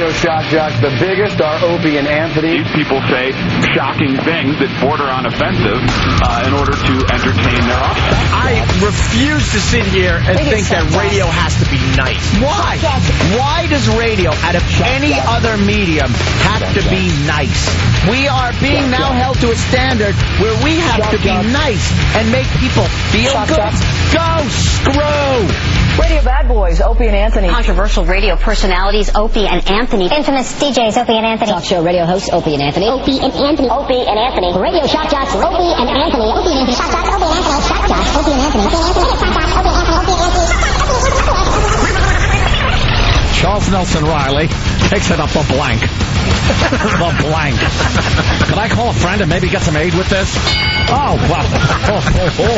radio shock jocks. The biggest are Opie and Anthony. These people say shocking things that border on offensive in order to entertain their audience. I refuse to sit here and think that radio has to be nice. Why? Why does radio, out of any other medium, have to be nice? We are being now held to a standard where we have to be nice and make people feel good. Go screw! Radio bad boys, Opie and Anthony. Controversial radio personalities, Opie and Anthony. Infamous DJs, Opie and Anthony. Talk show radio hosts, Opie and Anthony. Opie and Anthony. Opie and Anthony. Radio shock jocks, Opie and Anthony. Opie and Anthony. Shock jocks, Opie and Anthony. Shock jocks, Opie and Anthony. Opie and Anthony. Shock jocks, Opie and Anthony. Opie and Anthony. Charles Nelson Riley takes it up the blank. The blank. Can I call a friend and maybe get some aid with this? Oh, wow.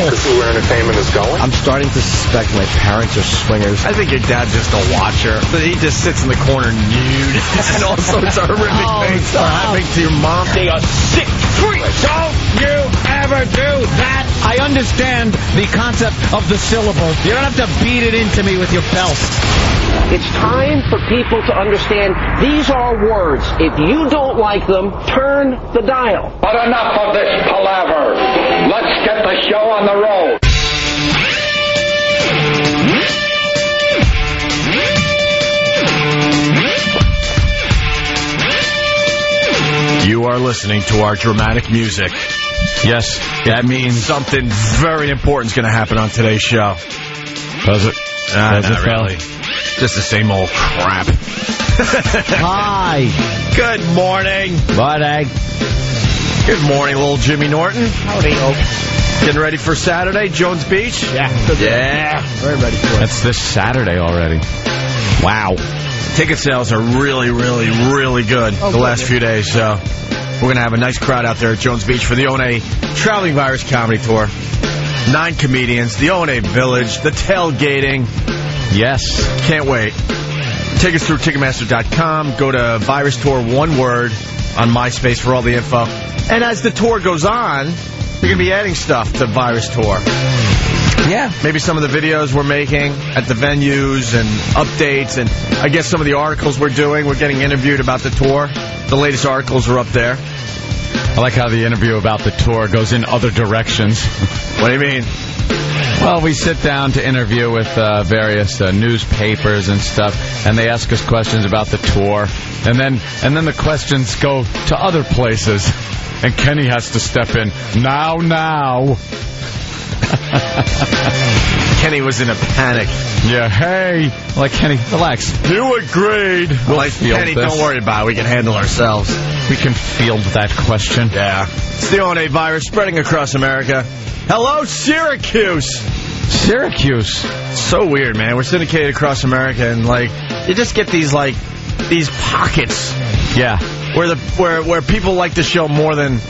This is where entertainment is going. I'm starting to suspect my parents are swingers. I think your dad's just a watcher. He just sits in the corner nude and all sorts of horrific things are happening to your mom. They are sick freaks. Don't you ever do that. I understand the concept of the syllable. You don't have to beat it into me with your belt. It's time for people to understand these are words. If you don't like them, turn the dial. But enough of this palaver. Let's get the show on the road. You are listening to our dramatic music. Yes, that means something very important is going to happen on today's show. Does it? Not really. Just the same old crap. Hi. Good morning. Morning. Good morning, little Jimmy Norton. Howdy, Opie. Getting ready for Saturday, Jones Beach? Yeah. Very ready for it. That's this Saturday already. Wow. Ticket sales are really, really, really good the last few days, so we're going to have a nice crowd out there at Jones Beach for the O&A Traveling Virus Comedy Tour. 9 comedians, the O&A Village, the tailgating. Yes. Can't wait. Tickets through Ticketmaster.com. Go to Virus Tour, one word, on MySpace for all the info. And as the tour goes on, we're going to be adding stuff to Virus Tour. Yeah. Maybe some of the videos we're making at the venues and updates, and I guess some of the articles we're doing. We're getting interviewed about the tour. The latest articles are up there. I like how the interview about the tour goes in other directions. What do you mean? Well, we sit down to interview with various newspapers and stuff, and they ask us questions about the tour, and then the questions go to other places, and Kenny has to step in. Now. Kenny was in a panic. Yeah, hey. Like, Kenny, relax. You agreed. Kenny, don't worry about it. We can handle ourselves. We can field that question. Yeah. It's the O&A virus spreading across America. Hello, Syracuse. Syracuse. So weird, man. We're syndicated across America, and, you just get these pockets. Yeah. Where people like the show more than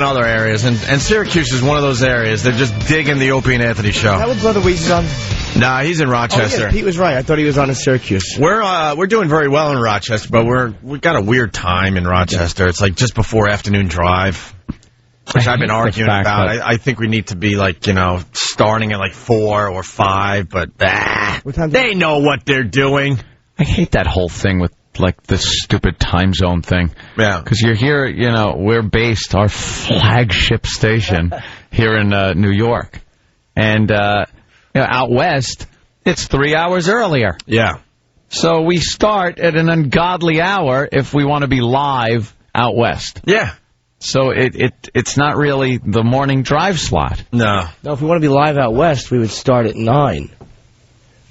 other areas, and Syracuse is one of those areas. They're just digging the Opie and Anthony show. Is that what Brother Weezy's on? Nah, he's in Rochester. Oh, yes, Pete was right. I thought he was on in Syracuse. We're doing very well in Rochester, but we've got a weird time in Rochester. It's just before afternoon drive, which I've been arguing about. I think we need to be starting at 4 or 5, but they know what they're doing. I hate that whole thing with this stupid time zone thing. Yeah. Because you're here, we're based, our flagship station here in New York. And, out west, it's 3 hours earlier. Yeah. So we start at an ungodly hour if we want to be live out west. Yeah. So it's not really the morning drive slot. No. No, if we want to be live out west, we would start at 9.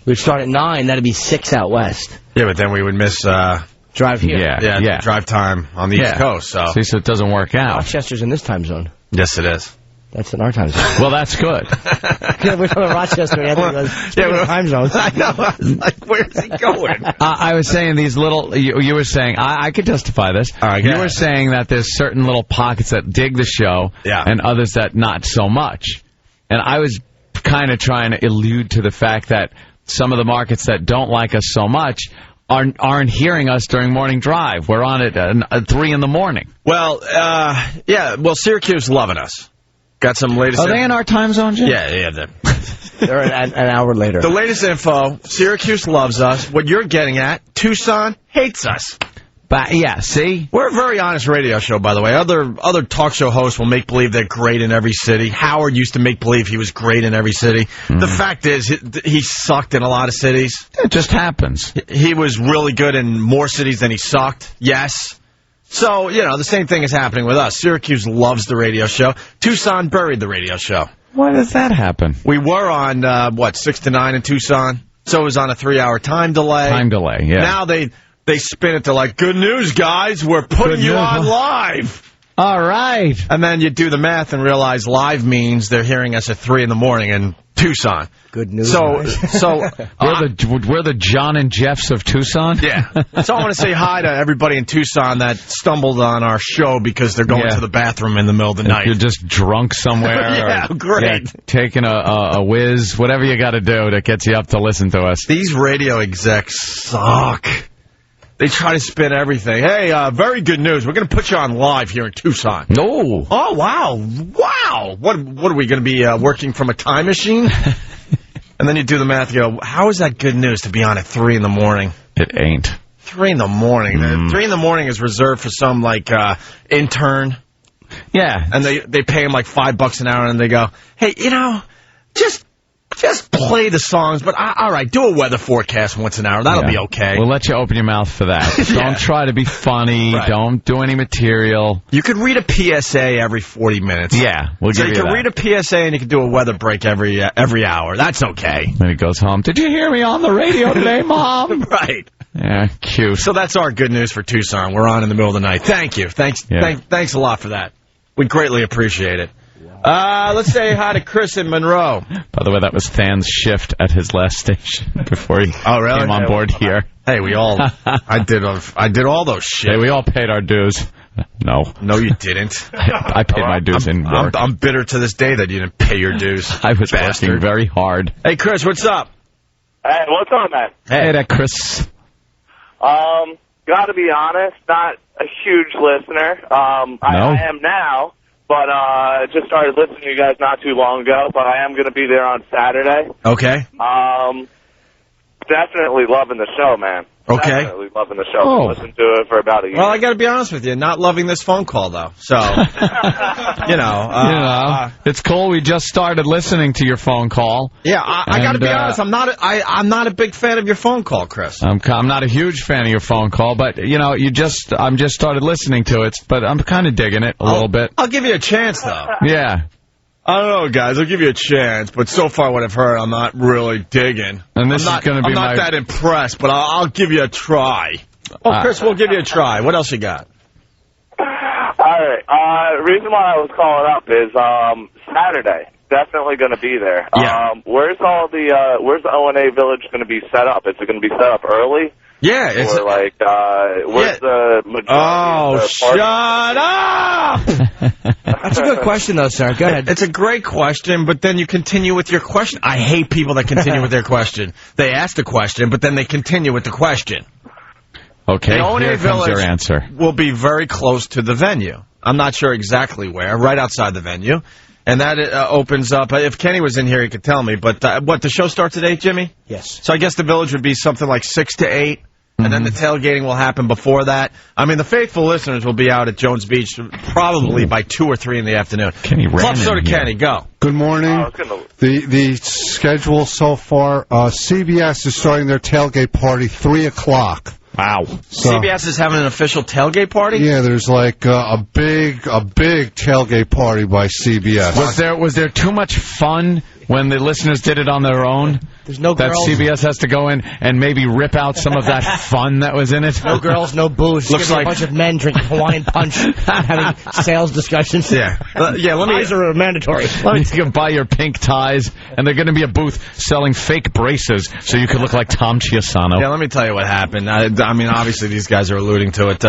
We'd start at 9, that'd be 6 out west. Yeah, but then we would miss drive here. Yeah. Drive time on the East Coast. So it doesn't work out. Rochester's in this time zone. Yes, it is. That's in our time zone. Well, that's good. Yeah, we're from Rochester. Time zones. I know. I was like, where's he going? I was saying these little. You were saying I could justify this. All right, you were saying that there's certain little pockets that dig the show, and others that not so much. And I was kind of trying to allude to the fact that some of the markets that don't like us so much aren't hearing us during morning drive. We're on at 3 in the morning. Well, Well, Syracuse loving us. Got some latest. Are they in our time zone, Jim? Yeah. They're an hour later. The latest info: Syracuse loves us. What you're getting at, Tucson hates us. But yeah, see? We're a very honest radio show, by the way. Other talk show hosts will make believe they're great in every city. Howard used to make believe he was great in every city. The fact is, he sucked in a lot of cities. It just happens. He was really good in more cities than he sucked, yes. So, the same thing is happening with us. Syracuse loves the radio show. Tucson buried the radio show. Why does that happen? We were on, 6 to 9 in Tucson, so it was on a 3-hour time delay. Time delay, yeah. Now they spin it to like, good news, guys, we're putting you on live. All right. And then you do the math and realize live means they're hearing us at 3 in the morning in Tucson. Good news. So we're the John and Jeffs of Tucson? Yeah. So I want to say hi to everybody in Tucson that stumbled on our show because they're going to the bathroom in the middle of the night. You're just drunk somewhere. Yeah, great. Taking a whiz, whatever you got to do that gets you up to listen to us. These radio execs suck. They try to spin everything. Hey, very good news. We're going to put you on live here in Tucson. No. Oh, wow. Wow. What are we going to be working from a time machine? And then you do the math. You go, how is that good news to be on at 3 in the morning? It ain't. 3 in the morning. 3 in the morning is reserved for some, intern. Yeah. And they pay him like $5 an hour, and they go, hey, just play the songs, but all right, do a weather forecast once an hour. That'll be okay. We'll let you open your mouth for that. Don't try to be funny. Right. Don't do any material. You could read a PSA every 40 minutes. Yeah, we'll give you that. So you can read a PSA and you can do a weather break every hour. That's okay. Then he goes home. Did you hear me on the radio today, Mom? Right. Yeah, cute. So that's our good news for Tucson. We're on in the middle of the night. Thank you. Thanks a lot for that. We greatly appreciate it. Let's say hi to Chris in Monroe. By the way, that was Than's shift at his last station before he came on board here. Hey, I did all those shit. Hey, we all paid our dues. No, you didn't. I paid my dues in work. I'm bitter to this day that you didn't pay your dues. I was working very hard. Hey, Chris, what's up? Hey, what's on, man? Hey, that Chris. Gotta be honest, not a huge listener. I am now. But I just started listening to you guys not too long ago, but I am going to be there on Saturday. Okay. Definitely loving the show, man. Okay. Definitely loving the show. Listened to it for about a year. Well, I got to be honest with you, not loving this phone call, though. So, it's cool. We just started listening to your phone call. Yeah, I got to be honest. I'm not a big fan of your phone call, Chris. I'm not a huge fan of your phone call, but I'm just started listening to it, but I'm kind of digging it a little bit. I'll give you a chance, though. Yeah. I don't know, guys. I'll give you a chance, but so far what I've heard, I'm not really digging. And this I'm not that impressed, but I'll give you a try. Oh, Chris, we'll give you a try. What else you got? All right. The reason why I was calling up is Saturday. Definitely going to be there. Yeah. Where's the O&A Village going to be set up? Is it going to be set up early? Yeah, it's where's the majority of the shut up! That's a good question, though, sir. Go ahead. It's a great question, but then you continue with your question. I hate people that continue with their question. They ask the question, but then they continue with the question. Okay, the O&A here comes your answer. Will be very close to the venue. I'm not sure exactly where, right outside the venue. And that opens up, if Kenny was in here, he could tell me, but the show starts at 8, Jimmy? Yes. So I guess the Village would be something like 6 to 8. And then the tailgating will happen before that. I mean, the faithful listeners will be out at Jones Beach probably by 2 or 3 in the afternoon. Kenny ran Kenny, go. Good morning. The schedule so far, CBS is starting their tailgate party 3 o'clock. Wow. So, CBS is having an official tailgate party? Yeah, there's like a big tailgate party by CBS. Was there too much fun when the listeners did it on their own? There's no girls. That CBS has to go in and maybe rip out some of that fun that was in it. No girls, no booze. Looks like a bunch of men drinking Hawaiian punch, having sales discussions. Yeah. Ties are mandatory. Let me think of buy your pink ties, and they're going to be a booth selling fake braces so you could look like Tom Chiasano. Yeah, let me tell you what happened. I mean, obviously these guys are alluding to it.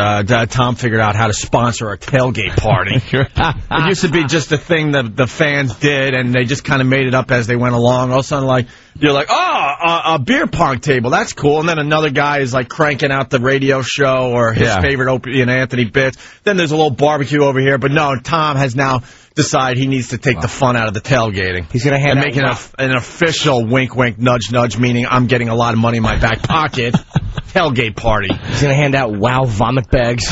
Tom figured out how to sponsor a tailgate party. It used to be just a thing that the fans did, and they just kind of made it up as they went along. All of a sudden, you're like, a beer pong table, that's cool. And then another guy is cranking out the radio show or his favorite Opie and Anthony bits. Then there's a little barbecue over here. But no, Tom has now decide he needs to take the fun out of the tailgating. He's going to hand and make an official wink, wink, nudge, nudge, meaning I'm getting a lot of money in my back pocket. Tailgate party. He's going to hand out wow vomit bags.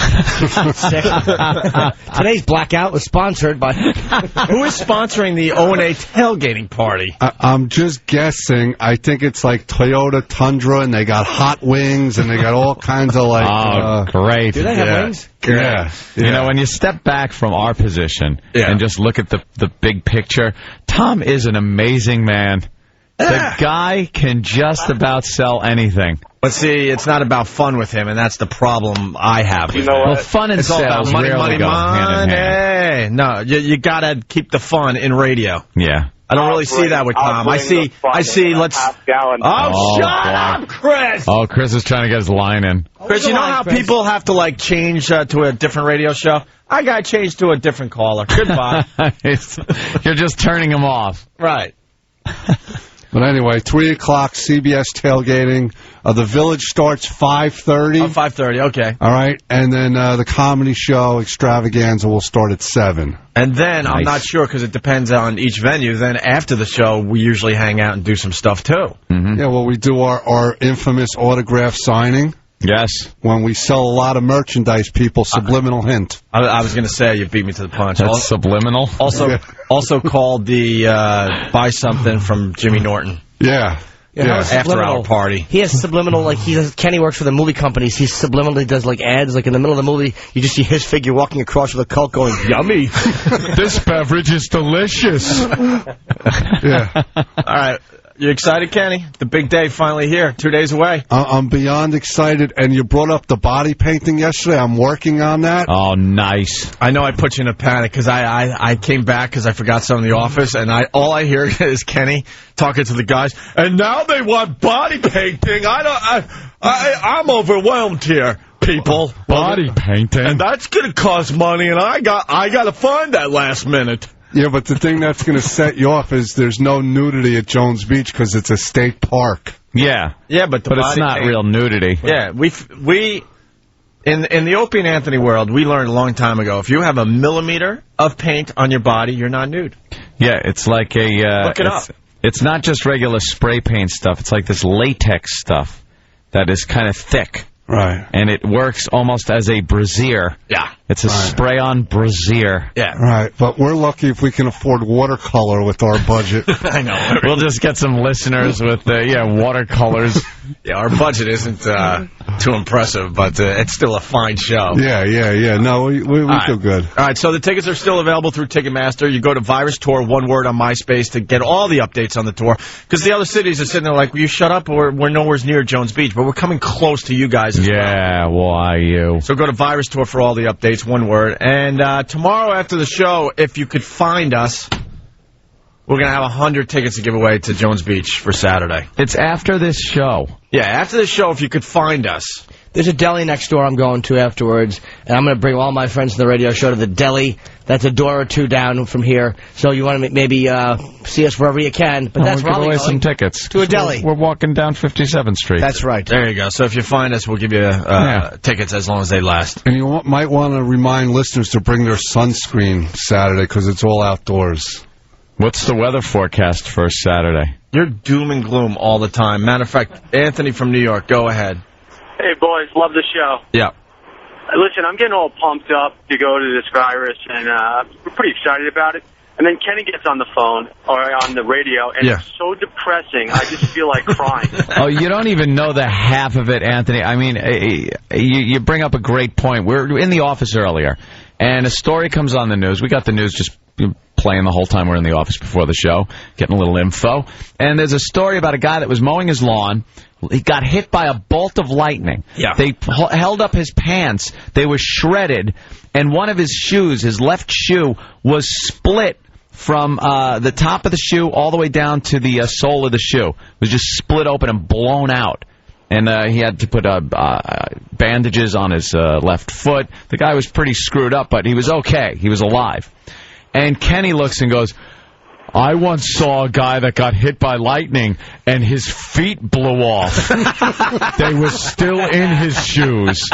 Today's blackout was sponsored by... Who is sponsoring the O&A tailgating party? I'm just guessing. I think it's like Toyota Tundra, and they got hot wings, and they got all kinds of like... Oh, great. Do they have wings? Yeah. You know, when you step back from our position and just look at the big picture, Tom is an amazing man. The guy can just about sell anything. But see, it's not about fun with him, and that's the problem I have. You know what? Well, fun and it's all about sales money, rarely go hand in hand. No, you got to keep the fun in radio. Yeah. I don't really see that with Tom. I see, let's... Oh, shut up, Chris! Oh, Chris is trying to get his line in. Chris, you know how people have to, like, change to a different radio show? I got to change to a different caller. Goodbye. You're just turning him off. Right. But anyway, 3 o'clock, CBS tailgating. The Village starts 5:30. Oh, 5:30, okay. All right, and then the comedy show extravaganza will start at 7. And then, I'm not sure because it depends on each venue, then after the show, we usually hang out and do some stuff, too. Yeah, well, we do our infamous autograph signing. Yes. When we sell a lot of merchandise, people, subliminal hint. I was going to say, you beat me to the punch. That's subliminal? Also called the buy something from Jimmy Norton. Yeah. After our party. He has subliminal, like, Kenny works for the movie companies. He subliminally does, like, ads. Like, in the middle of the movie, you just see his figure walking across with a Coke going, yummy. This beverage is delicious. Yeah. All right. You excited, Kenny? The big day finally here. 2 days away. I'm beyond excited. And you brought up the body painting yesterday. I'm working on that. Oh, nice. I know I put you in a panic because I came back because I forgot something in the office, and all I hear is Kenny talking to the guys, and now they want body painting. I'm overwhelmed here, people. Body painting? And that's going to cost money, and I got to find that last minute. Yeah, but the thing that's going to set you off is there's no nudity at Jones Beach because it's a state park. Yeah. Yeah, but it's not real nudity. Yeah, we in the Opie and Anthony world, we learned a long time ago, if you have a millimeter of paint on your body, you're not nude. Yeah, it's like a... Look it up. It's not just regular spray paint stuff. It's like this latex stuff that is kind of thick. Right. And it works almost as a brassiere. Yeah. It's a spray-on brassiere. Yeah. Right, but we're lucky if we can afford watercolor with our budget. I know. We'll just get some listeners with, watercolors. Yeah, our budget isn't too impressive, but it's still a fine show. Yeah. No, we feel good. All right, so the tickets are still available through Ticketmaster. You go to Virus Tour, one word on MySpace, to get all the updates on the tour. Because the other cities are sitting there like, will you shut up? We're nowhere near Jones Beach, but we're coming close to you guys as well. Yeah, why you? So go to Virus Tour for all the updates, one word. And tomorrow after the show, if you could find us, we're going to have 100 tickets to give away to Jones Beach for Saturday. It's after this show. Yeah, after the show, if you could find us. There's a deli next door I'm going to afterwards, and I'm going to bring all my friends from the radio show to the deli. That's a door or two down from here. So you want to maybe see us wherever you can. But that's we'll give away some tickets. To a deli. We're walking down 57th Street. That's right. There you go. So if you find us, we'll give you tickets as long as they last. And you might want to remind listeners to bring their sunscreen Saturday because it's all outdoors. What's the weather forecast for Saturday? You're doom and gloom all the time. Matter of fact, Anthony from New York, go ahead. Hey, boys, love the show. Yeah. Listen, I'm getting all pumped up to go to this virus, and we're pretty excited about it. And then Kenny gets on the phone or on the radio, and it's so depressing. I just feel like crying. Oh, you don't even know the half of it, Anthony. I mean, you bring up a great point. We were in the office earlier, and a story comes on the news. We got the news just playing the whole time we're in the office before the show, getting a little info. And there's a story about a guy that was mowing his lawn. He got hit by a bolt of lightning. Yeah. They held up his pants. They were shredded. And one of his shoes, his left shoe, was split from the top of the shoe all the way down to the sole of the shoe. It was just split open and blown out. And he had to put bandages on his left foot. The guy was pretty screwed up, but he was okay. He was alive. And Kenny looks and goes, I once saw a guy that got hit by lightning and his feet blew off. They were still in his shoes.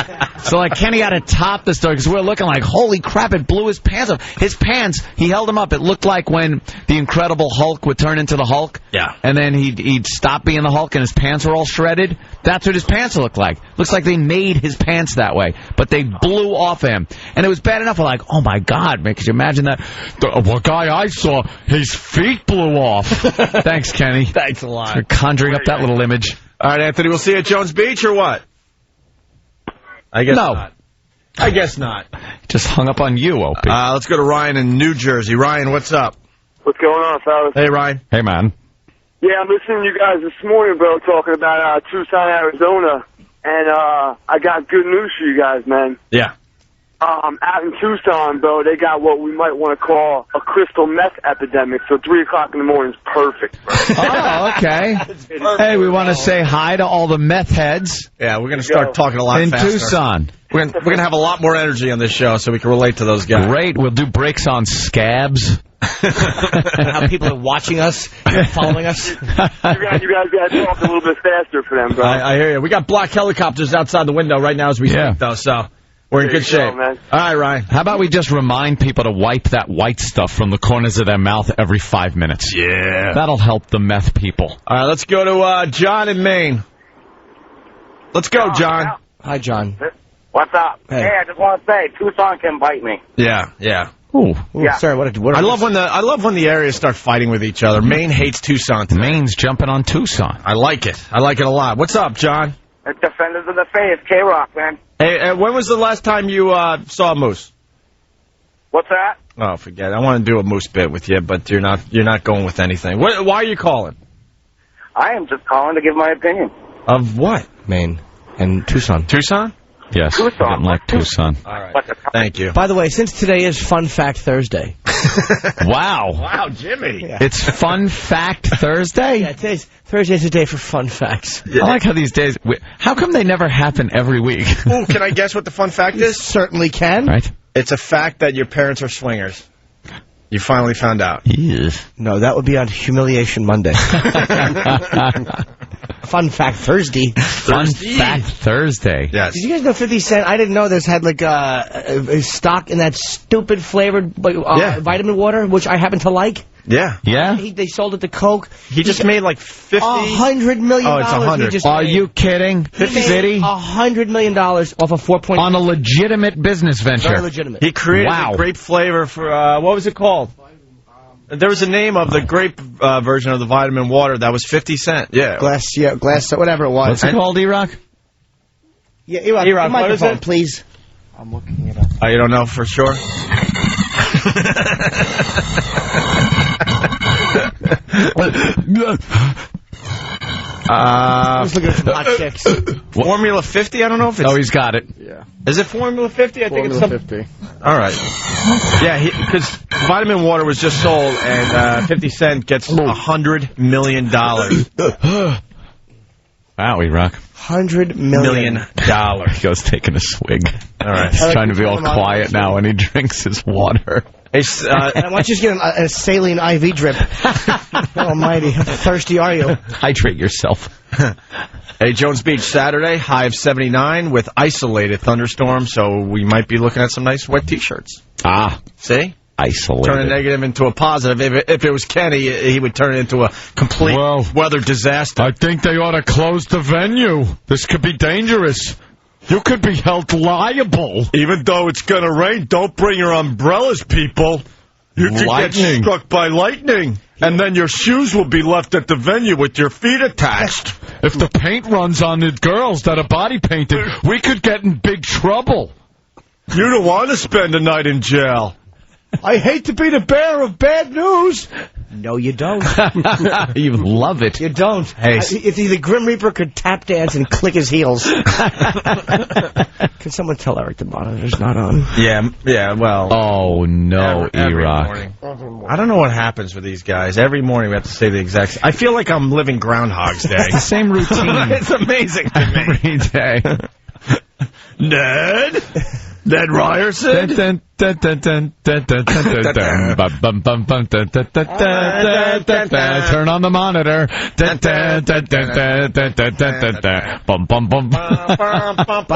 So, like, Kenny had to top the story because we're looking like, holy crap, it blew his pants off. His pants, he held them up. It looked like when the Incredible Hulk would turn into the Hulk. Yeah. And then he'd stop being the Hulk and his pants were all shredded. That's what his pants look like. Looks like they made his pants that way. But they blew off him. And it was bad enough. We're like, oh, my God, man, could you imagine that? The guy I saw, his feet blew off. Thanks, Kenny. Thanks a lot. For conjuring up that little image. All right, Anthony, we'll see you at Jones Beach or what? I guess not. I guess not. Just hung up on you, Opie. Let's go to Ryan in New Jersey. Ryan, what's up? What's going on, fellas? Hey, Ryan. Hey, man. Yeah, I'm listening to you guys this morning, bro, talking about Tucson, Arizona, and I got good news for you guys, man. Yeah. Out in Tucson, bro, they got what we might want to call a crystal meth epidemic, so 3 o'clock in the morning is perfect, bro. Oh, okay. Hey, we want to say hi to all the meth heads. Yeah, we're going to start talking a lot in faster. Tucson. We're going to have a lot more energy on this show so we can relate to those guys. Great. We'll do breaks on scabs. How people are watching us, following us. You guys got to talk a little bit faster for them, bro. I hear you. We got black helicopters outside the window right now as we speak, though, so we're in good shape. Go, man. All right, Ryan. How about we just remind people to wipe that white stuff from the corners of their mouth every 5 minutes? Yeah. That'll help the meth people. All right, let's go to John in Maine. Let's go, John. Hi, John. What's up? Hey. I just want to say, Tucson can bite me. Yeah. Ooh, Yeah. sorry. What I love when the areas start fighting with each other. Maine hates Tucson today. Maine's jumping on Tucson. I like it. I like it a lot. What's up, John? It's Defenders of the Faith, K-Rock, man. Hey, when was the last time you saw a moose? What's that? Oh, forget it. I want to do a moose bit with you, but you're not going with anything. Why are you calling? I am just calling to give my opinion. Of what? Maine and Tucson. Tucson? Yes. Tucson. I didn't like Tucson. All right. Thank you. By the way, since today is Fun Fact Thursday. Wow. Wow, Jimmy. Yeah. It's Fun Fact Thursday? Yeah, Thursday's a day for fun facts. I like how these days... How come they never happen every week? Ooh, can I guess what the fun fact is? Certainly can. Right? It's a fact that your parents are swingers. You finally found out. Yes. No, that would be on Humiliation Monday. Fun Fact Thursday. Fun Fact Thursday. Yes. Did you guys know 50 Cent? I didn't know this had like a stock in that stupid flavored vitamin water, which I happen to like. Yeah. Yeah? They sold it to Coke. He just made like 50... $100 million. Oh, it's 100. Are you kidding? 50 City? $100 million off of 4.5. On a legitimate business venture. Very legitimate. He created a grape flavor for, what was it called? There was a name of the grape version of the vitamin water that was 50 cent. Yeah. Glass, whatever it was. What's it called, E-Rock? Yeah, E-Rock, what is it? Please. I'm looking it up. Oh, you don't know for sure? I was looking at some hot chicks. Formula 50? I don't know if it's... Oh, he's got it. Yeah. Is it Formula 50? I think it's Formula 50. All right. Yeah, because vitamin water was just sold, and 50 Cent gets $100 million. Wow, E-Rock. $100 million. He goes taking a swig. All right. He's trying to be all quiet now when he drinks his water. Why don't you just get a saline IV drip? Almighty, how thirsty are you? Hydrate yourself. Hey, Jones Beach, Saturday, high of 79 with isolated thunderstorms, so we might be looking at some nice wet T-shirts. Ah. See? Isolated. Turn a negative into a positive. If it was Kenny, he would turn it into a complete weather disaster. I think they ought to close the venue. This could be dangerous. You could be held liable. Even though it's going to rain, don't bring your umbrellas, people. You could get struck by lightning. And then your shoes will be left at the venue with your feet attached. If the paint runs on the girls that are body painted, we could get in big trouble. You don't want to spend a night in jail. I hate to be the bearer of bad news. No, you don't. You love it. You don't. Hey. If the Grim Reaper could tap dance and click his heels. Can someone tell Eric the monitor's not on? Yeah, well. Oh, no, E-Rock. I don't know what happens with these guys. Every morning we have to say the exact same. I feel like I'm living Groundhog's Day. It's the same routine. It's amazing to me. Every day. Ned? Ned Ryerson? Turn on the monitor. By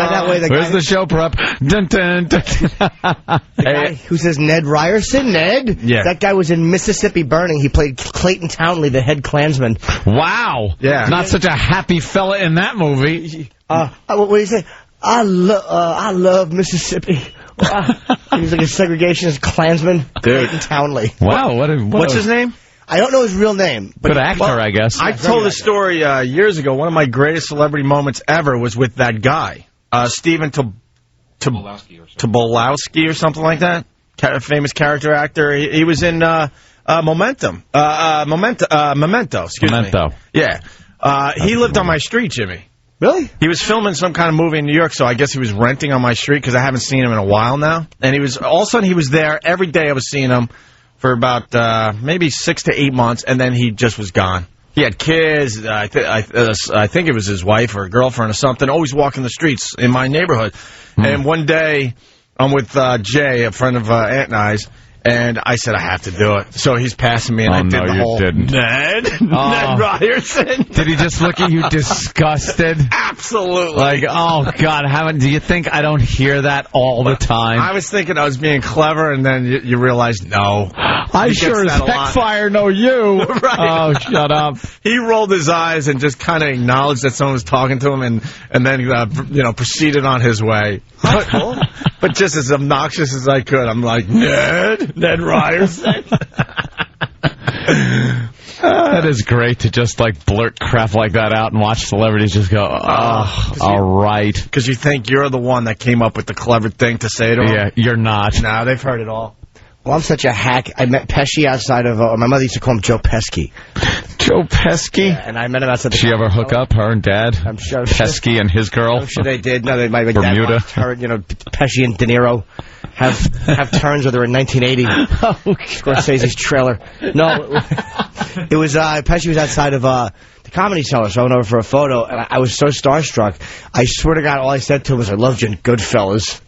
that way, where's the show prep? The guy who says Ned Ryerson? Ned? Yeah. That guy was in Mississippi Burning. He played Clayton Townley, the head Klansman. Wow. Yeah. Not such a happy fella in that movie. What do you say? I love Mississippi. He was like a segregationist Klansman. Clayton Townley. Wow. What's his name? I don't know his real name. Good actor, I guess. I told the story years ago. One of my greatest celebrity moments ever was with that guy, Stephen Tobolowsky or something like that. Famous character actor. He was in Memento. Excuse me. Yeah. He lived on my street, Jimmy. Really? He was filming some kind of movie in New York, so I guess he was renting on my street because I haven't seen him in a while now. And he was all of a sudden he was there every day. I was seeing him for about maybe 6 to 8 months, and then he just was gone. He had kids. I think it was his wife or a girlfriend or something. Always walking the streets in my neighborhood. And one day I'm with Jay, a friend of Aunt and I's. And I said, I have to do it. So he's passing me, and I did the whole... Didn't. Ned Ryerson. Did he just look at you disgusted? Absolutely. Like, oh, God, do you think I don't hear that all the time? I was thinking I was being clever, and then you realized, no. I sure as heck fire know you. Right. Oh, shut up. He rolled his eyes and just kind of acknowledged that someone was talking to him, and then proceeded on his way. But just as obnoxious as I could, I'm like, Ned Ryerson. That is great to just like blurt crap like that out and watch celebrities just go, oh, all right. Because you think you're the one that came up with the clever thing to say to him. Yeah, you're not. Nah, they've heard it all. Well, I'm such a hack. I met Pesci outside of... my mother used to call him Joe Pesci. Joe Pesci? Yeah, and I met him outside the... Did she ever hook up, her and Dad? I'm sure. Pesci and his girl? I'm sure they did. No, my dad Bermuda. watched her, Pesci and De Niro have turns with her in 1980. Scorsese's trailer. No, it was... Pesci was outside of... the Comedy Cellar, so I went over for a photo, and I was so starstruck. I swear to God, all I said to him was, I loved you in Goodfellas.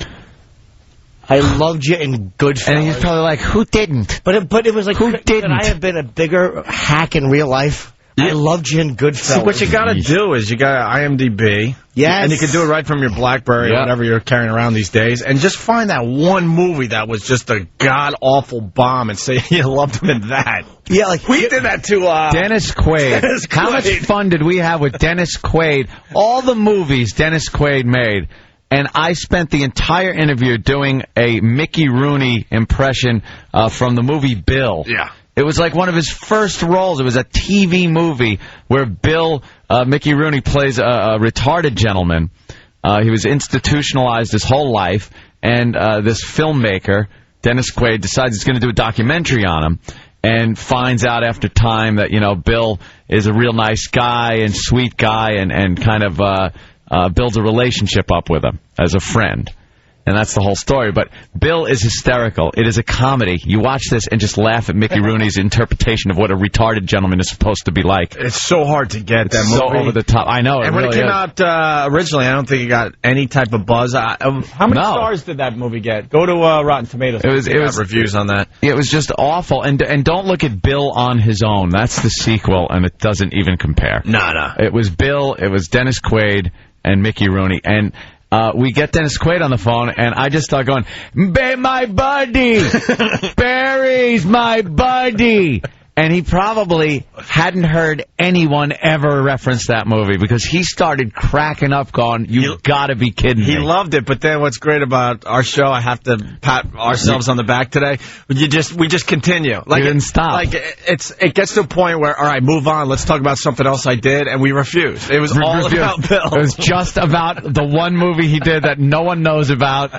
I loved you in Goodfellas. And he's probably like, who didn't? But it was like, who didn't? Could I have been a bigger hack in real life? Yeah. I loved you in Goodfellas. See, what you got to do is you got to IMDb. Yes. And you can do it right from your BlackBerry or whatever you're carrying around these days. And just find that one movie that was just a god-awful bomb and say you loved him in that. Yeah, like... We did that to... Dennis Quaid. How much fun did we have with Dennis Quaid? All the movies Dennis Quaid made. And I spent the entire interview doing a Mickey Rooney impression from the movie Bill. Yeah. It was like one of his first roles. It was a TV movie where Mickey Rooney plays a retarded gentleman. He was institutionalized his whole life. And this filmmaker, Dennis Quaid, decides he's going to do a documentary on him. And finds out after time that, Bill is a real nice guy and sweet guy and kind of... builds a relationship up with him as a friend. And that's the whole story. But Bill is hysterical. It is a comedy. You watch this and just laugh at Mickey Rooney's interpretation of what a retarded gentleman is supposed to be like. It's so hard to get that movie. So over the top. I know. And when it came out originally, I don't think it got any type of buzz. How many stars did that movie get? Go to Rotten Tomatoes. It was reviews on that. It was just awful. And don't look at Bill on his own. That's the sequel, and it doesn't even compare. No. It was Bill. It was Dennis Quaid and Mickey Rooney. And we get Dennis Quaid on the phone, and I just start going, my buddy! Barry's my buddy! And he probably hadn't heard anyone ever reference that movie because he started cracking up going, you've got to be kidding me. He loved it, but then what's great about our show, I have to pat ourselves on the back today, we just continue. Like, didn't stop. Like it gets to a point where, all right, move on, let's talk about something else I did, and we refuse. It was all about Bill. It was just about the one movie he did that no one knows about.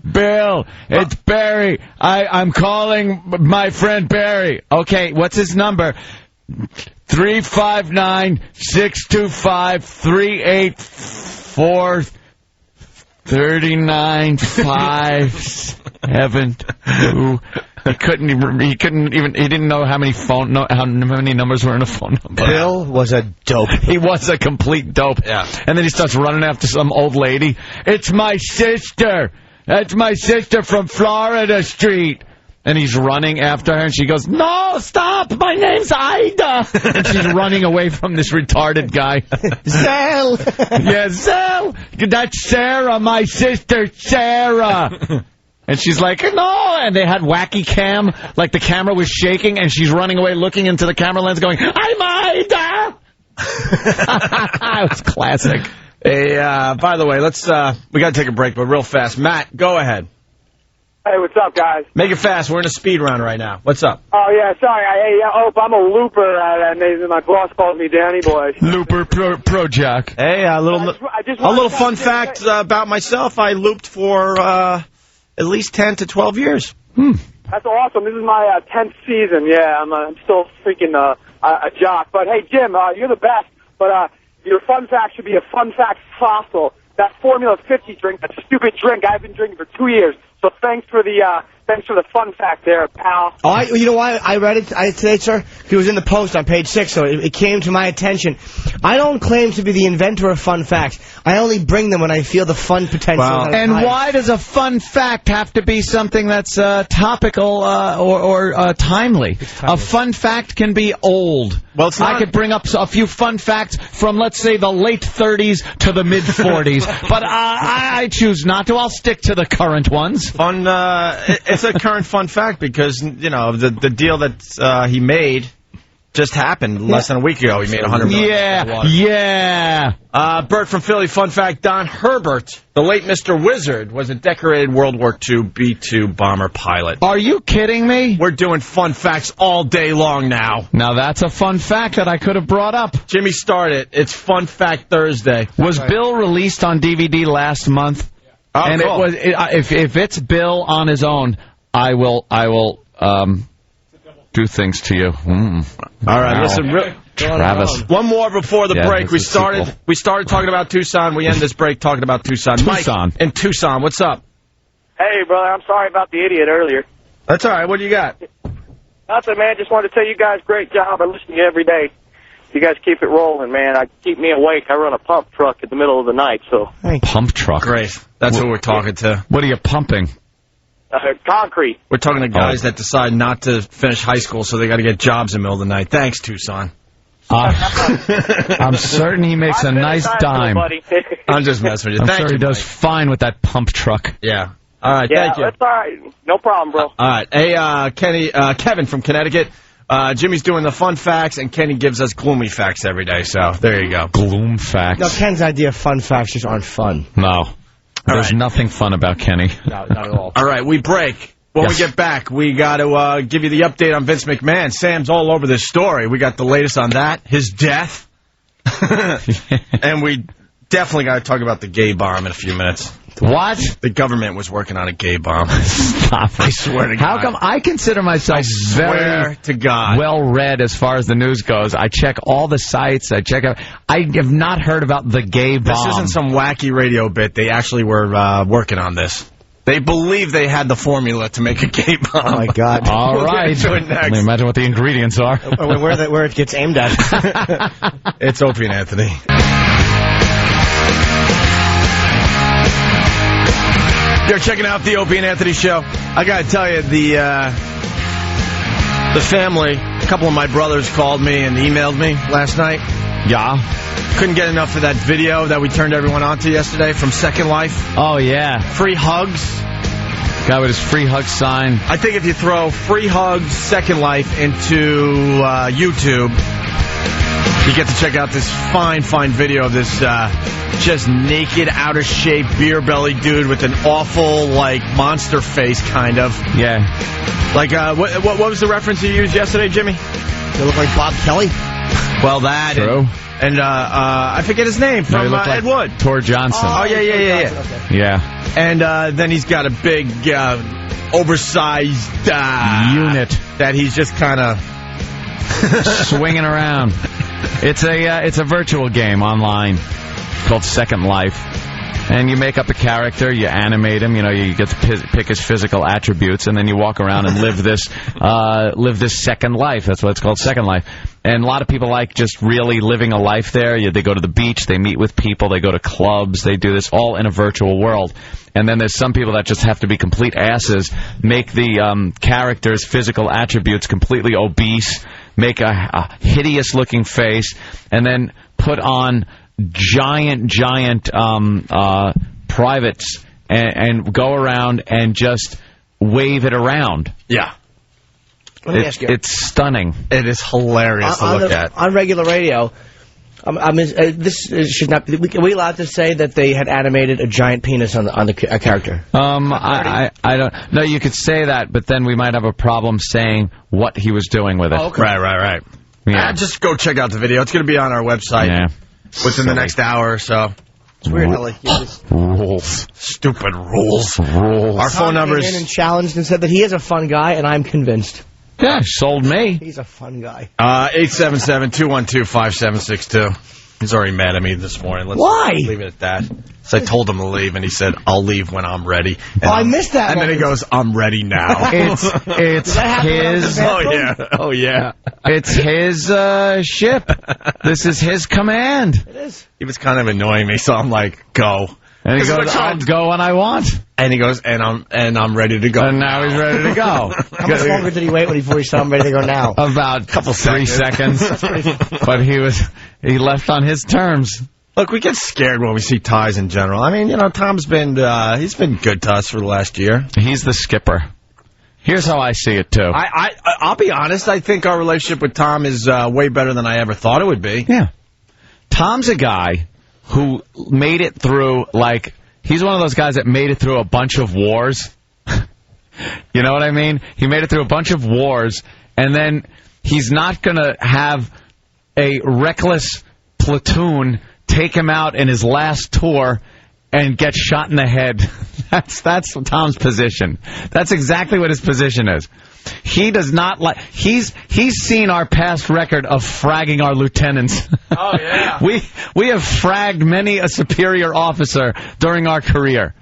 Bill, it's Barry. I'm calling my friend Barry. Okay, what's his number? 359-625-384-39-572. He didn't know how many numbers were in a phone number. Bill was a dope. He was a complete dope. Yeah. And then he starts running after some old lady. It's my sister. That's my sister from Florida Street. And he's running after her, and she goes, no, stop, my name's Ida. And she's running away from this retarded guy. Zell. Yeah, Zell. That's Sarah, my sister, Sarah. And she's like, no. And they had wacky cam, like the camera was shaking, and she's running away looking into the camera lens going, I'm Ida. It was classic. Hey, by the way, we got to take a break, but real fast. Matt, go ahead. Hey, what's up, guys? Make it fast. We're in a speed round right now. What's up? Oh, yeah, sorry. I'm a looper. My boss calls me Danny Boy. Looper Pro Jack. Hey, a little fun fact about myself. I looped for at least 10 to 12 years. That's awesome. This is my 10th season. Yeah, I'm still freaking a jock. But, hey, Jim, you're the best. But your fun fact should be a fun fact fossil. That Formula 50 drink, that stupid drink I've been drinking for 2 years. So thanks for the fun fact there, pal. Oh, you know why I read it today, sir? It was in the Post on page 6, so it came to my attention. I don't claim to be the inventor of fun facts. I only bring them when I feel the fun potential. Wow. And why does a fun fact have to be something that's topical or timely? A fun fact can be old. Well, I could bring up a few fun facts from, let's say, the late 30s to the mid 40s, but I choose not to. I'll stick to the current ones. It's a current fun fact because, you know, the deal that he made just happened less than a week ago. He made $100 million. Yeah. Bert from Philly, fun fact, Don Herbert, the late Mr. Wizard, was a decorated World War II B-2 bomber pilot. Are you kidding me? We're doing fun facts all day long now. Now that's a fun fact that I could have brought up. Jimmy, start it. It's Fun Fact Thursday. Was Bill released on DVD last month? Oh, and cool. If it's Bill on his own, I will do things to you. All right, listen, Travis. One more before the break. We started talking about Tucson. We end this break talking about Tucson. Tucson. Mike in Tucson, what's up? Hey, brother, I'm sorry about the idiot earlier. That's all right. What do you got? Nothing, man. Just wanted to tell you guys, great job. I listen to you every day. You guys keep it rolling, man. Keep me awake. I run a pump truck in the middle of the night, so. Pump truck. Great. That's who we're talking to. What are you pumping? Concrete. We're talking to guys that decide not to finish high school, so they got to get jobs in the middle of the night. Thanks, Tucson. I'm certain he makes a nice dime. I'm just messing with you. I'm sure he does fine with that pump truck. Yeah. All right, thank you. That's all right. No problem, bro. All right. Hey, Kevin from Connecticut. Jimmy's doing the fun facts, and Kenny gives us gloomy facts every day, so there you go. Gloom facts. No, Ken's idea of fun facts just aren't fun. No. There's nothing fun about Kenny. No, not at all. All right, we break. When we get back, we got to give you the update on Vince McMahon. Sam's all over this story. We got the latest on that, his death. And we definitely got to talk about the gay bomb in a few minutes. What? The government was working on a gay bomb. Stop. I swear to God. How come I consider myself very well-read as far as the news goes? I check all the sites. I have not heard about the gay bomb. This isn't some wacky radio bit. They actually were working on this. They believe they had the formula to make a gay bomb. Oh, my God. All right. Let me imagine what the ingredients are. Where it gets aimed at. It's Opie and Anthony. You're checking out the Opie and Anthony show. I got to tell you, the family, a couple of my brothers called me and emailed me last night. Yeah. Couldn't get enough of that video that we turned everyone on to yesterday from Second Life. Oh, yeah. Free hugs. Guy with his free hug sign. I think if you throw free hugs, Second Life into YouTube, you get to check out this fine video of this just naked, out-of-shape, beer-belly dude with an awful, like, monster face, kind of. Yeah. Like, what was the reference you used yesterday, Jimmy? They look like Bob Kelly. Well, that. True. And I forget his name from Ed Wood. Tor Johnson. Oh, yeah. Okay. Yeah. And then he's got a big, oversized unit that he's just kind of swinging around. It's a virtual game online called Second Life. And you make up a character, you animate him, you get to pick his physical attributes, and then you walk around and live this second life. That's what it's called, Second Life. And a lot of people like just really living a life there. They go to the beach, they meet with people, they go to clubs, they do this all in a virtual world. And then there's some people that just have to be complete asses, make the character's physical attributes completely obese, make a hideous-looking face, and then put on giant privates and go around and just wave it around. Yeah. Let me ask you. It's stunning. It is hilarious to look at. On regular radio, this should not. Are we allowed to say that they had animated a giant penis on the character? I don't. No, you could say that, but then we might have a problem saying what he was doing with it. Oh, okay. Right. Yeah. Just go check out the video. It's going to be on our website. Yeah. Within the next hour or so. It's weird how like rules. Stupid rules. Our phone number is... came in and challenged and said that he is a fun guy, and I'm convinced. Yeah, sold me. He's a fun guy. 877-212-5762. He's already mad at me this morning. Why? Leave it at that. So I told him to leave, and he said, I'll leave when I'm ready. And I missed that. And then he goes, I'm ready now. It's his... Oh, yeah. It's his ship. This is his command. It is. He was kind of annoying me, so I'm like, go. And he goes, I'll go when I want. And he goes, and I'm ready to go. And now he's ready to go. How much longer did he wait before he said I'm ready to go now? About 3 seconds. But he left on his terms. Look, we get scared when we see ties in general. I mean, Tom's been he's been good to us for the last year. He's the skipper. Here's how I see it, too. I'll be honest. I think our relationship with Tom is way better than I ever thought it would be. Yeah. Tom's a guy who made it through, he's one of those guys that made it through a bunch of wars. You know what I mean? He made it through a bunch of wars, and then he's not going to have a reckless platoon take him out in his last tour and get shot in the head. That's Tom's position. That's exactly what his position is. He does not like... He's seen our past record of fragging our lieutenants. Oh, yeah. We have fragged many a superior officer during our career.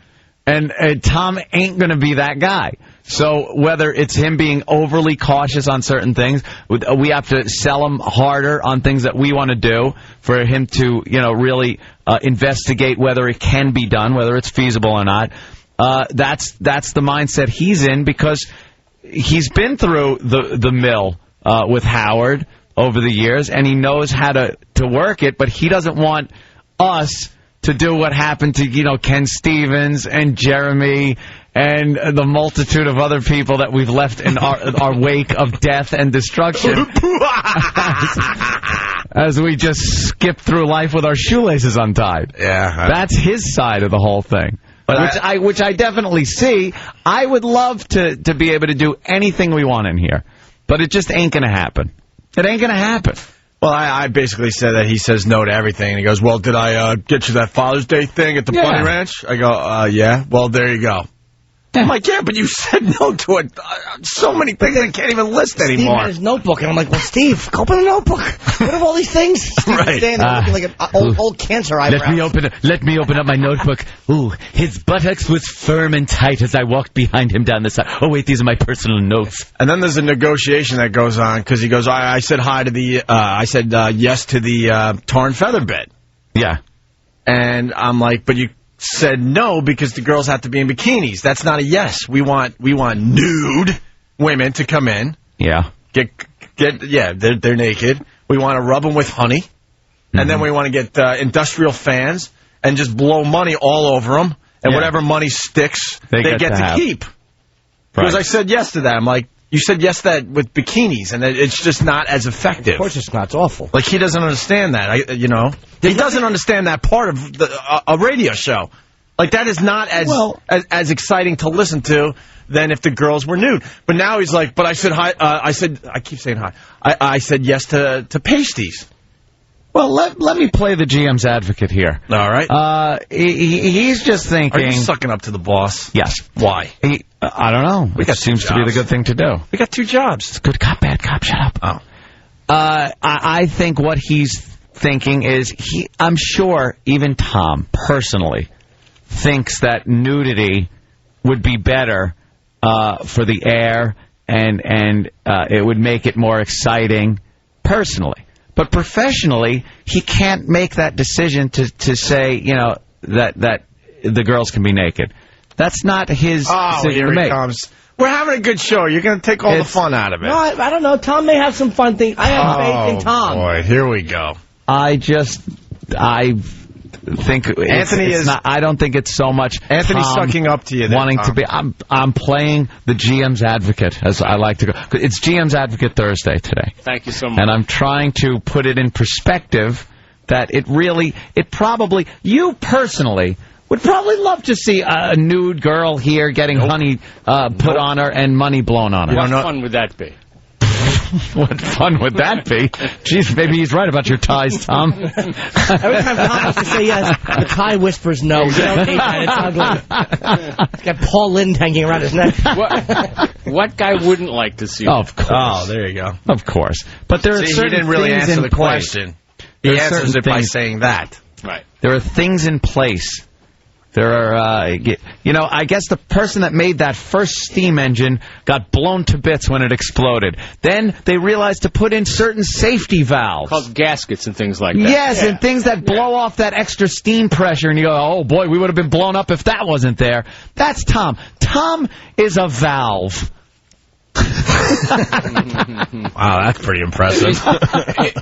And Tom ain't going to be that guy. So whether it's him being overly cautious on certain things, we have to sell him harder on things that we want to do for him to, really investigate whether it can be done, whether it's feasible or not. That's the mindset he's in, because he's been through the mill with Howard over the years, and he knows how to work it, but he doesn't want us to do what happened to, Ken Stevens and Jeremy and the multitude of other people that we've left in our wake of death and destruction. As we just skip through life with our shoelaces untied. Yeah. That's his side of the whole thing. Which I definitely see. I would love to be able to do anything we want in here. But it just ain't going to happen. It ain't going to happen. Well, I basically said that he says no to everything. And he goes, well, did I get you that Father's Day thing at the Bunny Ranch? I go, yeah. Well, there you go. I'm like, yeah, but you said no to it. So many things I can't even list anymore. Steve had his notebook, and I'm like, well, Steve, open the notebook. What are all these things? Steve was standing there looking like an old cancer eyebrow. Let me open up my notebook. Ooh, his buttocks was firm and tight as I walked behind him down the side. Oh, wait, these are my personal notes. And then there's a negotiation that goes on, because he goes, I said hi to the, yes to the tar and feather bit. Yeah. And I'm like, but you said no because the girls have to be in bikinis. That's not a yes. We want nude women to come in. Yeah. They're naked. We want to rub them with honey. Mm-hmm. And then we want to get industrial fans and just blow money all over them. And whatever money sticks, they get to keep. Right. Because I said yes to that. I'm like, you said yes to that with bikinis, and it's just not as effective. Of course it's not. It's awful. Like, he doesn't understand that, He doesn't understand that part of a radio show. Like, that is not as exciting to listen to than if the girls were nude. But now he's like, but I said hi. I keep saying hi. I said yes to pasties. Well, let me play the GM's advocate here. All right. He's just thinking... Are you sucking up to the boss? Yes. Why? I don't know. It seems to be the good thing to do. We got 2 jobs. It's good cop, bad cop. Shut up. Oh. I think what he's thinking is, I'm sure even Tom, personally, thinks that nudity would be better for the air and it would make it more exciting personally. But professionally, he can't make that decision to say, that the girls can be naked. That's not his decision to make. Comes. We're having a good show. You're going to take all the fun out of it. No, I don't know. Tom may have some fun things. I have faith in Tom. Boy, here we go. I think Anthony is not. I don't think it's so much. Anthony's Tom sucking up to you. There, wanting Tom. to be. I'm playing the GM's advocate, as I like to go. It's GM's advocate Thursday today. Thank you so much. And I'm trying to put it in perspective that you personally would probably love to see a nude girl here getting honey put on her and money blown on her. What fun would that be? What fun would that be? Jeez, maybe he's right about your ties, Tom. Every time Tom has to say yes, the tie whispers no. You don't need that. It's ugly. He's got Paul Lynde hanging around his neck. What guy wouldn't like to see that? Of course. Oh, there you go. Of course. But there are certain he didn't really things answer in the place. question. He answers it by saying that. Right. There are things in place. There are, I guess the person that made that first steam engine got blown to bits when it exploded. Then they realized to put in certain safety valves. Called gaskets and things like that. Yes, and things that blow off that extra steam pressure, and you go, oh boy, we would have been blown up if that wasn't there. That's Tom. Tom is a valve. Wow, that's pretty impressive.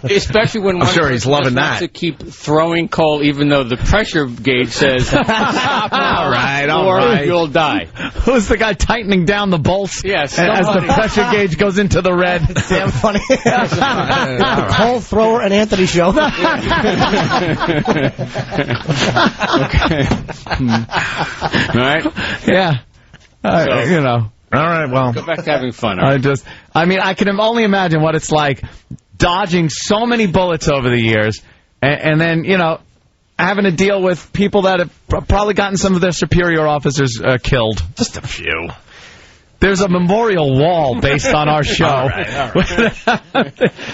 Especially when I'm sure he's loving that. To keep throwing coal, even though the pressure gauge says stop now, all right, or you'll die. Who's the guy tightening down the bolts? Yes, as the pressure gauge goes into the red. It's damn funny. The coal thrower and Anthony show. Okay. All right. Yeah. All right, well. Go back to having fun. I can only imagine what it's like dodging so many bullets over the years and then, having to deal with people that have probably gotten some of their superior officers killed. Just a few. There's a memorial wall based on our show. All right.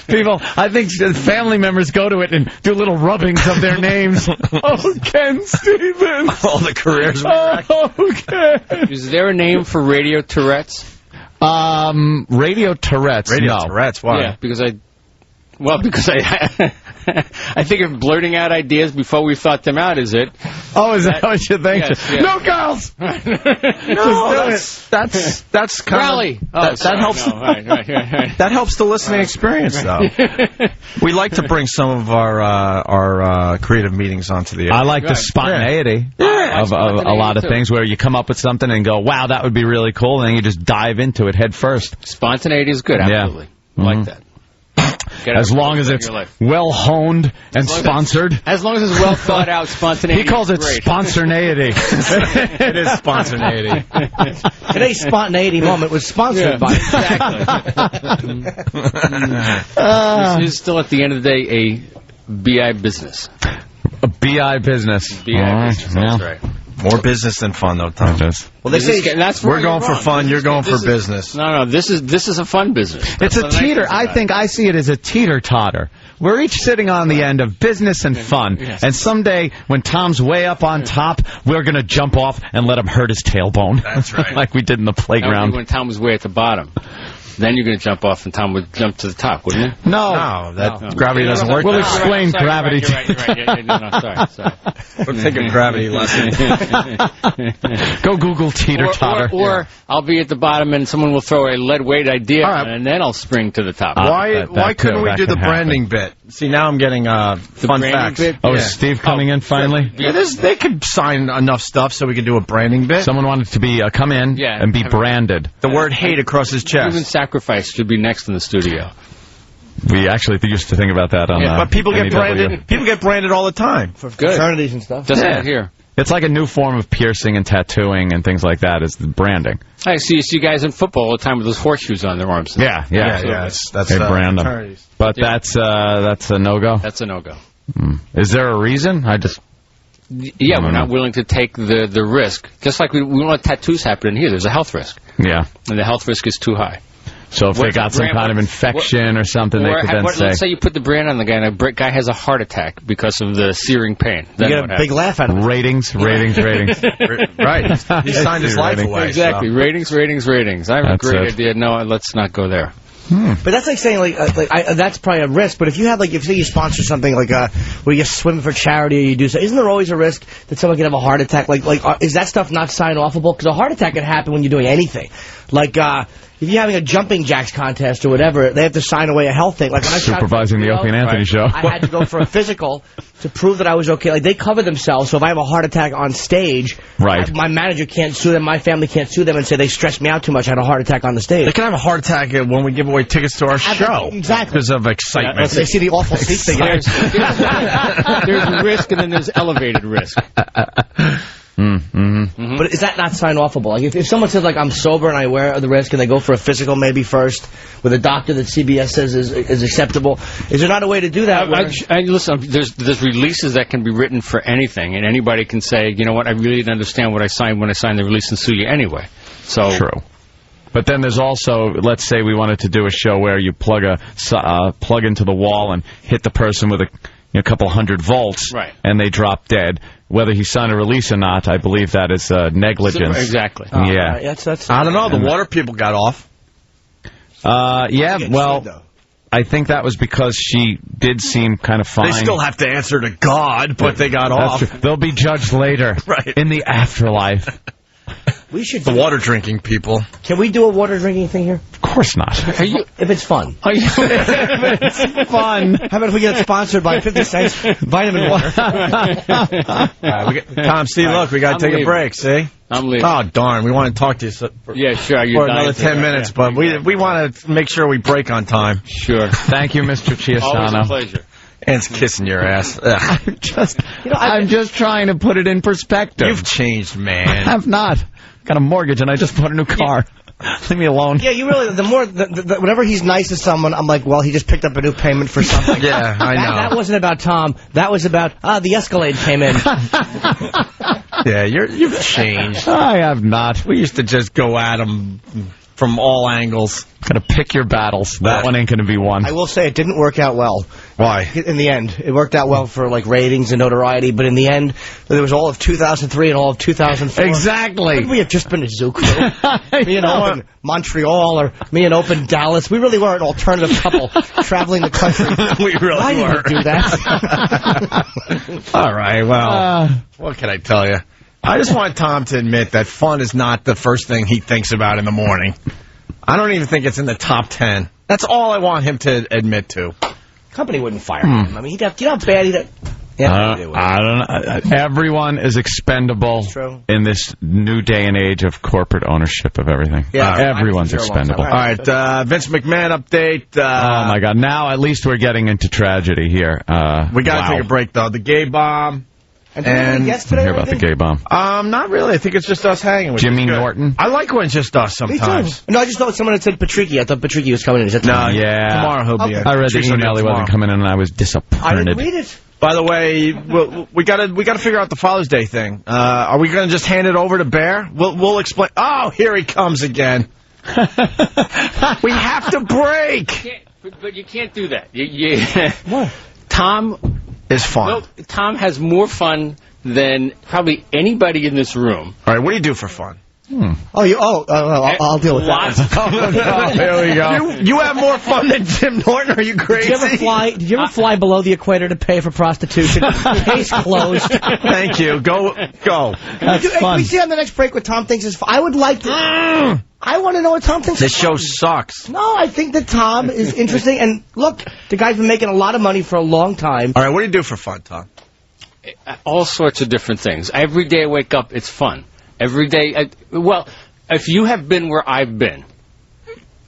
People, I think family members go to it and do little rubbings of their names. Oh, Ken Stevens. All the careers. Oh, Ken. Is there a name for radio Tourette's? Radio Tourette's. Radio no. Tourette's. Why? Yeah, because I think of blurting out ideas before we thought them out, is it? Oh, is that what you think? Yes. No, girls! That's kind Rally! of... That helps. Right. That helps the listening experience, though. We like to bring some of our creative meetings onto the air. I like the spontaneity of a lot of things where you come up with something and go, wow, that would be really cool, and then you just dive into it head first. Spontaneity is good, absolutely. Yeah. Like that. As long as it's well honed and sponsored. As long as it's well thought out, spontaneity. He calls it spontaneity. It is spontaneity. Today's spontaneity moment was sponsored by. Exactly. This is still at the end of the day a BI business. A BI business. BI business. That's right. More business than fun, though, Tom. Well, they say we're going for fun. You're going for business. No. This is a fun business. It's a teeter. I see it as a teeter-totter. We're each sitting on the end of business and fun. Yes. And someday, when Tom's way up on top, we're going to jump off and let him hurt his tailbone. That's right. Like we did in the playground. That would be when Tom was way at the bottom. Then you're going to jump off and Tom would jump to the top, wouldn't he? No. Gravity doesn't work. We'll explain gravity. You're right. No, sorry. We'll take a gravity lesson. Go Google teeter-totter. Or I'll be at the bottom and someone will throw a lead weight idea and then I'll spring to the top. Why couldn't we do the branding bit? See, now I'm getting fun facts. Bit? Oh, is Steve coming in finally? Yeah, they could sign enough stuff so we could do a branding bit. Someone wanted to be come in and be branded. The word hate across his chest. Even sacrifice should be next in the studio. We actually used to think about that on but people get branded. People get branded all the time for fraternities and stuff. Just not here. It's like a new form of piercing and tattooing and things like that. Is the branding. I see guys in football all the time with those horseshoes on their arms. Yeah. That's they brand them. But that's a no-go? That's a no-go. Is there a reason? Yeah, we're not willing to take the risk. Just like we don't let tattoos happen in here. There's a health risk. Yeah. And the health risk is too high. So if they got some kind of infection or something, they could then say... Let's say you put the brand on the guy, and the guy has a heart attack because of the searing pain. You get a big laugh out of it. Ratings. Right. He signed his life away. Exactly. So. Ratings. I have a great idea. No, let's not go there. But that's like saying, that's probably a risk. But if you have, if say you sponsor something where you swim for charity or you do so, isn't there always a risk that someone can have a heart attack? Is that stuff not sign-offable? Because a heart attack can happen when you're doing anything. If you're having a jumping jacks contest or whatever, they have to sign away a health thing. When I supervising the Opie and Anthony show. I had to go for a physical to prove that I was okay. They cover themselves, so if I have a heart attack on stage, my manager can't sue them, my family can't sue them and say they stressed me out too much, I had a heart attack on the stage. They can have a heart attack when we give away tickets to our show. Exactly. Because of excitement. They see the awful seats they get. There's risk and then there's elevated risk. But is that not sign-offable? If someone says, I'm sober and I wear the risk, and they go for a physical maybe first with a doctor that CBS says is acceptable, is there not a way to do that? Listen, there's releases that can be written for anything, and anybody can say, you know what, I really didn't understand what I signed when I signed the release and sue you anyway. So True. But then there's also, let's say we wanted to do a show where you plug into the wall and hit the person with a couple 100 volts, and they drop dead. Whether he signed a release or not, I believe that is negligence. Exactly. Yeah. I don't know. The water people got off. I think that was because she did seem kind of fine. They still have to answer to God, but they got off. They'll be judged later in the afterlife. We should the water drinking people. Can we do a water drinking thing here? Of course not. If it's fun. If it's fun. How about if we get sponsored by 50 cents vitamin water? Tom, see, look, we got to take a break, see? I'm leaving. Oh, darn. We want to talk to you for another 10 minutes, but we want to make sure we break on time. Sure. Thank you, Mr. Chiasano. Always a pleasure. And it's kissing your ass. I'm just trying to put it in perspective. You've changed, man. I have not. Got a mortgage and I just bought a new car. Leave me alone. Yeah, you really, whenever he's nice to someone, I'm like, well, he just picked up a new payment for something. Yeah, I know. That wasn't about Tom. That was about, the Escalade came in. Yeah, you've changed. I have not. We used to just go at him from all angles. Gotta pick your battles. That one ain't gonna be one. I will say it didn't work out well. Why? In the end. It worked out well for, ratings and notoriety, but in the end, there was all of 2003 and all of 2004. Exactly. Could we have just been a zoo crew? Me and Open Montreal, or me and Open Dallas. We really were an alternative couple traveling the country. We really Why were. did we do that? All right, well, what can I tell you? I just want Tom to admit that fun is not the first thing he thinks about in the morning. I don't even think it's in the top 10. That's all I want him to admit to. Company wouldn't fire him. I mean, he'd have, you know how bad he'd have... I don't know. Everyone is expendable in this new day and age of corporate ownership of everything. Yeah, everyone's expendable. All right, Vince McMahon update. Oh, my God. Now, at least we're getting into tragedy here. We got to take a break, though. The gay bomb. And today, hear about the gay bomb. Not really. I think it's just us hanging with Jimmy Norton. I like when it's just us sometimes. Me too. No, I just thought someone had said Patricky. I thought Patricky was coming in. Tomorrow he'll be. I read the email. He wasn't coming in, and I was disappointed. I didn't read it. By the way, we got to figure out the Father's Day thing. Are we going to just hand it over to Bear? We'll explain. Oh, here he comes again. We have to break. But you can't do that. What? Tom is fun. No, Tom has more fun than probably anybody in this room. All right, what do you do for fun? I'll deal with that. There we go. You have more fun than Jim Norton? Are you crazy? Did you ever fly below the equator to pay for prostitution? Case closed. Thank you. Go. That's fun. We see on the next break what Tom thinks is fun. I would like to... I want to know what Tom thinks This is show fun. sucks. No, I think that Tom is interesting. And look, the guy's been making a lot of money for a long time. All right, what do you do for fun, Tom? All sorts of different things. Every day I wake up, it's fun. Every day, if you have been where I've been.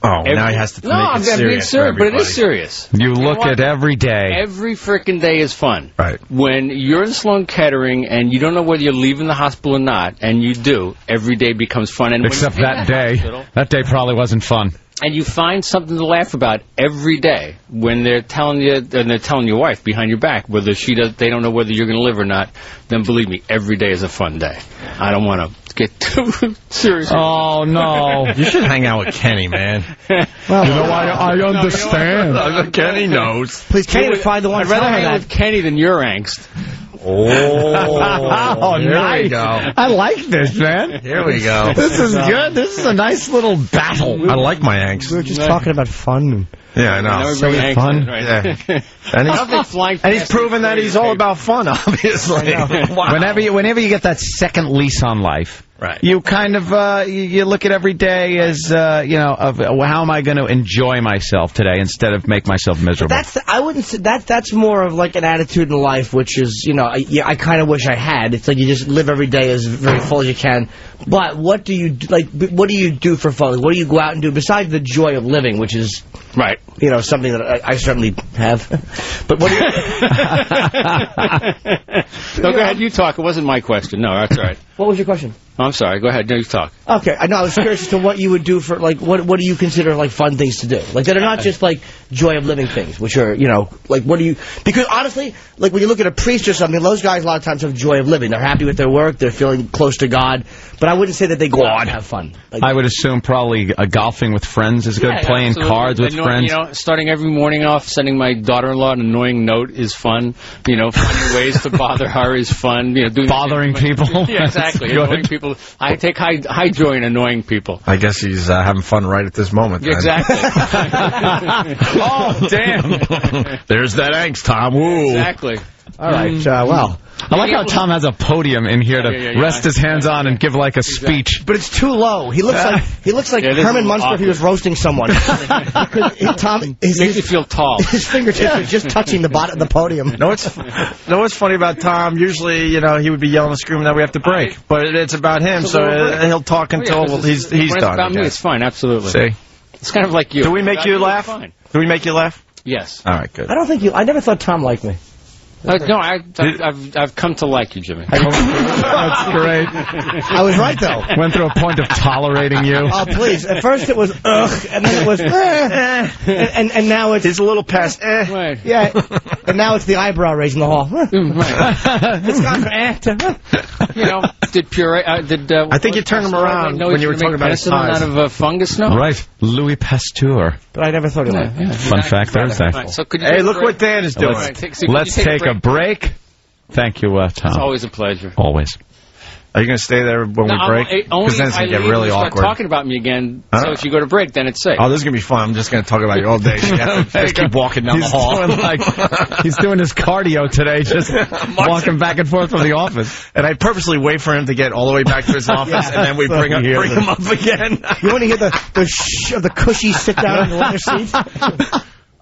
Oh, now he has to make it serious. I'm being serious, but it is serious. You look at every day. Every frickin' day is fun. Right. When you're in Sloan Kettering and you don't know whether you're leaving the hospital or not, and you do, every day becomes fun. And except that day. That day probably wasn't fun. And you find something to laugh about every day when they're telling you, and they're telling your wife behind your back whether they don't know whether you're going to live or not. Then believe me, every day is a fun day. I don't want to get too serious. Oh no! You should hang out with Kenny, man. Well, I understand. Kenny knows. Please, Kenny, find the one. I'd rather hang out with Kenny than your angst. Oh, nice. We go. I like this, man. Here we go. This is good. This is a nice little battle. I like my angst. We were just talking about fun. Yeah, I know. So fun. Right? Yeah. And he's proven that he's all about fun, obviously. Wow. Whenever you get that second lease on life, right, you kind of you look at every day as of how am I going to enjoy myself today instead of make myself miserable. I wouldn't say that's more of like an attitude in life, which is I kind of wish I had. It's like you just live every day as very full as you can. But what do you What do you do for fun? What do you go out and do besides the joy of living, which is right? Something that I certainly have. But what do you? No, go ahead. You talk. It wasn't my question. No, that's all right. What was your question? Oh, I'm sorry. Go ahead. No, you talk. Okay. I know. I was curious as to what you would do for, what do you consider, fun things to do? That are not just, joy of living things, which are, what do you... Because, honestly, when you look at a priest or something, those guys a lot of times have joy of living. They're happy with their work. They're feeling close to God. But I wouldn't say that they go out and have fun. I would assume probably golfing with friends is good. Playing absolutely. cards with friends. Starting every morning off, sending my daughter-in-law an annoying note is fun. Finding ways to bother her is fun. Doing bothering people. Yeah, exactly. Annoying people. I take high joy in annoying people. I guess he's having fun right at this moment. Then. Exactly. Oh, damn. There's that angst, Tom. Woo. Exactly. All right. Well. I like how Tom has a podium in here to rest his hands on and give a speech. But it's too low. He looks like Herman Munster if he was roasting someone. Tom makes me feel tall. His fingertips are just touching the bottom of the podium. Know what's funny about Tom? Usually, he would be yelling and screaming that we have to break, but it's about him, so he'll talk until he's done. It's about me. It's fine. Absolutely. See, it's kind of like you. Do we make you laugh? Do we make you laugh? Yes. All right. Good. I never thought Tom liked me. No, I've come to like you, Jimmy. That's great. I was right, though. Went through a point of tolerating you. Oh, please. At first it was, ugh, and then it was, and now it's... He's a little past, Right. Yeah, and now it's the eyebrow raise in the hall. Right. It's gone from, did puree, did... I think you turned him around when you were talking about his size. Out of fungus now? Right. Louis Pasteur. But I never thought of that. Fun fact Thursday. Right, so could you hey, look what Dan is doing. Let's take a break. Thank you, Tom. It's always a pleasure. Always. Are you going to stay there when we break? Because then it's going to get really awkward. Start talking about me again, so if you go to break, then it's safe. Oh, this is going to be fun. I'm just going to talk about you all day. Just keep walking down the hall. He's doing his cardio today, just walking back and forth from the office. And I purposely wait for him to get all the way back to his office, and then we bring him up again. You want to hear the cushy sit down in the leather seat?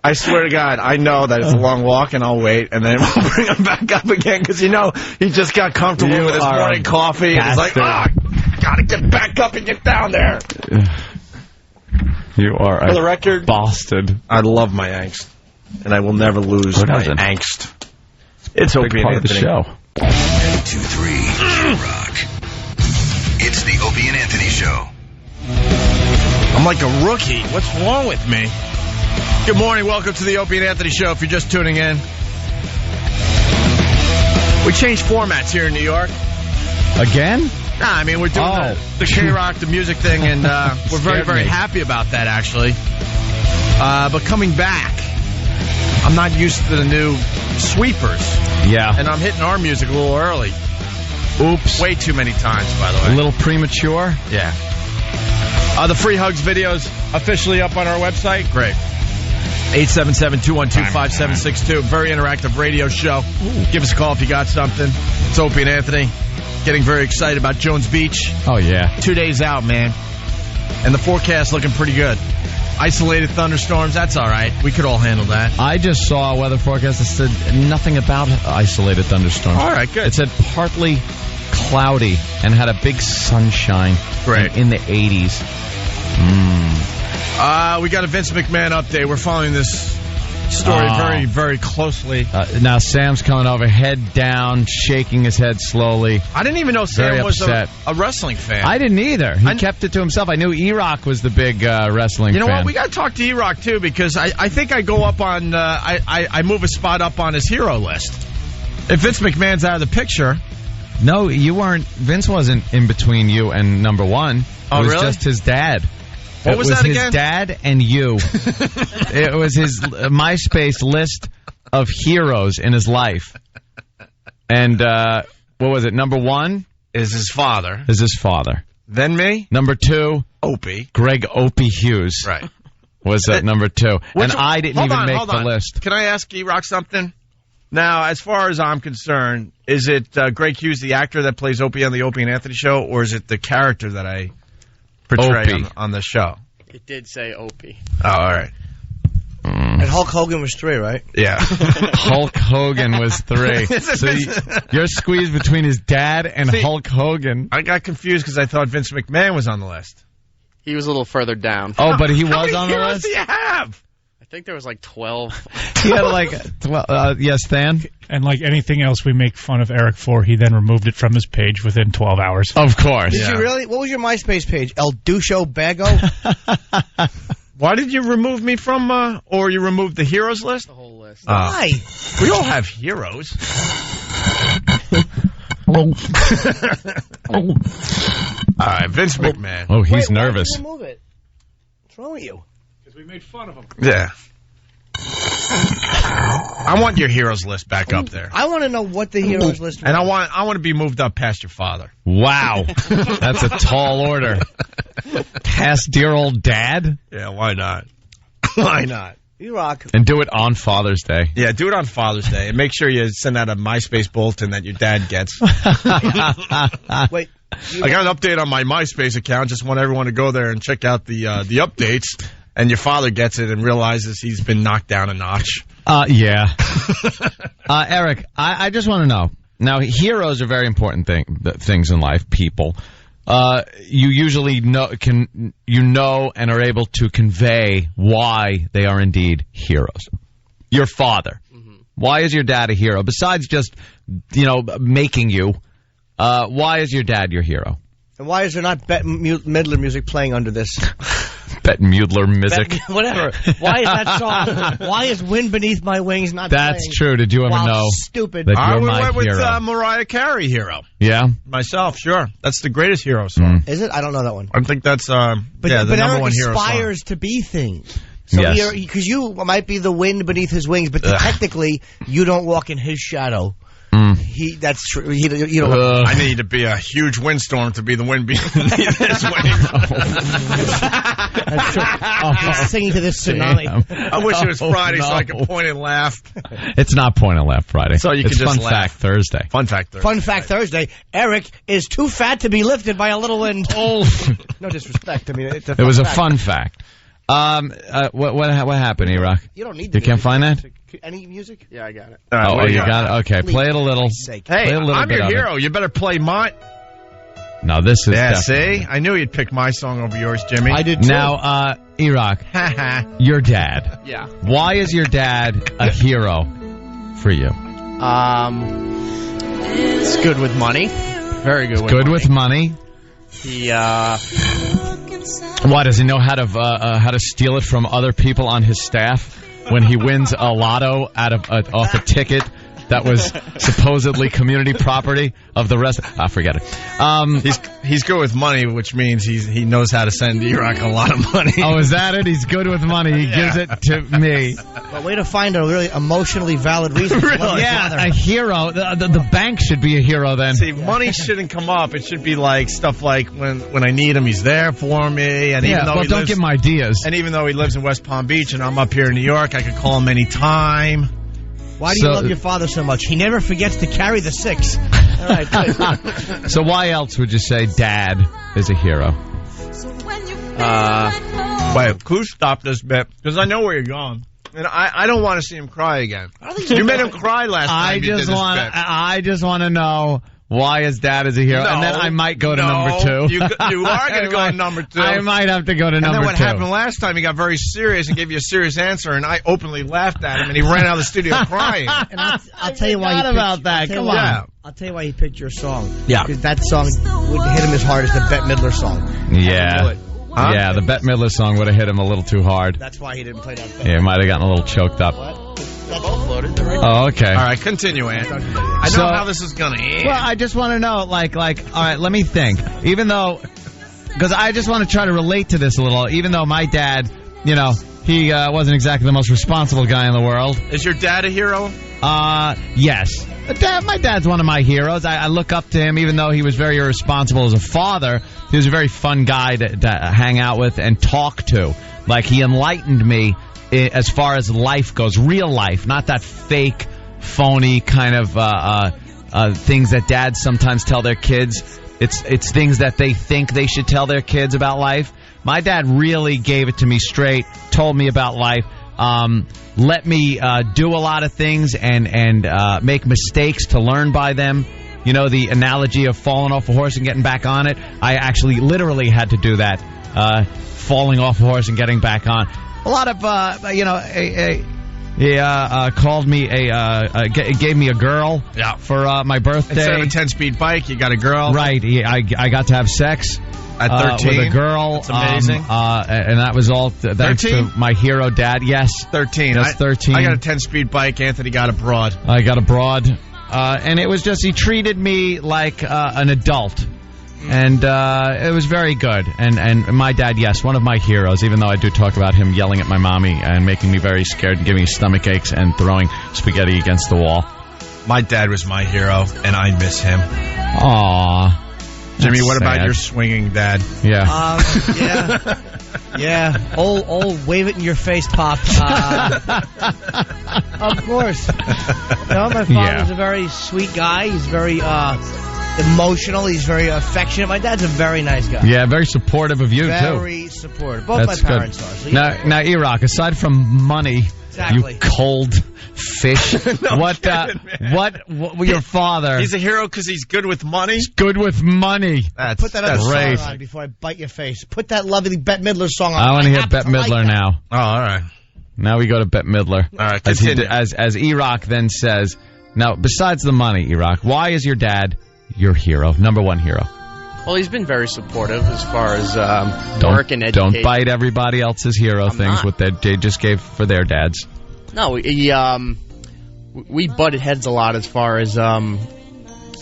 I swear to God, I know that it's a long walk, and I'll wait, and then we'll bring him back up again, because he just got comfortable with his morning coffee, and he's like, gotta get back up and get down there. You are For the record, bastard. I love my angst, and I will never lose my angst. It's Opie and Anthony. Show. 92.3 Rock. It's the Opie and Anthony Show. I'm like a rookie. What's wrong with me? Good morning. Welcome to the Opie and Anthony Show. If you're just tuning in, we changed formats here in New York. Again? Nah, I mean, we're doing the K-Rock, the music thing, and we're very, very happy about that, actually. But coming back, I'm not used to the new sweepers. Yeah. And I'm hitting our music a little early. Oops. Way too many times, by the way. A little premature? Yeah. The Free Hugs video's officially up on our website. Great. 877-212-5762. Very interactive radio show. Ooh. Give us a call if you got something. It's Opie and Anthony. Getting very excited about Jones Beach. Oh, yeah. 2 days out, man. And the forecast looking pretty good. Isolated thunderstorms, that's all right. We could all handle that. I just saw a weather forecast that said nothing about isolated thunderstorms. All right, good. It said partly cloudy and had a big sunshine. Great. In the 80s. We got a Vince McMahon update. We're following this story very, very closely. Now Sam's coming over, head down, shaking his head slowly. I didn't even know Sam was a wrestling fan. I didn't either. He kept it to himself. I knew E-Rock was the big wrestling fan. You know what? We got to talk to E-Rock, too, because I think I go up on... I move a spot up on his hero list. If Vince McMahon's out of the picture... No, you weren't. Vince wasn't in between you and number one. Oh, it was really? just his dad. What was that again? His dad and you. It was his MySpace list of heroes in his life. And what was it? Number one is his father. Then me. Number two, Opie. Greg Opie Hughes. Right. Was at number two. And I didn't even make the list. Can I ask E-Rock something? Now, as far as I'm concerned, is it Greg Hughes, the actor that plays Opie on the Opie and Anthony show, or is it the character that I portray on the show? It did say Opie. Oh, all right. And Hulk Hogan was 3, right? Yeah. Hulk Hogan was 3. So you're squeezed between his dad and Hulk Hogan. I got confused because I thought Vince McMahon was on the list. He was a little further down. Oh, but he was on the list? How many heroes do you have? I think there was like 12. He had like 12. Yes, Stan? And like anything else we make fun of Eric for, he then removed it from his page within 12 hours. Of course. Did you really? What was your MySpace page? El Ducho Bago? Why did you remove me from, or you removed the heroes list? The whole list. Why? We all have heroes. All right, Vince McMahon. Oh, he's nervous. Why did you remove it? What's wrong with you? Because we made fun of him. Yeah. I want your heroes list back up there. I want to know what the heroes list was. And I want to be moved up past your father. Wow. That's a tall order. Past dear old dad? Yeah, why not? Why not? You rock. And do it on Father's Day. Yeah, do it on Father's Day. And make sure you send out a MySpace bulletin that your dad gets. Wait. I got an update on my MySpace account. Just want everyone to go there and check out the updates. And your father gets it and realizes he's been knocked down a notch. Yeah. Eric, I just want to know. Now, heroes are very important things in life, people. You usually know and are able to convey why they are indeed heroes. Your father. Mm-hmm. Why is your dad a hero? Besides just, making you, why is your dad your hero? And why is there not Bette Midler music playing under this? Bette Midler music. Whatever. Why is that song? Why is Wind Beneath My Wings not playing? That's true. Did you ever know? Stupid. That I you're my went with hero? Mariah Carey, Hero. Yeah? Myself, sure. That's the greatest hero song. Is it? I don't know that one. I think that's the But number Eric one hero song. aspires to be things. So yes. Because you might be the wind beneath his wings, but technically you don't walk in his shadow. That's true. I need to be a huge windstorm to be the wind beneath his wings. That's true. He's singing to this tsunami. I wish it was Friday so I could point and laugh. It's not Point and Laugh Friday. So you can just Fun laugh. Fact Thursday. Fun Fact Thursday. Fun Fact Thursday. Eric is too fat to be lifted by a little wind. Oh. No disrespect. I mean, it's a It was a fact. fun fact. What happened, E-Rock? You don't need You can't find that? Any music? Yeah, I got it. Right, you got it? Okay, Please, play it a little. Hey, play a little I'm bit your of hero. You better play mine. It. No, this is See? I knew you'd pick my song over yours, Jimmy. I did too. Now, E-Rock, your dad. Yeah. Why is your dad a hero for you? It's good with money. Very good with Good money. with money. He, Why, does he know how to steal it from other people on his staff when he wins a lotto off a ticket that was supposedly community property of the rest? Forget it. He's good with money, which means he knows how to send E-Rock a lot of money. Oh, is that it? He's good with money. He gives it to me. Well, way to find a really emotionally valid reason. For Yeah, a hero. The bank should be a hero then. See, money shouldn't come up. It should be like stuff like when I need him, he's there for me. And even though don't give him ideas. And even though he lives in West Palm Beach and I'm up here in New York, I could call him anytime. Why do you love your father so much? He never forgets to carry the 6. All right, good. So why else would you say Dad is a hero? Wait, Clue, stop this bit, because I know where you're going. And I don't want to see him cry again. You made him cry last time I just want to know why his dad is a hero, and then I might go to number 2. You are going to go to number 2. I might have to go to number 2. And then what happened last time, he got very serious and gave you a serious answer, and I openly laughed at him, and he ran out of the studio crying. And I'll tell you why he picked, about that. Come on. I'll tell you why he picked your song. Yeah. Because that song would hit him as hard as the Bette Midler song. Yeah. Yeah, the Bette Midler song would have hit him a little too hard. That's why he didn't play that. Yeah, he might have gotten a little choked up. Both loaded. Oh, okay. All right, continue, Ant. I know how this is going to end. Well, I just want to know, like, all right, let me think. Even though, because I just want to try to relate to this a little, even though my dad, he wasn't exactly the most responsible guy in the world. Is your dad a hero? Yes. My dad's one of my heroes. I look up to him, even though he was very irresponsible as a father. He was a very fun guy to hang out with and talk to. Like, he enlightened me as far as life goes, real life, not that fake, phony kind of things that dads sometimes tell their kids. It's things that they think they should tell their kids about life. My dad really gave it to me straight, told me about life, let me do a lot of things and make mistakes to learn by them. You know, the analogy of falling off a horse and getting back on it? I actually literally had to do that, falling off a horse and getting back on. A lot of, he called me gave me a girl for my birthday. Instead of a 10-speed bike, you got a girl. Right. I got to have sex at 13 with a girl. That's amazing. And that was all thanks to my hero dad. Yes. 13. Just 13. I got a 10-speed bike. Anthony got a broad. I got a broad. And it was just, he treated me like an adult. And it was very good. And my dad, yes, one of my heroes, even though I do talk about him yelling at my mommy and making me very scared and giving me stomach aches and throwing spaghetti against the wall. My dad was my hero, and I miss him. Aww. Jimmy, what about your swinging dad? Yeah. Yeah. Old wave it in your face, Pop. Of course. My father's a very sweet guy. He's very emotional. He's very affectionate. My dad's a very nice guy. Yeah, very supportive of you, too. Very supportive. Both my parents are. So now, E-Rock, aside from money, you cold fish, what your father... He's a hero because he's good with money? He's good with money. Put that other great. song on before I bite your face. Put that lovely Bette Midler song on. I want to hear Bette Midler now. Oh, all right. Now we go to Bette Midler. All right, continue. As E-Rock then says, now, besides the money, E-Rock, why is your dad your hero, number one hero? Well, he's been very supportive as far as work and education. Don't bite everybody else's hero things what they just gave for their dads. No, we butted heads a lot as far as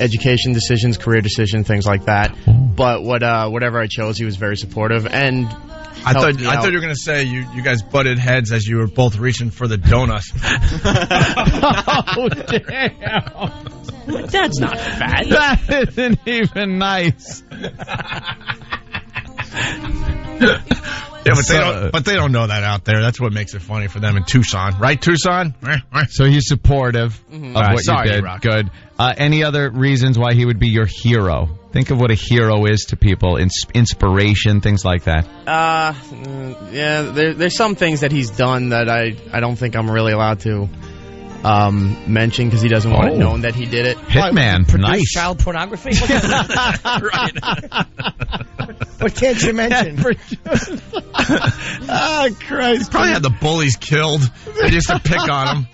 education decisions, career decisions, things like that. But whatever I chose, he was very supportive. And I thought you were going to say you guys butted heads as you were both reaching for the donut. Oh, damn. That's not fat. That isn't even nice. Yeah, but they don't know that out there. That's what makes it funny for them in Tucson. Right, Tucson? So he's supportive of what you did. Rock. Good. Any other reasons why he would be your hero? Think of what a hero is to people. Inspiration, things like that. Yeah, there's some things that he's done that I don't think I'm really allowed to mention because he doesn't want it known that he did it. Hitman, nice. Child pornography? Right. What can't you mention? Christ. Probably had the bullies killed. They used to pick on him.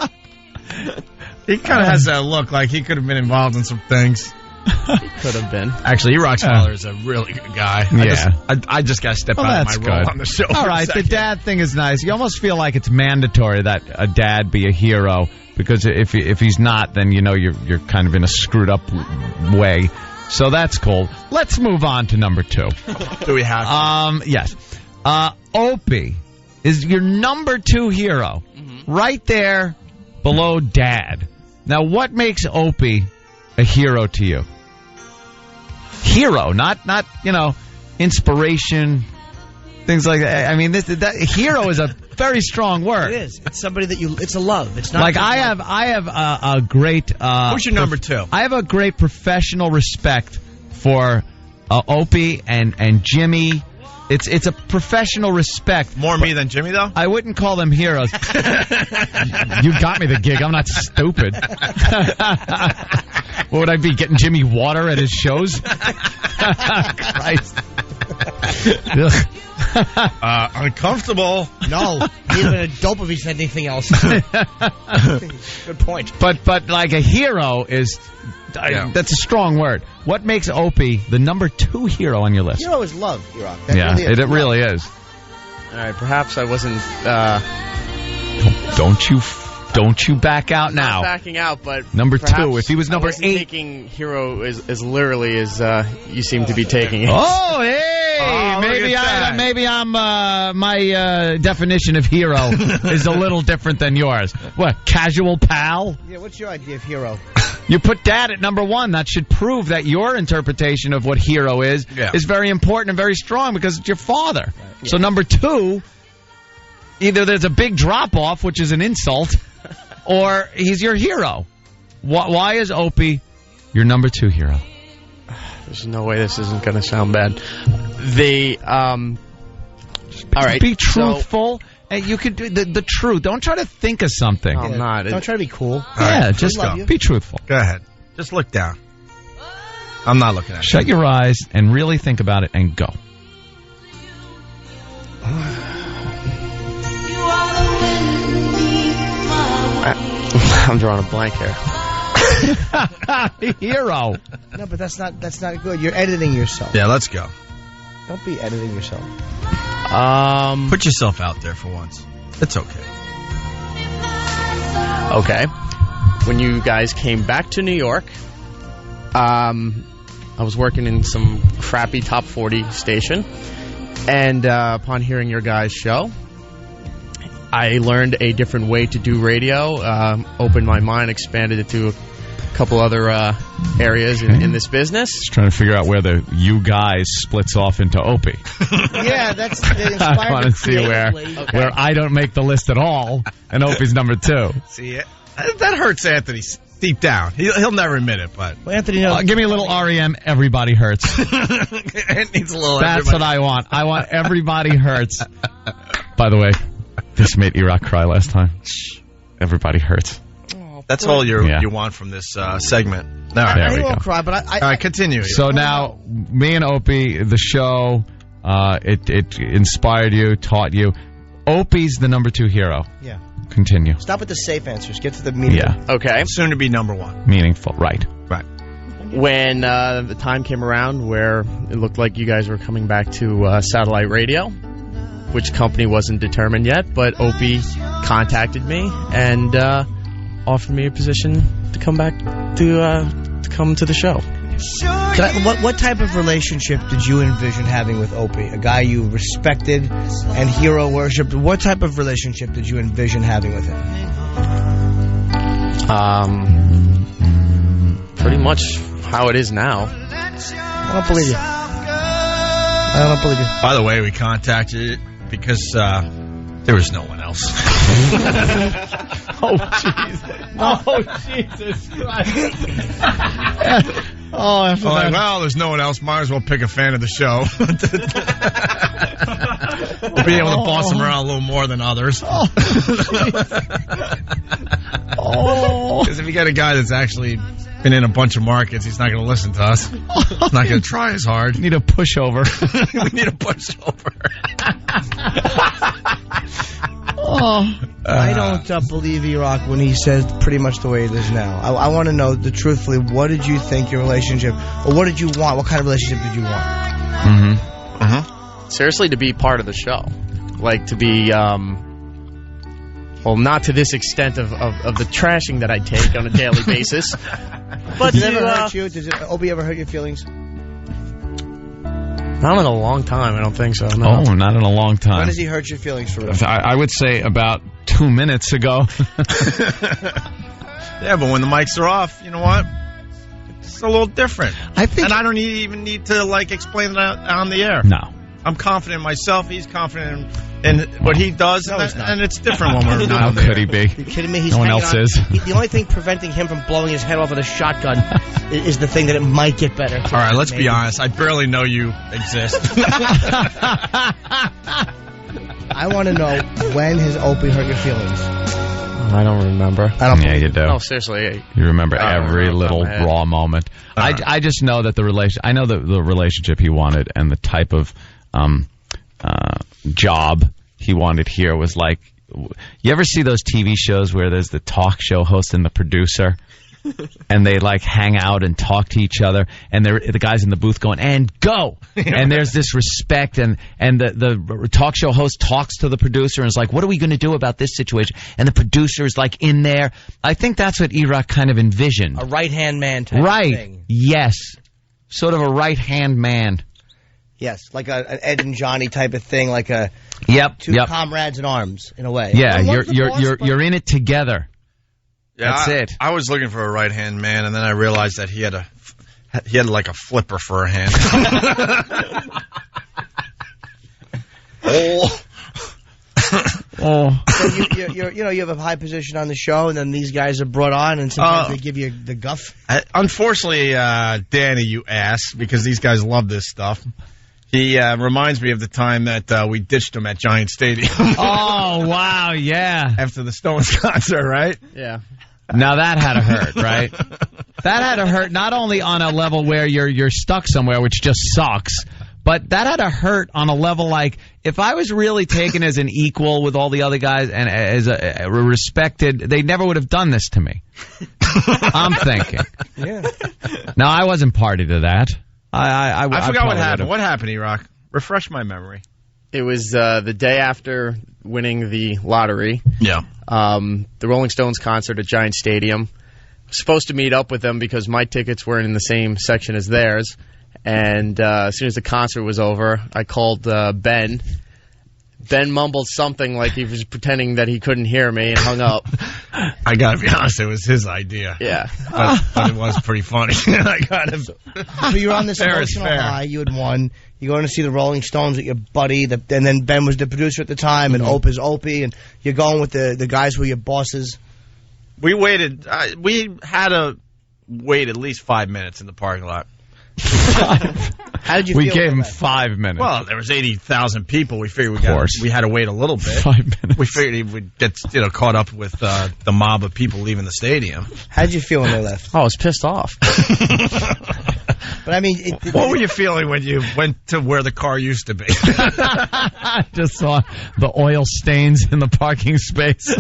He kind of has that look like he could have been involved in some things. He could have been. Actually, E-Rock's father is a really good guy. Yeah. I just got to step out of my role on the show. All right, the dad thing is nice. You almost feel like it's mandatory that a dad be a hero because if he's not, then you know you're kind of in a screwed up way. So that's cool. Let's move on to number 2. Do we have to? Yes. Opie is your number 2 hero. Right there below Dad. Now, what makes Opie a hero to you? Hero, not inspiration, things like that. I mean, that hero is a very strong word. It is. It's somebody that it's a love. It's not like I have a great. Who's your number 2? I have a great professional respect for Opie and Jimmy. It's a professional respect. More me than Jimmy, though? I wouldn't call them heroes. You got me the gig. I'm not stupid. What would I be, getting Jimmy water at his shows? Christ. Uncomfortable. No, he'd have been a dope if he said anything else. Good point. But like a hero is, that's a strong word. What makes Opie the number 2 hero on your list? Hero is love, Rock. It really is. All right, perhaps I wasn't. Don't you back out now. Not backing out, but number 2. If he was number 8, taking hero as literally as you seem to be taking it. Oh, hey, maybe I'm my definition of hero is a little different than yours. What, casual pal? Yeah, what's your idea of hero? You put Dad at number 1. That should prove that your interpretation of what hero is very important and very strong because it's your father. Yeah. So number 2, either there's a big drop-off, which is an insult, or he's your hero. Why is Opie your number 2 hero? There's no way this isn't going to sound bad. All right. Be truthful. And you could do the truth. Don't try to think of something. I'm not. Don't try to be cool. Yeah, just be truthful. Go ahead. Just look down. I'm not looking at you. Shut your eyes and really think about it and go. I'm drawing a blank here. Hero. No, but that's not good. You're editing yourself. Yeah, let's go. Don't be editing yourself. Put yourself out there for once. It's okay. Okay. When you guys came back to New York, I was working in some crappy top 40 station, and upon hearing your guys' show, I learned a different way to do radio, opened my mind, expanded it to a couple other areas in this business. Just trying to figure out where the you guys splits off into Opie. Yeah, that's inspired. I want to see where I don't make the list at all, and Opie's number 2. See, that hurts Anthony deep down. He'll never admit it, but Anthony knows. Give me a little REM. Everybody hurts. It needs a little. That's what I want. I want everybody hurts. By the way, this made E-Rock cry last time. Everybody hurts. That's all you want from this segment. All right, I won't cry, but all right, continue. So now, me and Opie, the show, it inspired you, taught you. Opie's the number 2 hero. Yeah. Continue. Stop with the safe answers. Get to the meaningful. Yeah. Okay. Soon to be number 1. Meaningful, right. When the time came around where it looked like you guys were coming back to satellite radio, which company wasn't determined yet, but Opie contacted me and offered me a position to come back to come to the show. What type of relationship did you envision having with Opie? A guy you respected and hero worshipped. What type of relationship did you envision having with him? Pretty much how it is now. I don't believe you. I don't believe you. By the way, we contacted it because there was no one else. Oh, Jesus Christ. Well, there's no one else. Might as well pick a fan of the show. We'll be able to boss him around a little more than others. Because if you get a guy that's actually been in a bunch of markets, he's not going to listen to us. He's not going to try as hard. We need a pushover. We need a pushover. I don't believe E-Rock when he says pretty much the way it is now. I want to know truthfully, what did you think your relationship, or what did you want? What kind of relationship did you want? Seriously, to be part of the show. Like, to be, well, not to this extent of the trashing that I take on a daily basis. But did it ever hurt you? Did Opie ever hurt your feelings? Not in a long time, I don't think so. No. Oh, not in a long time. When does he hurt your feelings for real? I would say about 2 minutes ago. Yeah, but when the mics are off, you know what? It's a little different. And I don't even need to explain that on the air. No. I'm confident in myself. He's confident in what he does, and it's different when we're not. How could he be? Are you kidding me? He's no one else is. The only thing preventing him from blowing his head off with a shotgun is the thing that it might get better. All right, let's be honest. I barely know you exist. I want to know, when has Opie hurt your feelings? I don't remember. Yeah, you do. No, seriously. You remember every little raw moment. I just know that the relationship he wanted and the type of job he wanted here was like. You ever see those TV shows where there's the talk show host and the producer, and they like hang out and talk to each other, and the guys in the booth going and go, and there's this respect, and the talk show host talks to the producer and is like, what are we going to do about this situation? And the producer is like in there. I think that's what E-Rock kind of envisioned. A right-hand man type of thing. Yes. Sort of a right-hand man. Yes, like an Ed and Johnny type of thing, like a two comrades in arms, in a way. Yeah, you're in it together. Yeah, that's it. I was looking for a right-hand man, and then I realized that he had like a flipper for a hand. So you have a high position on the show, and then these guys are brought on, and sometimes they give you the guff. Unfortunately, Danny, you asked, because these guys love this stuff. He reminds me of the time that we ditched him at Giant Stadium. Oh, wow, yeah. After the Stones concert, right? Yeah. Now that had to hurt, right? That had to hurt not only on a level where you're stuck somewhere, which just sucks, but that had to hurt on a level like if I was really taken as an equal with all the other guys and as a respected, they never would have done this to me. I'm thinking. Yeah. Now, I wasn't party to that. I forgot what happened. What happened, E-Rock? Refresh my memory. It was the day after winning the lottery. Yeah. The Rolling Stones concert at Giant Stadium. Supposed to meet up with them because my tickets weren't in the same section as theirs. And as soon as the concert was over, I called Ben. Ben mumbled something like he was pretending that he couldn't hear me and hung up. I gotta be honest, it was his idea. Yeah. But it was pretty funny. I got him. So you're on this emotional high. You had won. You're going to see the Rolling Stones with your buddy, and then Ben was the producer at the time, and Opie's Opie, and you're going with the guys who were your bosses. We waited. We had to wait at least 5 minutes in the parking lot. How did you feel? We gave him 5 minutes. Well, there was 80,000 people. We figured we had to wait a little bit. 5 minutes. We figured he would get caught up with the mob of people leaving the stadium. How did you feel when they left? I was pissed off. But I mean, what were you feeling when you went to where the car used to be? I just saw the oil stains in the parking space.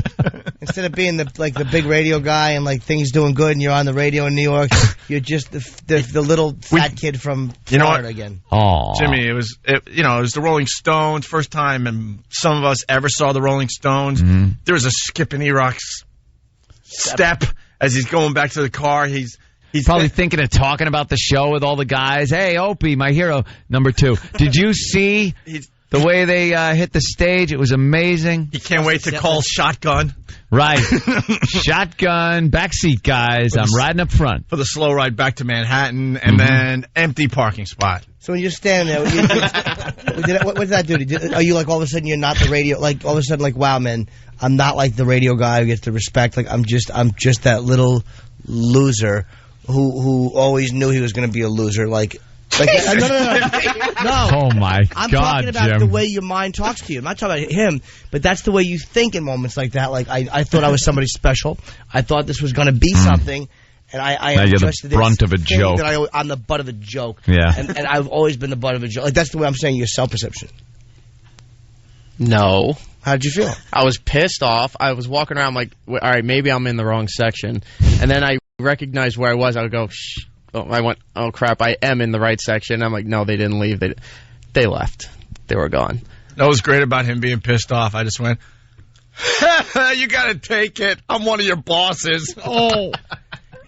Instead of being the big radio guy and like things doing good, and you're on the radio in New York, you're just the little fat kid from Florida again. Oh, Jimmy, it was the Rolling Stones, first time, and some of us ever saw the Rolling Stones. Mm-hmm. There was a skip in E-Rock's step as he's going back to the car. He's probably thinking of talking about the show with all the guys. Hey, Opie, my hero, number 2. Did you see the way they hit the stage? It was amazing. He can't wait to call shotgun. Right. Shotgun, backseat guys. I'm riding up front. For the slow ride back to Manhattan, and then empty parking spot. So when you're standing there, what did that do? Are you like all of a sudden you're not the radio? Like all of a sudden, like, wow, man, I'm not like the radio guy who gets the respect. Like I'm just that little loser who always knew he was going to be a loser. No. Oh my God, I'm talking about Jim. the way your mind talks to you. I'm not talking about him, but that's the way you think in moments like that. Like I thought I was somebody special. I thought this was going to be something, and I now you're the brunt of a joke. I'm the butt of a joke. Yeah, and I've always been the butt of a joke. Like that's the way I'm saying your self-perception. No. How did you feel? I was pissed off. I was walking around like, all right, maybe I'm in the wrong section, and then I recognized where I was. I would go, shh. I went, oh, crap, I am in the right section. I'm like, no, they didn't leave. They left. They were gone. That was great about him being pissed off. I just went, you got to take it. I'm one of your bosses. Oh.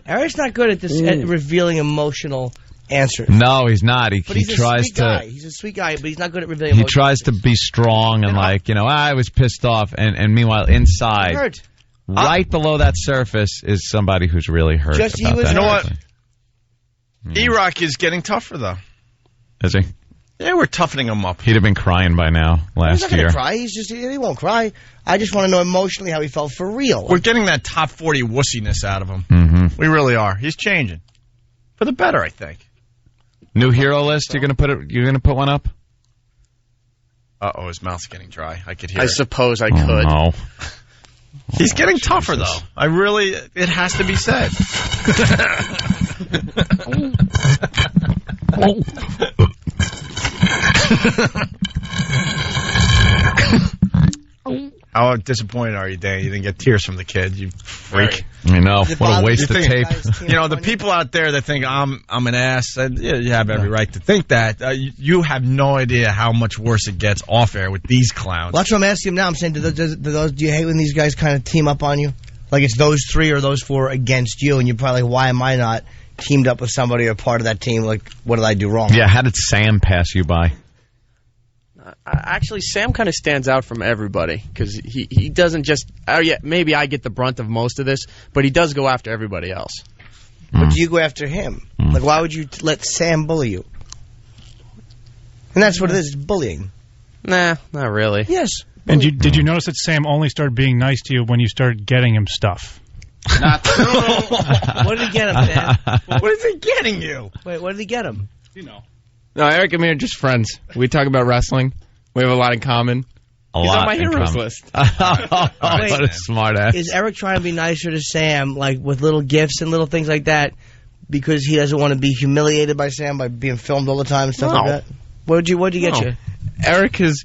Eric's not good at this at revealing emotional answers. No, he's not. He tries to. He's a sweet guy, but he's not good at revealing emotions. He tries to be strong and I was pissed off. And meanwhile, inside, hurt. Right below that surface is somebody who's really hurt. Just about he was. that. You know what? E-Rock is getting tougher, though. Is he? Yeah, we're toughening him up. He'd have been crying by now last year. He's not year. Cry. He won't cry. I just want to know emotionally how he felt for real. We're getting that top 40 wussiness out of him. Mm-hmm. We really are. He's changing for the better, I think. New hero list. You're gonna put one up. His mouth's getting dry. I could hear. I suppose I could. No. He's getting tougher, though. It has to be said. How disappointed are you, Dan? You didn't get tears from the kid, you freak. I know. What a waste of tape. The people out there that think I'm an ass, and you have every right to think that. You have no idea how much worse it gets off air with these clowns. Well, that's what I'm asking him now. I'm saying, do you hate when these guys kind of team up on you? Like it's those three or those four against you, and you're probably like, why am I not teamed up with somebody or part of that team? Like, what did I do wrong? Yeah, how did Sam pass you by? Actually, Sam kind of stands out from everybody because he doesn't just. Oh yeah, maybe I get the brunt of most of this, but he does go after everybody else. But do you go after him? Like, why would you let Sam bully you? And that's what it is. It's bullying. Nah, not really. Yes. And did you notice that Sam only started being nice to you when you started getting him stuff? Not true. What did he get him, Sam? What is he getting you? Wait, what did he get him? No, Eric and me are just friends. We talk about wrestling. We have a lot in common. He's on my heroes list. What a smart ass. Is Eric trying to be nicer to Sam, like with little gifts and little things like that, because he doesn't want to be humiliated by Sam by being filmed all the time and stuff like that? What'd you get you? Eric has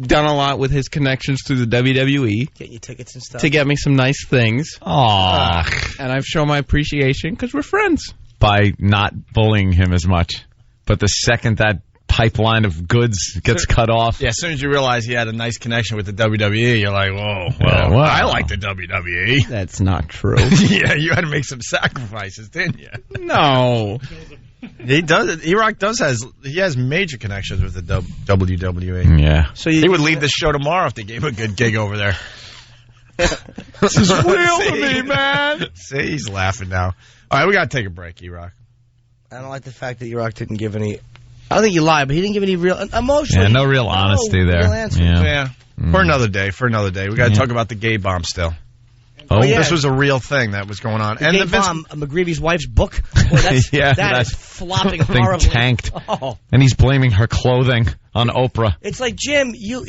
done a lot with his connections through the WWE. Get you tickets and stuff. To get me some nice things. Aww. And I've shown my appreciation because we're friends. By not bullying him as much. But the second that pipeline of goods gets cut off. Yeah, as soon as you realize he had a nice connection with the WWE, you're like, whoa, well, I like the WWE. That's not true. Yeah, you had to make some sacrifices, didn't you? No. He does. E-Rock has major connections with the WWE. Yeah. So he would leave the show tomorrow if they gave him a good gig over there. This is real to me, man. See, he's laughing now. All right, we got to take a break, E-Rock. I don't like the fact that E-Rock didn't give any... I don't think he lied, but he didn't give any real... Emotionally... Yeah, no real honesty there. Real answer. Yeah. For another day. We got to talk about the gay bomb still. Oh, yeah. This was a real thing that was going on. The gay bomb, McGreevy's wife's book? Boy, that is flopping horribly. Tanked. Oh. And he's blaming her clothing on Oprah. It's like, Jim, you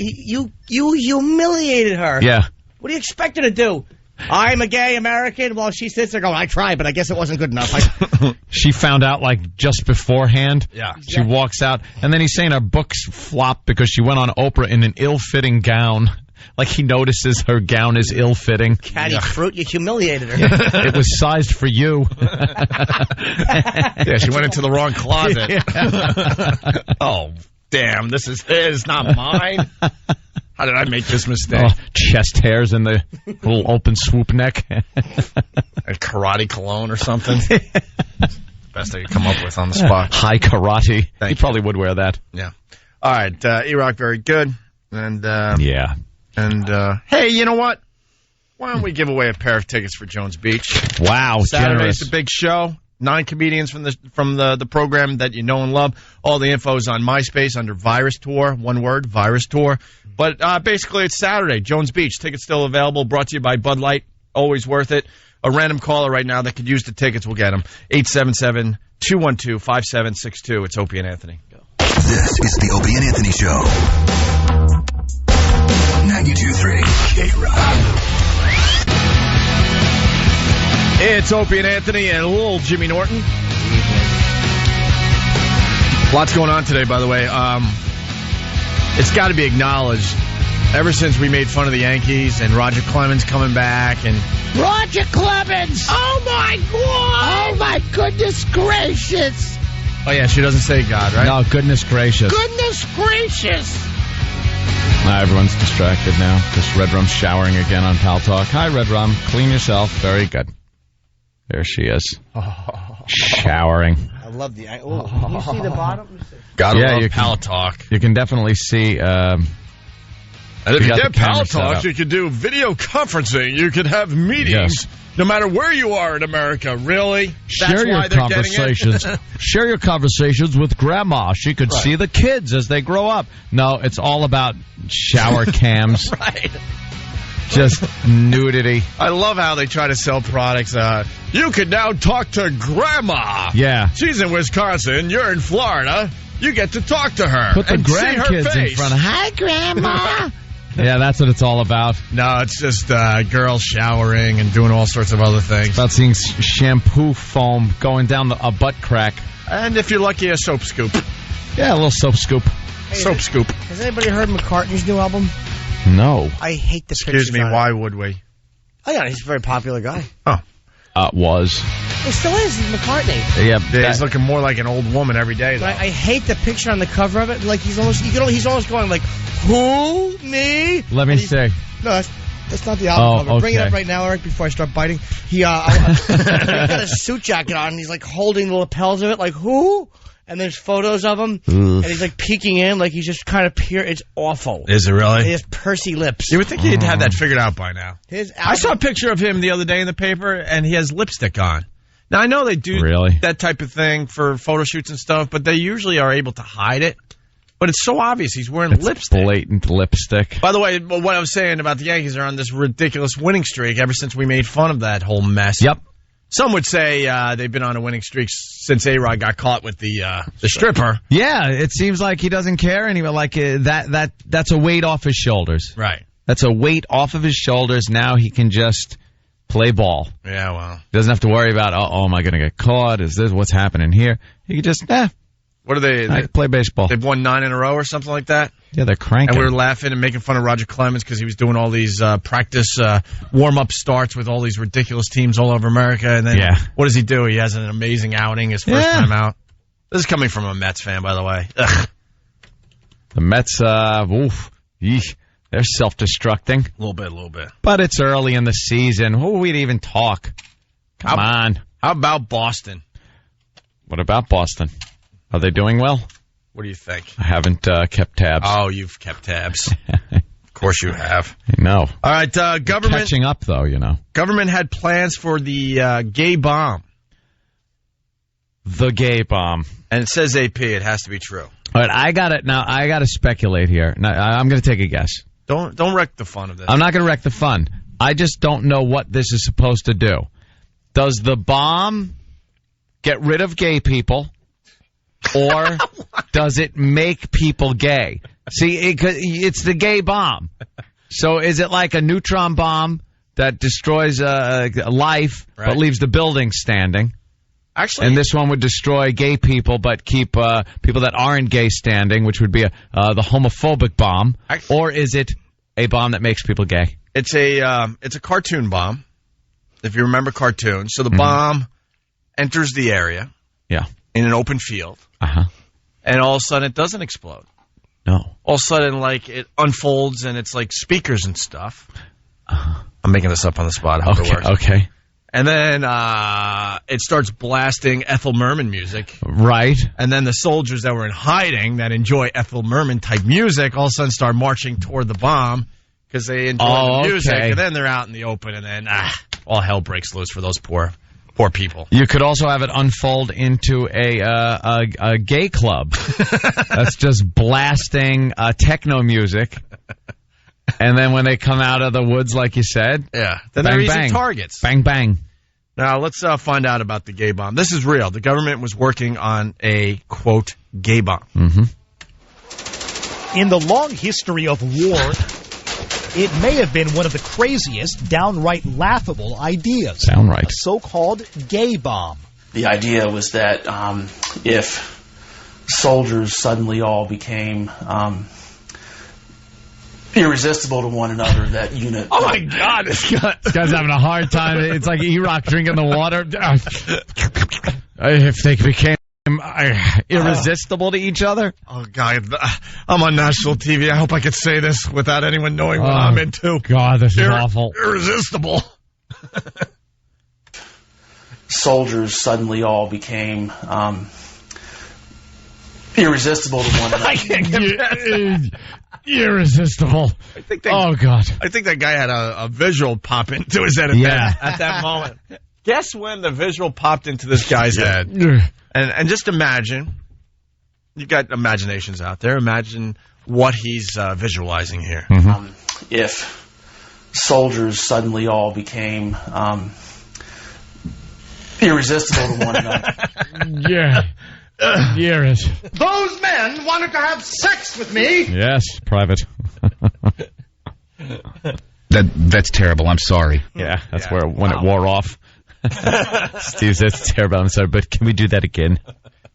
humiliated her. Yeah. What do you expect her to do? I'm a gay American. Well, she sits there going, I tried, but I guess it wasn't good enough. She found out, like, just beforehand. Yeah. She walks out, and then he's saying her books flopped because she went on Oprah in an ill-fitting gown. Like, he notices her gown is ill-fitting. Catty fruit, you humiliated her. It was sized for you. Yeah, she went into the wrong closet. Yeah. Oh, damn, this is his, not mine. How did I make this mistake? Oh, chest hairs and the little open swoop neck. A karate cologne or something. Best I could come up with on the spot. High karate. He probably would wear that. Yeah. All right, E-Rock, very good. And yeah. And hey, you know what? Why don't we give away a pair of tickets for Jones Beach? Wow, Saturday's generous. the big show. 9 comedians from the program that you know and love. All the info is on MySpace under Virus Tour. One word, Virus Tour. But basically, it's Saturday, Jones Beach. Tickets still available. Brought to you by Bud Light. Always worth it. A random caller right now that could use the tickets will get them. 877-212-5762. It's Opie and Anthony. This is the Opie and Anthony Show. 92.3 K-Rock. It's Opie and Anthony and a little Jimmy Norton. Lots going on today, by the way. It's got to be acknowledged. Ever since we made fun of the Yankees and Roger Clemens coming back and... Roger Clemens! Oh, my God! Oh, my goodness gracious! Oh, yeah, she doesn't say God, right? No, goodness gracious. Goodness gracious! Everyone's distracted now because Red Rum's showering again on Pal Talk. Hi, Red Rum. Clean yourself. Very good. There she is. Showering. I love the... Oh, can you see the bottom? Gotta love Pal Talk. You can definitely see... and if you did Pal Talk, you could do video conferencing. You could have meetings no matter where you are in America. Really? Share your conversations. Share your conversations with Grandma. She could see the kids as they grow up. No, it's all about shower cams. Right. Just nudity. I love how they try to sell products. You can now talk to Grandma. Yeah. She's in Wisconsin. You're in Florida. You get to talk to her. Put the and grandkids see her face. in front of her. Hi, Grandma. Yeah, that's what it's all about. No, it's just girls showering and doing all sorts of other things. About seeing shampoo foam going down a butt crack. And if you're lucky, a soap scoop. Yeah, a little soap scoop. Hey, soap scoop. Has anybody heard McCartney's new album? No. I hate the Excuse me, why would we? Oh, yeah, he's a very popular guy. Oh. Was. He still is. He's McCartney. Yeah, he's looking more like an old woman every day, though. I hate the picture on the cover of it. Like, he's almost going like, who? Me? Let me see. No, that's not the album cover. Okay. Bring it up right now, Eric, before I start biting. He got a suit jacket on, and he's, like, holding the lapels of it, like, who? And there's photos of him, and he's, like, peeking in, like he's just kind of It's awful. Is it really? He has pursy lips. You would think he'd have that figured out by now. I saw a picture of him the other day in the paper, and he has lipstick on. Now, I know they do that type of thing for photo shoots and stuff, but they usually are able to hide it. But it's so obvious he's wearing lipstick. Blatant lipstick. By the way, what I was saying about the Yankees are on this ridiculous winning streak ever since we made fun of that whole mess. Yep. Some would say they've been on a winning streak since A-Rod got caught with the stripper. Yeah, it seems like he doesn't care anymore. Like that's a weight off his shoulders. Right. That's a weight off of his shoulders. Now he can just play ball. Yeah, well. Doesn't have to worry about, am I going to get caught? Is this what's happening here? He can just, What are they play baseball. They've won 9 in a row or something like that? Yeah, they're cranking. And we were laughing and making fun of Roger Clemens because he was doing all these practice warm-up starts with all these ridiculous teams all over America. And then what does he do? He has an amazing outing his first time out. This is coming from a Mets fan, by the way. Ugh. The Mets, they're self-destructing. A little bit. But it's early in the season. Who would even talk? Come on. How about Boston? What about Boston? Are they doing well? What do you think? I haven't kept tabs. Oh, you've kept tabs. Of course you have. I know. All right, government... Catching up, though, you know. Government had plans for the gay bomb. The gay bomb. And it says AP. It has to be true. All right, I got to speculate here. Now, I'm going to take a guess. Don't wreck the fun of this. I'm not going to wreck the fun. I just don't know what this is supposed to do. Does the bomb get rid of gay people? Or does it make people gay? See, it's the gay bomb. So is it like a neutron bomb that destroys life but leaves the building standing? Actually, and this one would destroy gay people but keep people that aren't gay standing, which would be the homophobic bomb. Or is it a bomb that makes people gay? It's a cartoon bomb, if you remember cartoons. So the bomb enters the area. Yeah. In an open field. Uh-huh. And all of a sudden it doesn't explode. No. All of a sudden, like, it unfolds and it's like speakers and stuff. Uh-huh. I'm making this up on the spot. How it works. Okay. And then it starts blasting Ethel Merman music. Right. And then the soldiers that were in hiding that enjoy Ethel Merman type music all of a sudden start marching toward the bomb because they enjoy the music. Okay. And then they're out in the open and then all hell breaks loose for those poor people. You could also have it unfold into a gay club that's just blasting techno music. And then when they come out of the woods, like you said, then bang, they're easy bang. targets. Bang, bang. Now, let's find out about the gay bomb. This is real. The government was working on a, quote, gay bomb. Mm-hmm. In the long history of war, it may have been one of the craziest, downright laughable ideas. Downright. A so-called gay bomb. The idea was that if soldiers suddenly all became irresistible to one another, that unit... Oh, my God. This guy's having a hard time. It's like E-Rock drinking the water. If they became irresistible to each other. Oh, God. I'm on national TV. I hope I could say this without anyone knowing what I'm into. God, this is awful. Irresistible. Soldiers suddenly all became irresistible to one another. I can't get past that. Irresistible. Oh, God. I think that guy had a visual pop into his head at that moment. Guess when the visual popped into this guy's head? And just imagine, you've got imaginations out there. Imagine what he's visualizing here. Mm-hmm. If soldiers suddenly all became irresistible to one another. Yeah. Years. Those men wanted to have sex with me. Yes, Private. That's terrible. I'm sorry. Yeah, that's when it wore off. Steve says it's terrible. I'm sorry, but can we do that again?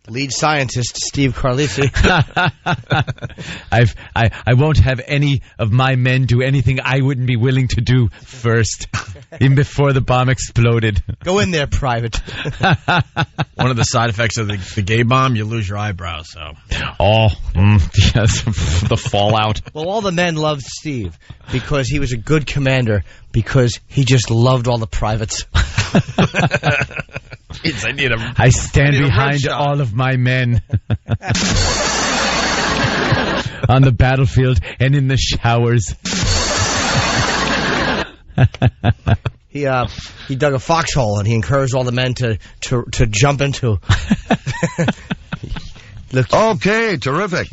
Lead scientist Steve Carlisi. I won't have any of my men do anything I wouldn't be willing to do first, even before the bomb exploded. Go in there, Private. One of the side effects of the gay bomb, you lose your eyebrows. So, yes, the fallout. Well, all the men loved Steve because he was a good commander, because he just loved all the privates. I stand behind all of my men on the battlefield and in the showers. He dug a foxhole and he encouraged all the men to jump into. Look, okay, terrific.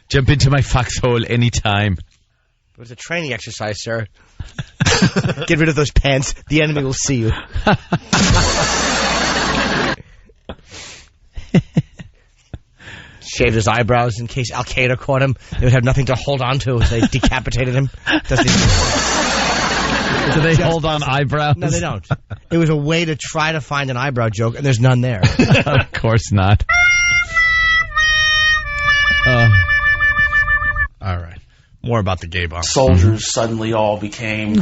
Jump into my foxhole anytime. It was a training exercise, sir. Get rid of those pants. The enemy will see you. Shaved his eyebrows in case Al Qaeda caught him. They would have nothing to hold on to if they decapitated him. Do they hold on eyebrows? No, they don't. It was a way to try to find an eyebrow joke, and there's none there. Of course not. All right. More about the gay bomb. Soldiers suddenly all became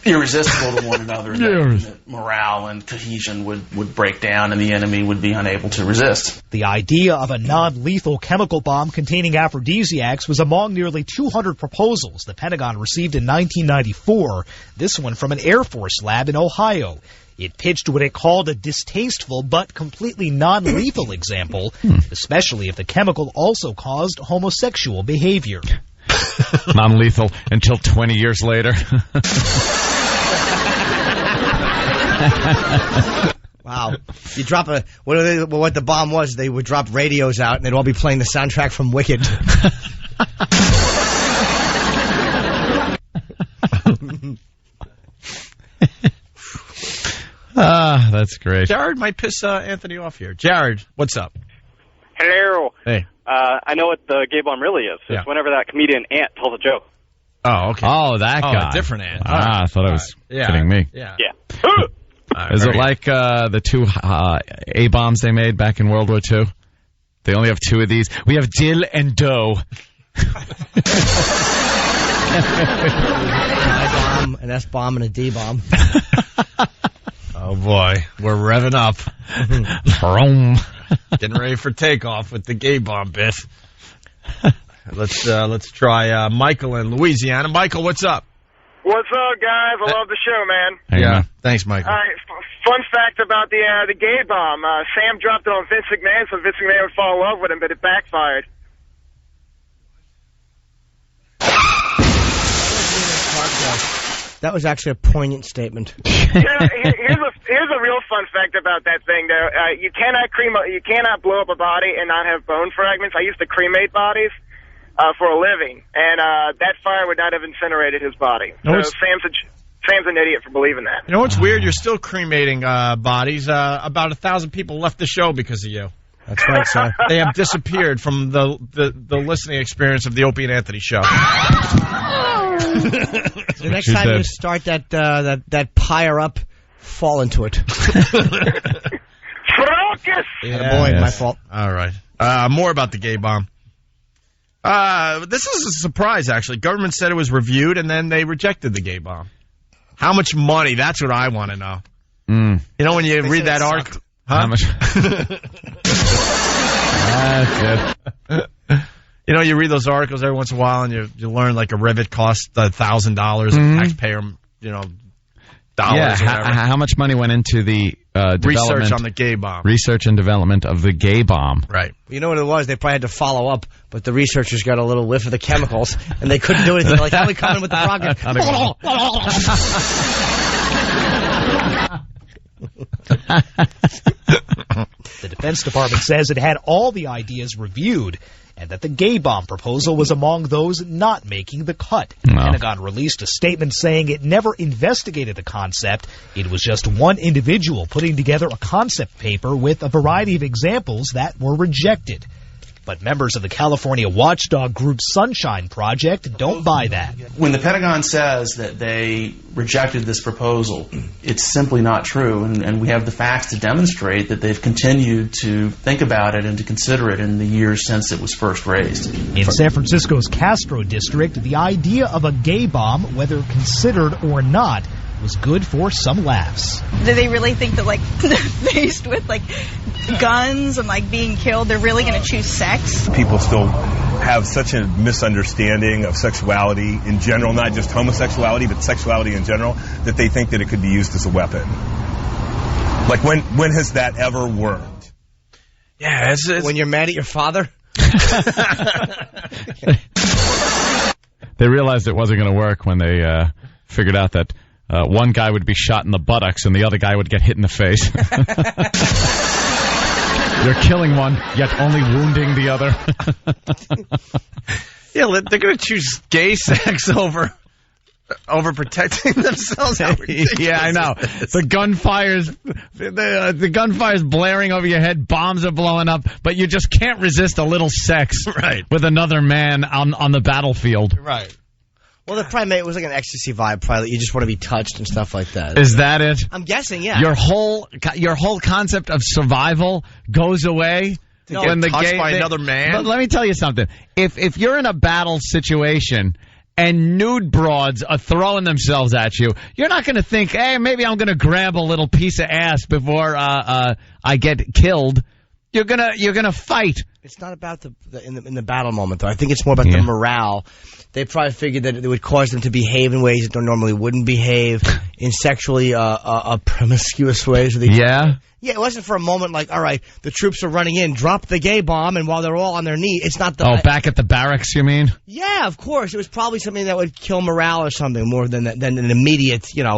irresistible to one another. That morale and cohesion would break down, and the enemy would be unable to resist. The idea of a non-lethal chemical bomb containing aphrodisiacs was among nearly 200 proposals the Pentagon received in 1994, this one from an Air Force lab in Ohio. It pitched what it called a distasteful but completely non-lethal example, especially if the chemical also caused homosexual behavior. Non-lethal until 20 years later. Wow. You drop what the bomb was, they would drop radios out and they'd all be playing the soundtrack from Wicked. That's great. Jared might piss Anthony off here. Jared, what's up? Hello. Hey. I know what the gay bomb really is. It's whenever that comedian Ant tells a joke. Oh, okay. Oh, that guy. A different Ant. I thought I was kidding me. Yeah. Is it like the two A-bombs they made back in World War II? They only have two of these. We have Dill and Doe. I-bomb, an S-bomb, and a D-bomb. Oh, boy. We're revving up. Getting ready for takeoff with the gay bomb bit. Let's try Michael in Louisiana. Michael, what's up? What's up, guys? I love the show, man. Yeah, thanks, Michael. All right, fun fact about the gay bomb. Sam dropped it on Vince McMahon so Vince McMahon would fall in love with him, but it backfired. That was actually a poignant statement. Here's a real fun fact about that thing, though. You cannot blow up a body and not have bone fragments. I used to cremate bodies for a living, and that fire would not have incinerated his body. So Sam's an idiot for believing that. You know what's weird? You're still cremating bodies. About 1,000 people left the show because of you. That's right, sir. They have disappeared from the listening experience of the Opie and Anthony show. The next time you start that pyre up, fall into it. Focus! My fault. All right. More about the gay bomb. This is a surprise, actually. Government said it was reviewed, and then they rejected the gay bomb. How much money? That's what I want to know. You know when you read that article? Huh? How much? That's it. You know, you read those articles every once in a while, and you learn like a rivet costs $1,000, taxpayer, dollars. Yeah, or whatever. How much money went into the research on the gay bomb? Research and development of the gay bomb. Right. You know what it was? They probably had to follow up, but the researchers got a little whiff of the chemicals, and they couldn't do anything. They're like, how are we coming with the rocket? The Defense Department says it had all the ideas reviewed and that the gay bomb proposal was among those not making the cut. The Pentagon released a statement saying it never investigated the concept. It was just one individual putting together a concept paper with a variety of examples that were rejected. But members of the California watchdog group Sunshine Project don't buy that. When the Pentagon says that they rejected this proposal, it's simply not true, and we have the facts to demonstrate that they've continued to think about it and to consider it in the years since it was first raised. In San Francisco's Castro district, the idea of a gay bomb, whether considered or not, was good for some laughs. Do they really think that, like, they're faced with, like, guns and, like, being killed, they're really going to choose sex? People still have such a misunderstanding of sexuality in general, not just homosexuality, but sexuality in general, that they think that it could be used as a weapon. Like, when has that ever worked? Yeah, it's when you're mad at your father? They realized it wasn't going to work when they figured out that one guy would be shot in the buttocks and the other guy would get hit in the face. You're killing one, yet only wounding the other. Yeah, they're going to choose gay sex over protecting themselves. Yeah, I know. The gunfire's blaring over your head, bombs are blowing up, but you just can't resist a little sex with another man on the battlefield. Right. Well, it was like an ecstasy vibe, probably. You just want to be touched and stuff like that. Is that it? I'm guessing, yeah. Your whole concept of survival goes away when the touched by another man. But let me tell you something. If you're in a battle situation and nude broads are throwing themselves at you, you're not going to think, hey, maybe I'm going to grab a little piece of ass before I get killed. You're gonna fight. It's not about in the battle moment, though. I think it's more about the morale. They probably figured that it would cause them to behave in ways that they normally wouldn't behave, in sexually promiscuous ways. Yeah, it wasn't for a moment like, all right, the troops are running in, drop the gay bomb, and while they're all on their knees, it's not the... Oh, back at the barracks, you mean? Yeah, of course. It was probably something that would kill morale or something more than an immediate, an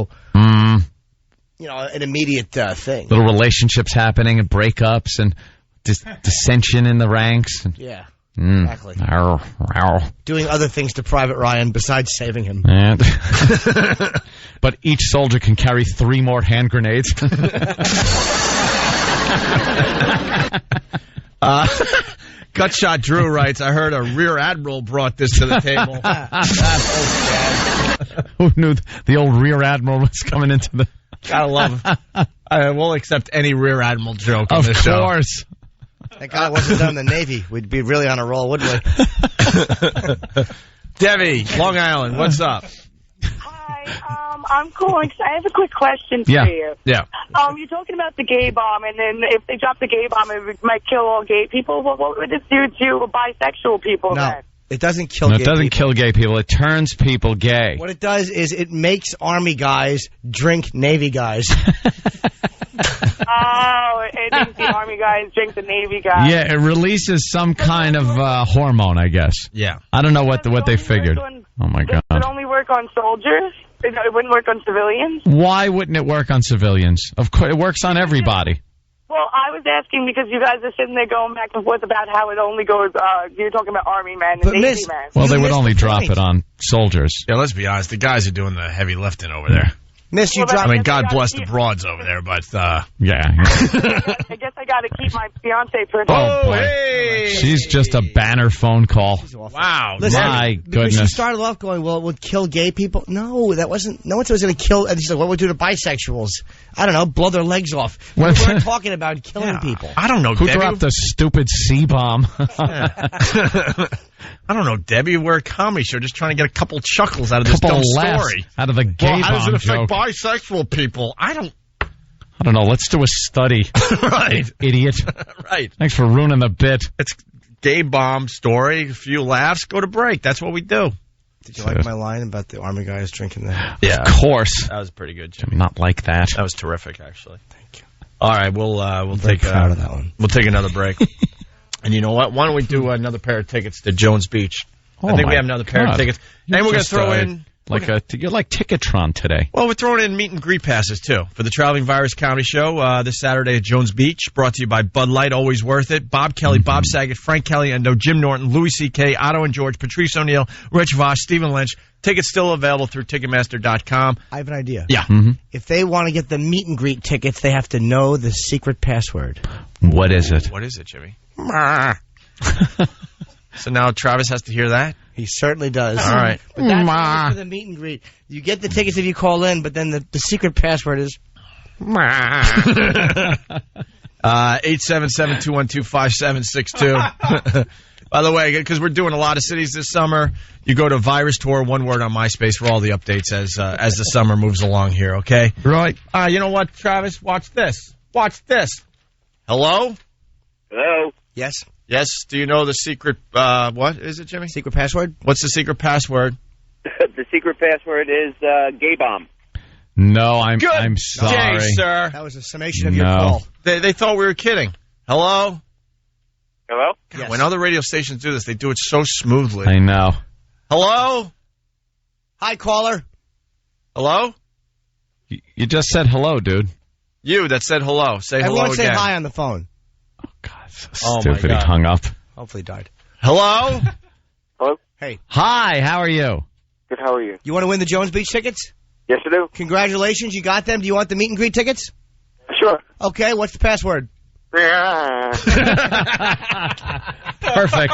immediate thing. Little relationships happening and breakups and dissension in the ranks. Yeah. Exactly. Doing other things to Private Ryan besides saving him. But each soldier can carry 3 more hand grenades. Gutshot Drew writes, I heard a rear admiral brought this to the table. Who knew the old rear admiral was coming into the... Gotta love him. I won't accept any rear admiral joke on this show. Of course. Thank God it wasn't done in the Navy. We'd be really on a roll, wouldn't we? Debbie, Long Island, what's up? Hi, I'm calling because I have a quick question for you. Yeah. You're talking about the gay bomb, and then if they drop the gay bomb, it might kill all gay people. Well, what would it do to bisexual people then? It doesn't kill gay people. It doesn't kill gay people. It turns people gay. What it does is it makes Army guys drink Navy guys. Oh, it makes the Army guys drink the Navy guys. Yeah, it releases some kind of hormone, I guess. Yeah. I don't know what they figured. Oh, my God. Does it only work on soldiers? It wouldn't work on civilians? Why wouldn't it work on civilians? Of course, it works on everybody. Well, I was asking because you guys are sitting there going back and forth about how it only goes, you're talking about Army men and Navy men. Well, they would only drop it on soldiers. Yeah, let's be honest. The guys are doing the heavy lifting over there. Miss, you I mean, God bless the broads over there, but, yeah. I guess I got to keep my fiance for Oh, boy. Hey. She's just a banner phone call. Wow. Listen, my goodness. She started off going, well, it would kill gay people. No, that wasn't. No one said it was going to kill. And she's like, what would it do to bisexuals? I don't know, blow their legs off. We weren't talking about killing people. I don't know, Who Debbie? dropped the stupid C-bomb? I don't know, Debbie. We're a comedy show just trying to get a couple chuckles out of this dumb story. Out of the gay bomb how does it affect joke. bisexual people? I don't know. Let's do a study. Right. Idiot. Right. Thanks for ruining the bit. It's gay bomb story. A few laughs. Go to break. That's what we do. Did you like my line about the Army guys drinking that? Yeah. Of course. That was pretty good, Jimmy. Not like that. That was terrific, actually. Thank you. All right, we'll take proud of that one. We'll take another break. And you know what? Why don't we do another pair of tickets to Jones Beach? I think we have another pair of tickets. And we're going to throw in... You're like Ticketron today. Well, we're throwing in meet and greet passes, too, for the Traveling Virus Comedy Show this Saturday at Jones Beach. Brought to you by Bud Light, always worth it. Bob Kelly, Bob Saget, Frank Caliendo, Jim Norton, Louis C.K., Otto and George, Patrice O'Neill, Rich Voss, Stephen Lynch. Tickets still available through Ticketmaster.com. I have an idea. Yeah. If they want to get the meet and greet tickets, they have to know the secret password. What is it? What is it, Jimmy? So now Travis has to hear that? He certainly does. All right. But that's only for the meet and greet. You get the tickets if you call in, but then the secret password is... 877-212-5762. By the way, because we're doing a lot of cities this summer, you go to Virus Tour, one word on MySpace for all the updates as the summer moves along here, okay? Right. You know what, Travis? Watch this. Watch this. Hello? Hello? Yes? Yes, do you know the secret, what is it, Jimmy? Secret password? What's the secret password? The secret password is gay bomb. No, I'm Good sorry. day, sir. That was a summation of your call. They thought we were kidding. Hello? Hello? God, Yes. when other radio stations do this, they do it so smoothly. I know. Hello? Hi, caller. Hello? You just said hello, dude. You that said hello. Say hello Everyone again. say hi on the phone. Oh, Stupid. my God. He hung up. Hopefully died. Hello? Hello? Hey. Hi, how are you? Good, how are you? You want to win the Jones Beach tickets? Yes, I do. Congratulations, you got them. Do you want the meet and greet tickets? Sure. Okay, what's the password? Perfect.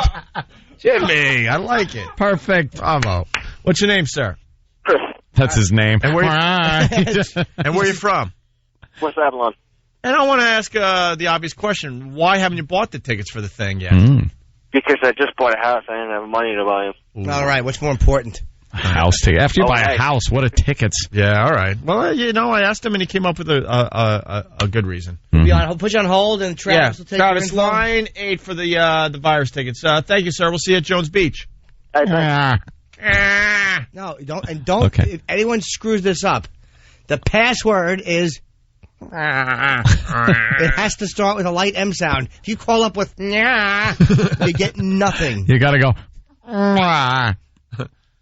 Jimmy, I like it. Perfect. Bravo. What's your name, sir? Chris. That's his name. And where are you from? West Avalon. And I want to ask the obvious question. Why haven't you bought the tickets for the thing yet? Because I just bought a house. I didn't have money to buy them. All right, what's more important? House ticket. After you buy a house, what are tickets? Yeah, all right. Well, I asked him, and he came up with a good reason. I'll put you on hold, and Travis will take Travis, your info. line 8 for the virus tickets. Thank you, sir. We'll see you at Jones Beach. No, don't. Okay. If anyone screws this up, the password is... It has to start with a light M sound. If you call up with you get nothing. You got to go.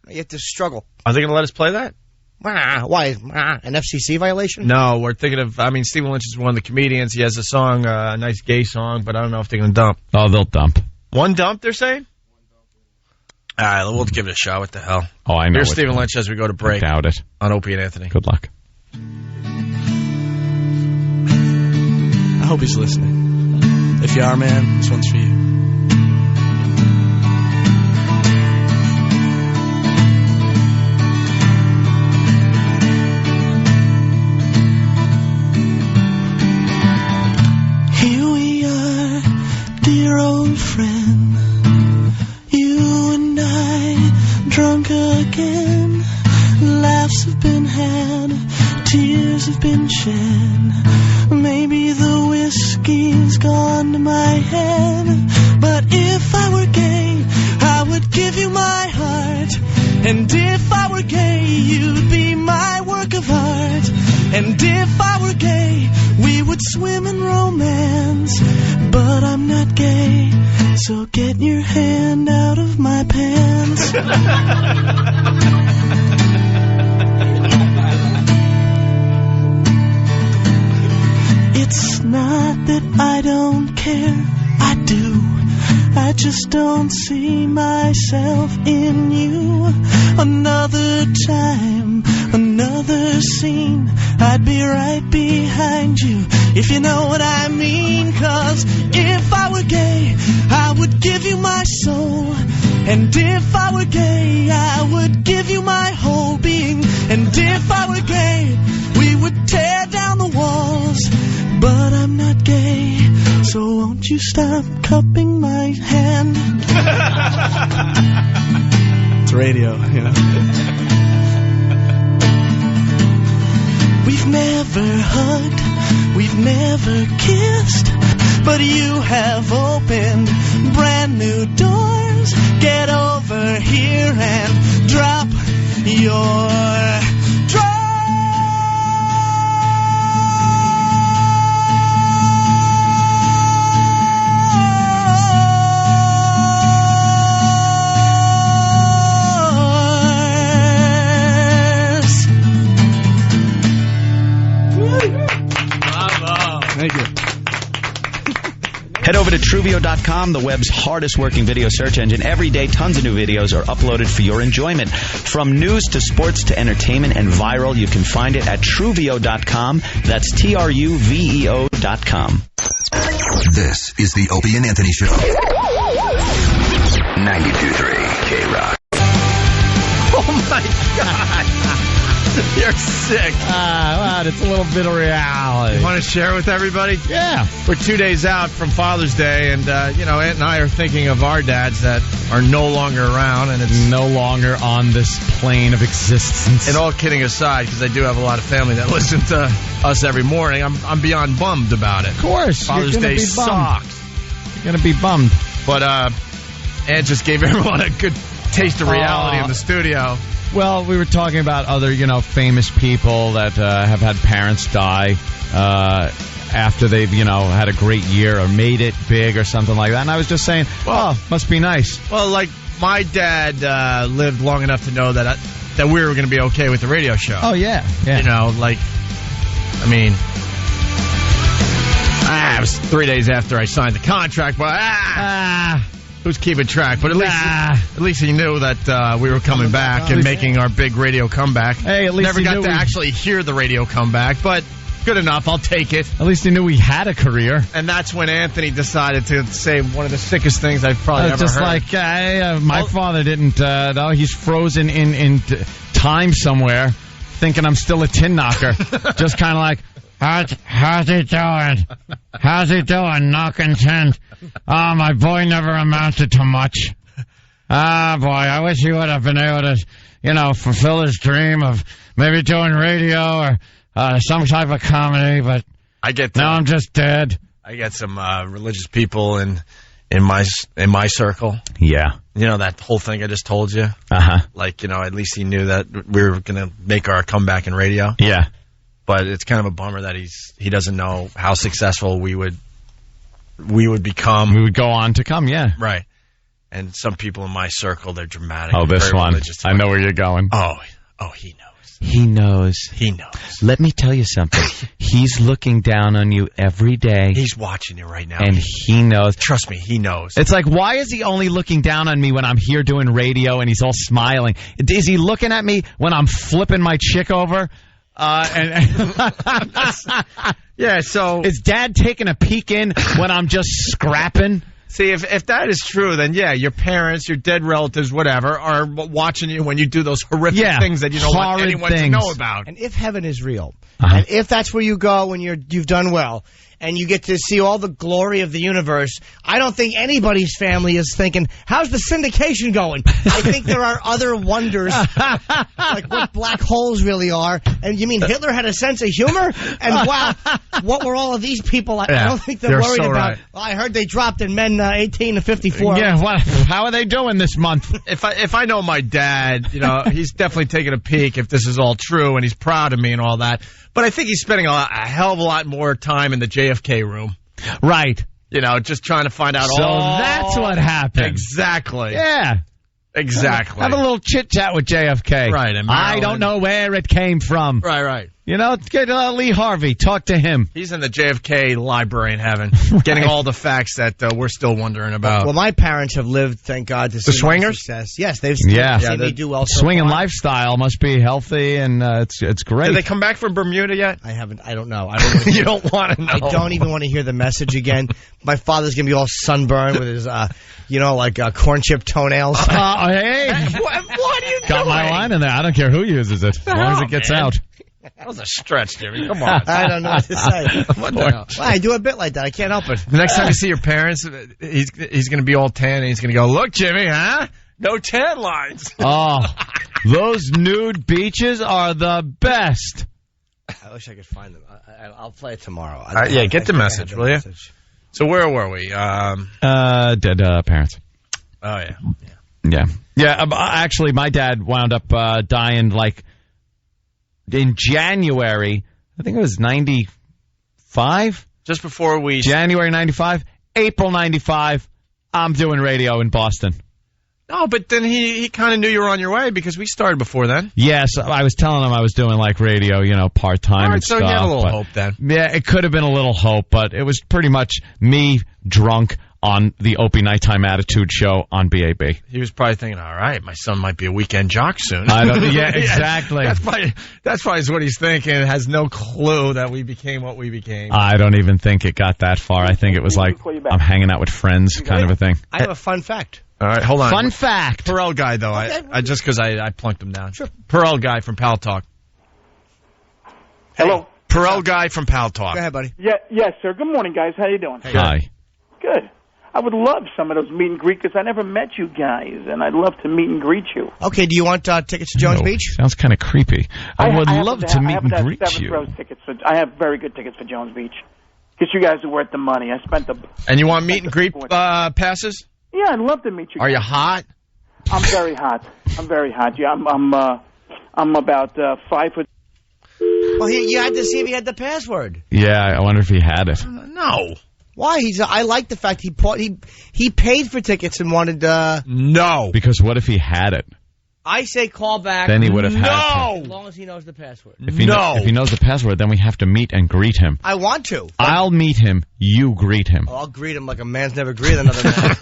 You have to struggle. Are they going to let us play that? Why? An FCC violation? No, we're thinking of... Stephen Lynch is one of the comedians. He has a song, a nice gay song, but I don't know if they're going to dump. Oh, they'll dump. One dump, they're saying? All right, we'll give it a shot. What the hell? Oh, I know. Here's Stephen Lynch as we go to break. I doubt it. On Opie and Anthony. Good luck. I hope he's listening. If you are, man, this one's for you. Here we are, dear old friend. You and I, drunk again. Laughs have been had, tears have been shed. Maybe the whiskey's gone to my head. But if I were gay, I would give you my heart. And if I were gay, you'd be my work of art. And if I were gay, we would swim in romance. But I'm not gay, so get your hand out of my pants. It's not that I don't care, I do. I just don't see myself in you. Another time, another scene, I'd be right behind you, if you know what I mean. 'Cause if I were gay, I would give you my soul. And if I were gay, I would give you my whole being. And if I were gay, we would tear down the walls. But I'm not gay, so won't you stop cupping my hand? It's radio, you know. We've never hugged, we've never kissed, but you have opened brand new doors. Get over here and drop your drawers. Thank you. Head over to Truvio.com, the web's hardest working video search engine. Every day, tons of new videos are uploaded for your enjoyment. From news to sports to entertainment and viral, you can find it at Truvio.com. That's Truveo.com. This is the Opie and Anthony Show. 92.3 K-Rock. Oh, my God. You're sick. Well, it's a little bit of reality. You want to share with everybody? Yeah. We're 2 days out from Father's Day, and, Aunt and I are thinking of our dads that are no longer around, and it's no longer on this plane of existence. And all kidding aside, because I do have a lot of family that listen to us every morning, I'm beyond bummed about it. Of course. Father's Day sucks. You're going to be bummed. But Aunt just gave everyone a good taste of reality in the studio. Well, we were talking about other, famous people that have had parents die after they've, had a great year or made it big or something like that. And I was just saying, must be nice. Well, like, my dad lived long enough to know that we were going to be okay with the radio show. Oh, yeah. It was 3 days after I signed the contract, but who's keeping track? But at least he knew that we were coming back and making our big radio comeback. Hey, at least never got to actually hear the radio comeback, but good enough. I'll take it. At least he knew we had a career. And that's when Anthony decided to say one of the sickest things I've probably ever heard. Just like my father didn't. He's frozen in time somewhere, thinking I'm still a tin knocker. Just kind of like. How's he doing? How's he doing? Knocking tin. Oh, my boy never amounted to much. Ah, boy, I wish he would have been able to, fulfill his dream of maybe doing radio or some type of comedy, but now I'm just dead. I get some religious people in my circle. Yeah. That whole thing I just told you? Uh-huh. Like, at least he knew that we were going to make our comeback in radio. Yeah. But it's kind of a bummer that he doesn't know how successful we would become. We would go on to come, yeah. Right. And some people in my circle, they're dramatic. Oh, this one. I know where you're going. Oh, he knows. He knows. He knows. Let me tell you something. He's looking down on you every day. He's watching you right now. And he knows. Trust me, he knows. It's like, why is he only looking down on me when I'm here doing radio and he's all smiling? Is he looking at me when I'm flipping my chick over? Yeah, so is Dad taking a peek in when I'm just scrapping? See, if that is true, then yeah, your parents, your dead relatives, whatever, are watching you when you do those horrific things that you don't want anyone to know about. And if heaven is real, and if that's where you go when you've done well, and you get to see all the glory of the universe, I don't think anybody's family is thinking, how's the syndication going? I think there are other wonders, like what black holes really are. And you mean Hitler had a sense of humor? And wow, what were all of these people? I don't think they're worried about. Right. Well, I heard they dropped in men 18 to 54. Yeah, how are they doing this month? If I know my dad, he's definitely taking a peek if this is all true, and he's proud of me and all that. But I think he's spending a hell of a lot more time in the JFK room. Right. Just trying to find out So that's what happened. Exactly. Yeah. Exactly. Have a little chit-chat with JFK. Right. And I don't know where it came from. Right. Get Lee Harvey. Talk to him. He's in the JFK library in heaven, getting all the facts that we're still wondering about. Well, my parents have lived, thank God, to see the swingers. Success. Yes, they've seen me do well. Swinging lifestyle must be healthy, and it's great. Did they come back from Bermuda yet? I haven't. I don't know. You don't want to know. I don't even want to hear the message again. My father's gonna be all sunburned with his, corn chip toenails. Hey, what are you doing? Got my line in there. I don't care who uses it, as long as it gets out. That was a stretch, Jimmy. Come on. I don't know what to say. What the hell? Well, I do a bit like that. I can't help it. The next time you see your parents, he's going to be all tan, and he's going to go, look, Jimmy, huh? No tan lines. Oh, those nude beaches are the best. I wish I could find them. I'll play it tomorrow. Get the message, will you? So where were we? Dead parents. Oh, yeah. Yeah, actually, my dad wound up dying, in January, I think it was 95? Just before we... January 95? April 95, I'm doing radio in Boston. No, but then he kind of knew you were on your way because we started before then. Yes, I was telling him I was doing radio, part-time and stuff. So you had a little hope then. Yeah, it could have been a little hope, but it was pretty much me drunk on the Opie Nighttime Attitude Show on BAB. He was probably thinking, all right, my son might be a weekend jock soon. Yeah, exactly. That's probably what he's thinking. Has no clue that we became what we became. I don't even think it got that far. I think it was like I'm hanging out with friends kind of a thing. I have a fun fact. All right, hold on. Fun fact. Perel guy, though. Okay. I just because I plunked him down. Sure. Perel guy from Pal Talk. Hello. Perel guy from Pal Talk. Go ahead, buddy. Yes, sir. Good morning, guys. How you doing? Hi. Good. I would love some of those meet and greet because I never met you guys, and I'd love to meet and greet you. Okay, do you want tickets to Jones Beach? Sounds kind of creepy. I would love to meet and greet you. I have very good tickets for Jones Beach because you guys are worth the money. I spent the. And you want meet and greet passes? Yeah, I'd love to meet you. Are you hot? I'm very hot. Yeah, I'm about 5 foot. Well, you had to see if he had the password. Yeah, I wonder if he had it. No. Why? I like the fact he paid for tickets and wanted. No. Because what if he had it? I say call back. Then he would have had to. As long as he knows the password. If he knows the password, then we have to meet and greet him. I want to. I'll meet him. You greet him. I'll greet him like a man's never greeted another man.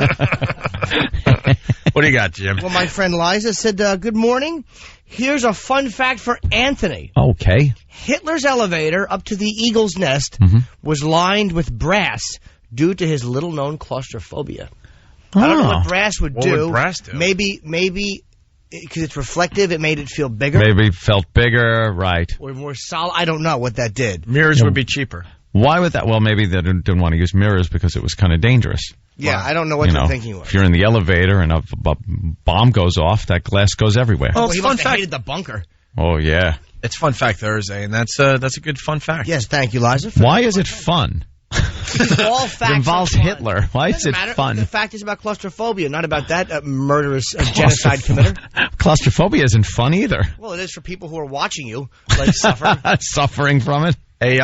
What do you got, Jim? Well, my friend Liza said, good morning. Here's a fun fact for Anthony. Okay. Hitler's elevator up to the Eagle's Nest was lined with brass due to his little-known claustrophobia. I don't know what brass would do. What would brass do? Maybe because it's reflective, it made it feel bigger. Maybe felt bigger, right. Or more solid. I don't know what that did. Mirrors would be cheaper. Why would that? Well, maybe they didn't want to use mirrors because it was kind of dangerous. Yeah, I don't know what they're thinking was. If you're in the elevator and a bomb goes off, that glass goes everywhere. Oh, he must have hated the bunker. Oh, yeah. It's Fun Fact Thursday, and that's a good fun fact. Yes, thank you, Liza. Why is it fun? All facts it involves Hitler. Why is it fun? The fact is about claustrophobia, not about that murderous genocide committer. Claustrophobia isn't fun either. Well, it is for people who are watching you, like suffer. Suffering from it. Hey,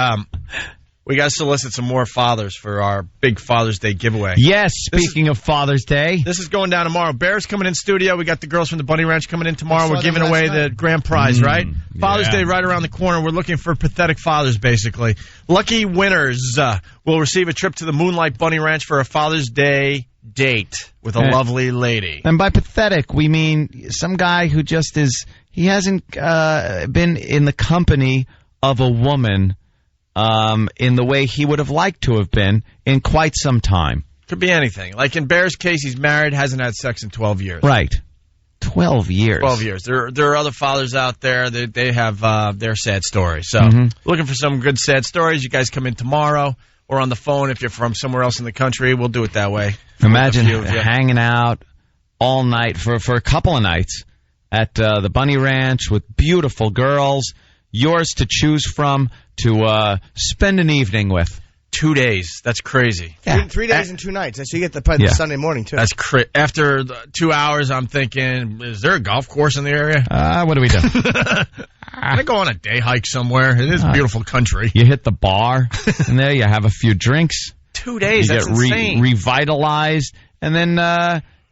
we got to solicit some more fathers for our big Father's Day giveaway. Yes, speaking of Father's Day. This is going down tomorrow. Bear's coming in studio. We got the girls from the Bunny Ranch coming in tomorrow. We're giving away the grand prize, right? Father's Day right around the corner. We're looking for pathetic fathers, basically. Lucky winners will receive a trip to the Moonlight Bunny Ranch for a Father's Day date with a lovely lady. And by pathetic, we mean some guy who just is, he hasn't been in the company of a woman in the way he would have liked to have been in quite some time. Could be anything. Like in Bear's case, he's married, hasn't had sex in 12 years. Right. 12 years. 12 years. There are other fathers out there that they have their sad stories. So looking for some good sad stories. You guys come in tomorrow or on the phone if you're from somewhere else in the country. We'll do it that way. Imagine hanging out all night for a couple of nights at the Bunny Ranch with beautiful girls, yours to choose from to spend an evening with. 2 days. That's crazy. Yeah. 3 days and 2 nights. So you get the Sunday morning, too. That's after 2 hours, I'm thinking, is there a golf course in the area? What do we do? Can I go on a day hike somewhere? It is a beautiful country. You hit the bar, and there you have a few drinks. 2 days, that's insane. Revitalized, and then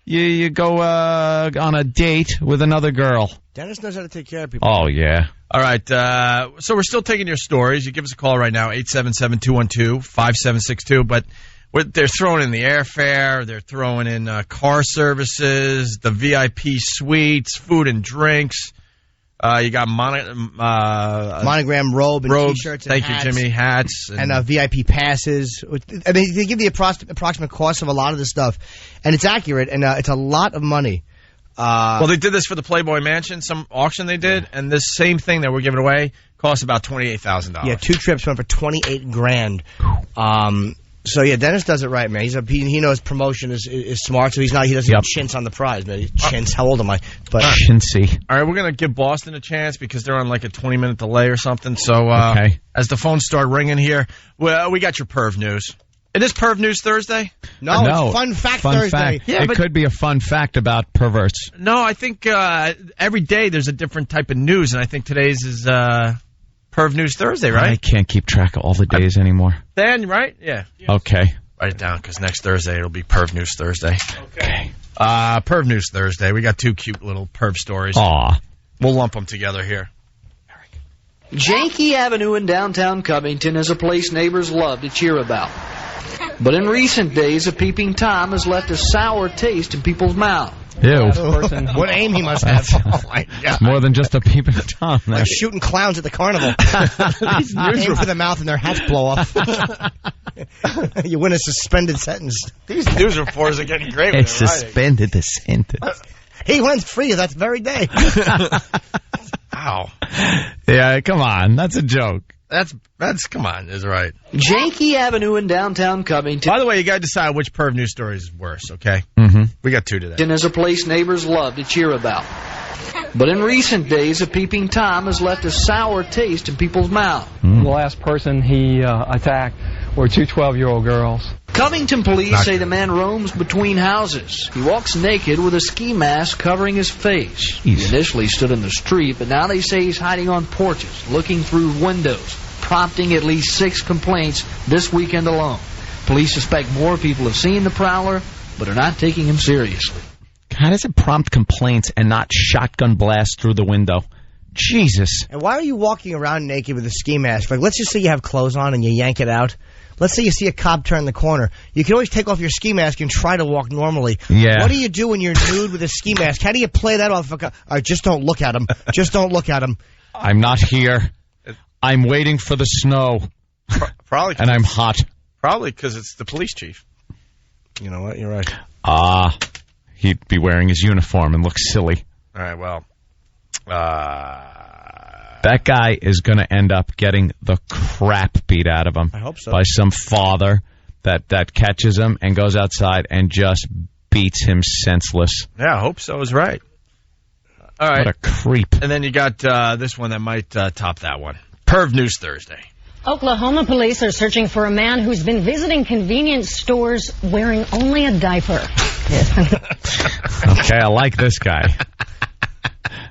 you go on a date with another girl. Dennis knows how to take care of people. Oh, yeah. All right, so we're still taking your stories. You give us a call right now, 877-212-5762. But they're throwing in the airfare. They're throwing in car services, the VIP suites, food and drinks. You got monogram robe and T-shirts and Thank hats. you, Jimmy. Hats. And VIP passes. I mean, they give the approximate cost of a lot of this stuff. And it's accurate, and it's a lot of money. Well, they did this for the Playboy Mansion, some auction they did, and this same thing that we're giving away costs about $28,000. Yeah, 2 trips went for $28,000. So yeah, Dennis does it right, man. He knows promotion is smart, so he doesn't chintz on the prize, man. Chintz. How old am I? But chintzy. All right, we're gonna give Boston a chance because they're on like a 20-minute delay or something. So as the phones start ringing here, well, we got your perv news. It is Perv News Thursday? No, it's Fun Fact Thursday. Fact. Yeah, it could be a fun fact about perverts. No, I think every day there's a different type of news, and I think today's is Perv News Thursday, right? I can't keep track of all the days anymore. Dan, right? Yeah. Okay. Write it down, because next Thursday it'll be Perv News Thursday. Okay. Perv News Thursday. We got 2 cute little perv stories. Aw. We'll lump them together here. Janky Avenue in downtown Covington is a place neighbors love to cheer about. But in recent days, a peeping Tom has left a sour taste in people's mouths. Ew. What aim he must have. Oh, my God. More than just a peeping Tom. Like shooting clowns at the carnival. Aim for the mouth and their hats blow off. You win a suspended sentence. These news reporters are getting great with They suspended the sentence. He went free that very day. Ow. Yeah, come on. That's a joke. That's come on, is right. Janky Avenue in downtown Covington. By the way, you got to decide which perv news story is worse, okay? Mm-hmm. We got 2 today. And is a place neighbors love to cheer about. But in recent days, a peeping Tom has left a sour taste in people's mouths. The last person he attacked were 2 12-year-old girls. Covington police say the man roams between houses. He walks naked with a ski mask covering his face. He initially stood in the street, but now they say he's hiding on porches, looking through windows, prompting at least 6 complaints this weekend alone. Police suspect more people have seen the prowler, but are not taking him seriously. How does it prompt complaints and not shotgun blast through the window? Jesus. And why are you walking around naked with a ski mask? Like, let's just say you have clothes on and you yank it out. Let's say you see a cop turn the corner. You can always take off your ski mask and try to walk normally. Yeah. What do you do when you're nude with a ski mask? How do you play that off? All right, just don't look at him. Just don't look at him. I'm not here. I'm waiting for the snow. Probably. And I'm hot. Probably because it's the police chief. You know what? You're right. He'd be wearing his uniform and look silly. All right, well. That guy is going to end up getting the crap beat out of him. I hope so. By some father that catches him and goes outside and just beats him senseless. Yeah, I hope so is right. All right. What a creep. And then you got this one that might top that one. Perv News Thursday. Oklahoma police are searching for a man who's been visiting convenience stores wearing only a diaper. Okay, I like this guy.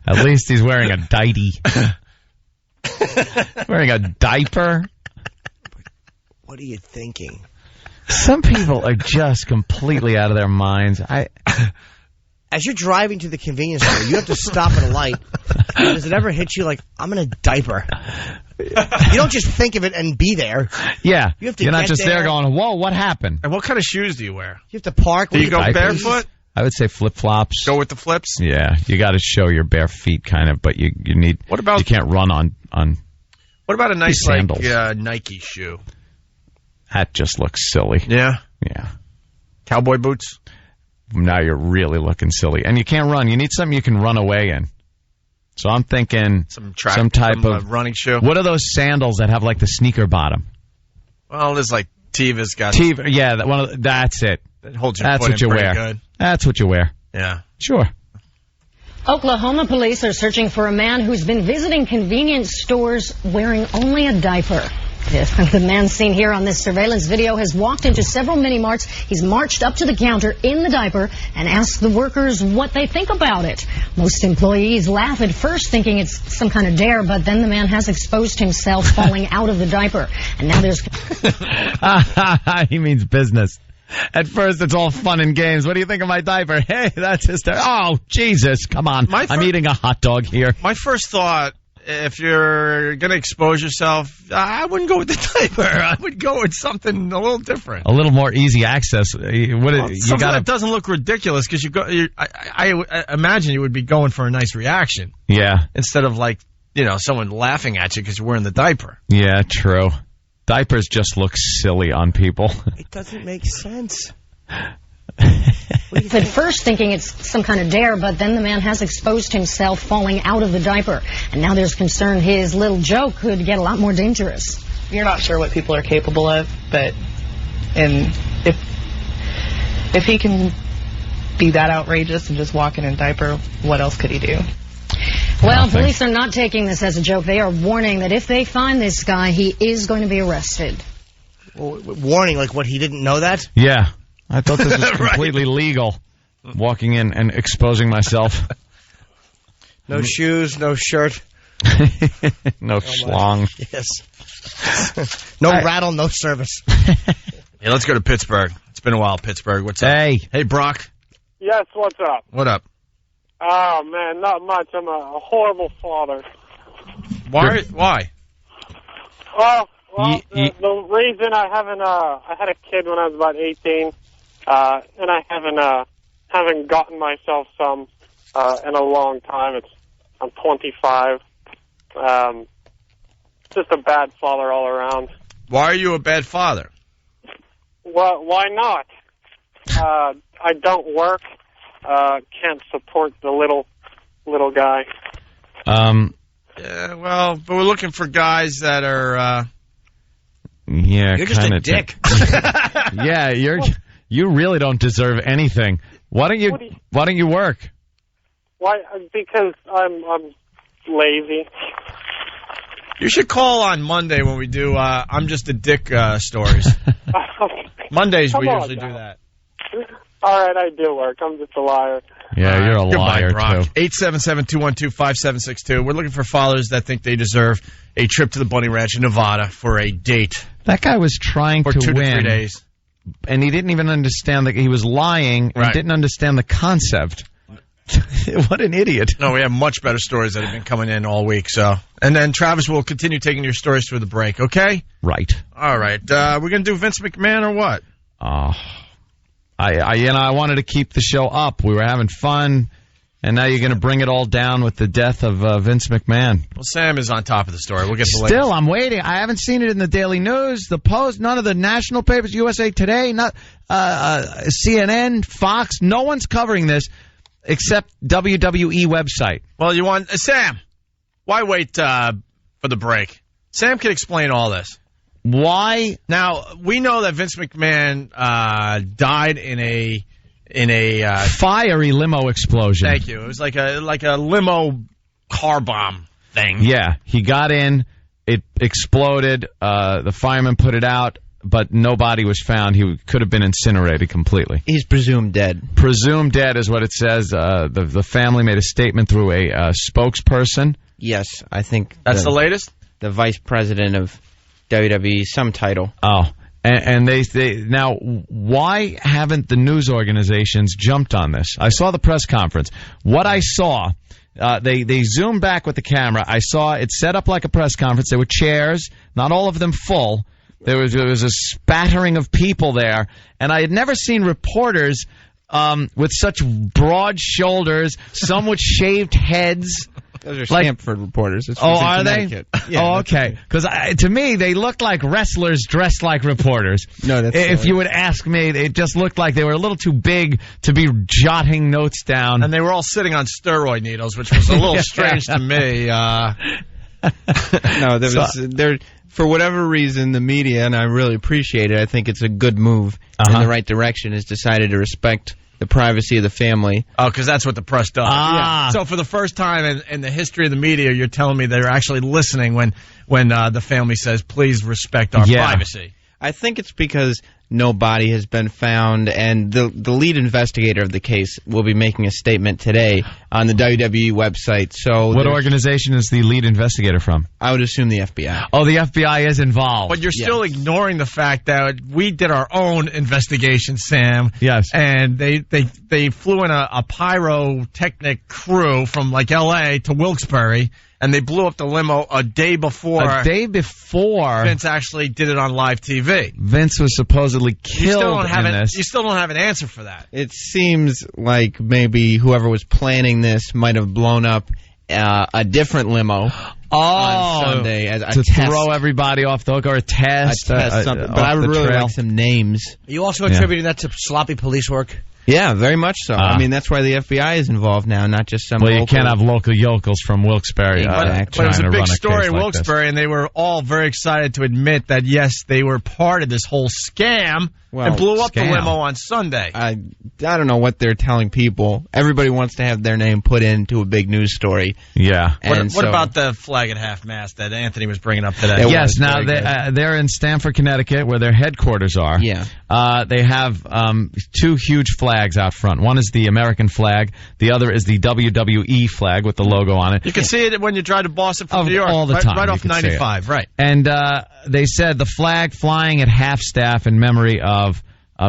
At least he's wearing a diaper. Wearing a diaper? What are you thinking? Some people are just completely out of their minds. As you're driving to the convenience store, you have to stop at a light. Does it ever hit you like, I'm in a diaper? You don't just think of it and be there. Yeah. You have to You're not get just there going, whoa, what happened? And what kind of shoes do you wear? You have to park. Do you go barefoot? I would say flip-flops. Go with the flips? Yeah. You got to show your bare feet, kind of, but you need... What about... You can't run on What about a nice, sandals. Nike shoe? That just looks silly. Yeah? Yeah. Cowboy boots? Now you're really looking silly. And you can't run. You need something you can run away in. So I'm thinking some type of running shoe. What are those sandals that have like the sneaker bottom? Well, there's like Teva's got. Teva, yeah, that's it. That holds your That's foot what you in pretty wear. Good. That's what you wear. Yeah. Sure. Oklahoma police are searching for a man who's been visiting convenience stores wearing only a diaper. The man seen here on this surveillance video has walked into several mini-marts. He's marched up to the counter in the diaper and asked the workers what they think about it. Most employees laugh at first, thinking it's some kind of dare, but then the man has exposed himself falling out of the diaper. And now there's... He means business. At first, it's all fun and games. What do you think of my diaper? Hey, that's hysterical. Oh, Jesus, come on. I'm eating a hot dog here. My first thought, if you're going to expose yourself, I wouldn't go with the diaper. I would go with something a little different. A little more easy access. Something that doesn't look ridiculous, because I imagine you would be going for a nice reaction. Yeah. Instead of someone laughing at you because you're wearing the diaper. Yeah, true. Diapers just look silly on people. It doesn't make sense. At first thinking it's some kind of dare, but then the man has exposed himself falling out of the diaper. And now there's concern his little joke could get a lot more dangerous. You're not sure what people are capable of, but if he can be that outrageous and just walk in a diaper, what else could he do? Well, police are not taking this as a joke. They are warning that if they find this guy, he is going to be arrested. Well, warning, like what, he didn't know that? Yeah. I thought this was completely legal. Walking in and exposing myself. No shoes, no shirt. No schlong. Yes. No rattle, no service. Hey, let's go to Pittsburgh. It's been a while, Pittsburgh. What's up? Hey, Brock. Yes, what's up? What up? Oh, man, not much. I'm a horrible father. Why? Well, Well, the reason I haven't, I had a kid when I was about 18, and I haven't gotten myself some in a long time. I'm 25. Just a bad father all around. Why are you a bad father? Well, why not? I don't work. Can't support the little guy. Yeah, well, but we're looking for guys that are. Yeah, you're just a dick. Yeah, you really don't deserve anything. Why don't you work? Why? Because I'm lazy. You should call on Monday when we do I'm Just a Dick stories. Mondays we usually do that. All right, I do work. I'm just a liar. Yeah, you're a liar, Brock. too. 877-212-5762. We're looking for fathers that think they deserve a trip to the Bunny Ranch in Nevada for a date. That guy was trying for to 2 win. to 3 days. And he didn't even understand that he was lying and didn't understand the concept. What an idiot. No, we have much better stories that have been coming in all week. So, and then Travis will continue taking your stories through the break, okay? Right. All right. We're going to do Vince McMahon or what? I wanted to keep the show up. We were having fun, and now you're going to bring it all down with the death of Vince McMahon. Well, Sam is on top of the story. We'll get the latest. Still, I'm waiting. I haven't seen it in the Daily News, the Post, none of the national papers, USA Today, not CNN, Fox. No one's covering this except WWE website. Well, you want Sam? Why wait for the break? Sam can explain all this. Why? Now, we know that Vince McMahon died in a fiery limo explosion. Thank you. It was like a limo car bomb thing. Yeah, he got in, it exploded, the firemen put it out, but no body was found. He could have been incinerated completely. He's presumed dead. Presumed dead is what it says. The family made a statement through a spokesperson. Yes, I think that's the latest. The vice president of WWE, some title. Oh, and they now, why haven't the news organizations jumped on this? I saw the press conference. What I saw, they zoomed back with the camera. I saw it set up like a press conference. There were chairs, not all of them full. There was a spattering of people there, and I had never seen reporters with such broad shoulders, some with shaved heads. Those are Stanford reporters. It's are they? Yeah, okay. Because to me, they looked like wrestlers dressed like reporters. No, that's if you would ask me, it just looked like they were a little too big to be jotting notes down. And they were all sitting on steroid needles, which was a little strange to me. No, there. For whatever reason, the media, and I really appreciate it, I think it's a good move in the right direction, has decided to respect the privacy of the family. Oh, because that's what the press does. Ah. Yeah. So for the first time in the history of the media, you're telling me they're actually listening when the family says, please respect our privacy. I think it's because no body has been found, and the lead investigator of the case will be making a statement today on the WWE website. So, what organization is the lead investigator from? I would assume the FBI. Oh, the FBI is involved. But you're still ignoring the fact that we did our own investigation, Sam. Yes. And they flew in a pyrotechnic crew from like L.A. to Wilkes-Barre, and they blew up the limo a day before. A day before Vince actually did it on live TV. Vince was supposedly killed in this. You still don't have an answer for that. It seems like maybe whoever was planning this might have blown up a different limo on Sunday as a to test. Throw everybody off the hook or a test. Something. But I would really like some names. Are you also attributing that to sloppy police work? Yeah, very much so. I mean, that's why the FBI is involved now, not just some Well, local... you can't have local yokels from Wilkes-Barre. But it was a big story in Wilkes-Barre, and they were all very excited to admit that, yes, they were part of this whole scam and blew up the limo on Sunday. I don't know what they're telling people. Everybody wants to have their name put into a big news story. Yeah. What about the flag at half-mast that Anthony was bringing up today? Yes, now they're in Stamford, Connecticut, where their headquarters are. Yeah. They have two huge flags out front. One is the American flag. The other is the WWE flag with the logo on it. You can see it when you drive to Boston from New York. All the time. Right off 95, right. And they said the flag flying at half-staff in memory of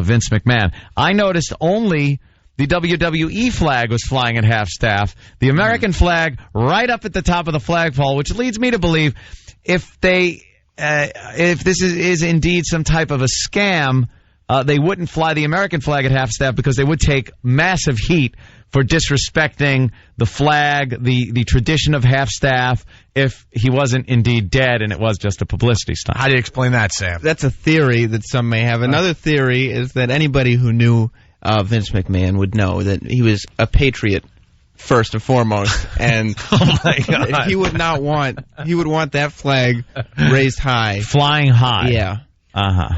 Vince McMahon. I noticed only the WWE flag was flying at half-staff. The American flag right up at the top of the flagpole, which leads me to believe if they if this is indeed some type of a scam, they wouldn't fly the American flag at half-staff because they would take massive heat for disrespecting the flag, the tradition of half-staff, if he wasn't indeed dead and it was just a publicity stunt. How do you explain that, Sam? That's a theory that some may have. Another theory is that anybody who knew Vince McMahon would know that he was a patriot first and foremost, and oh my God, he would want that flag raised high, flying high. Yeah.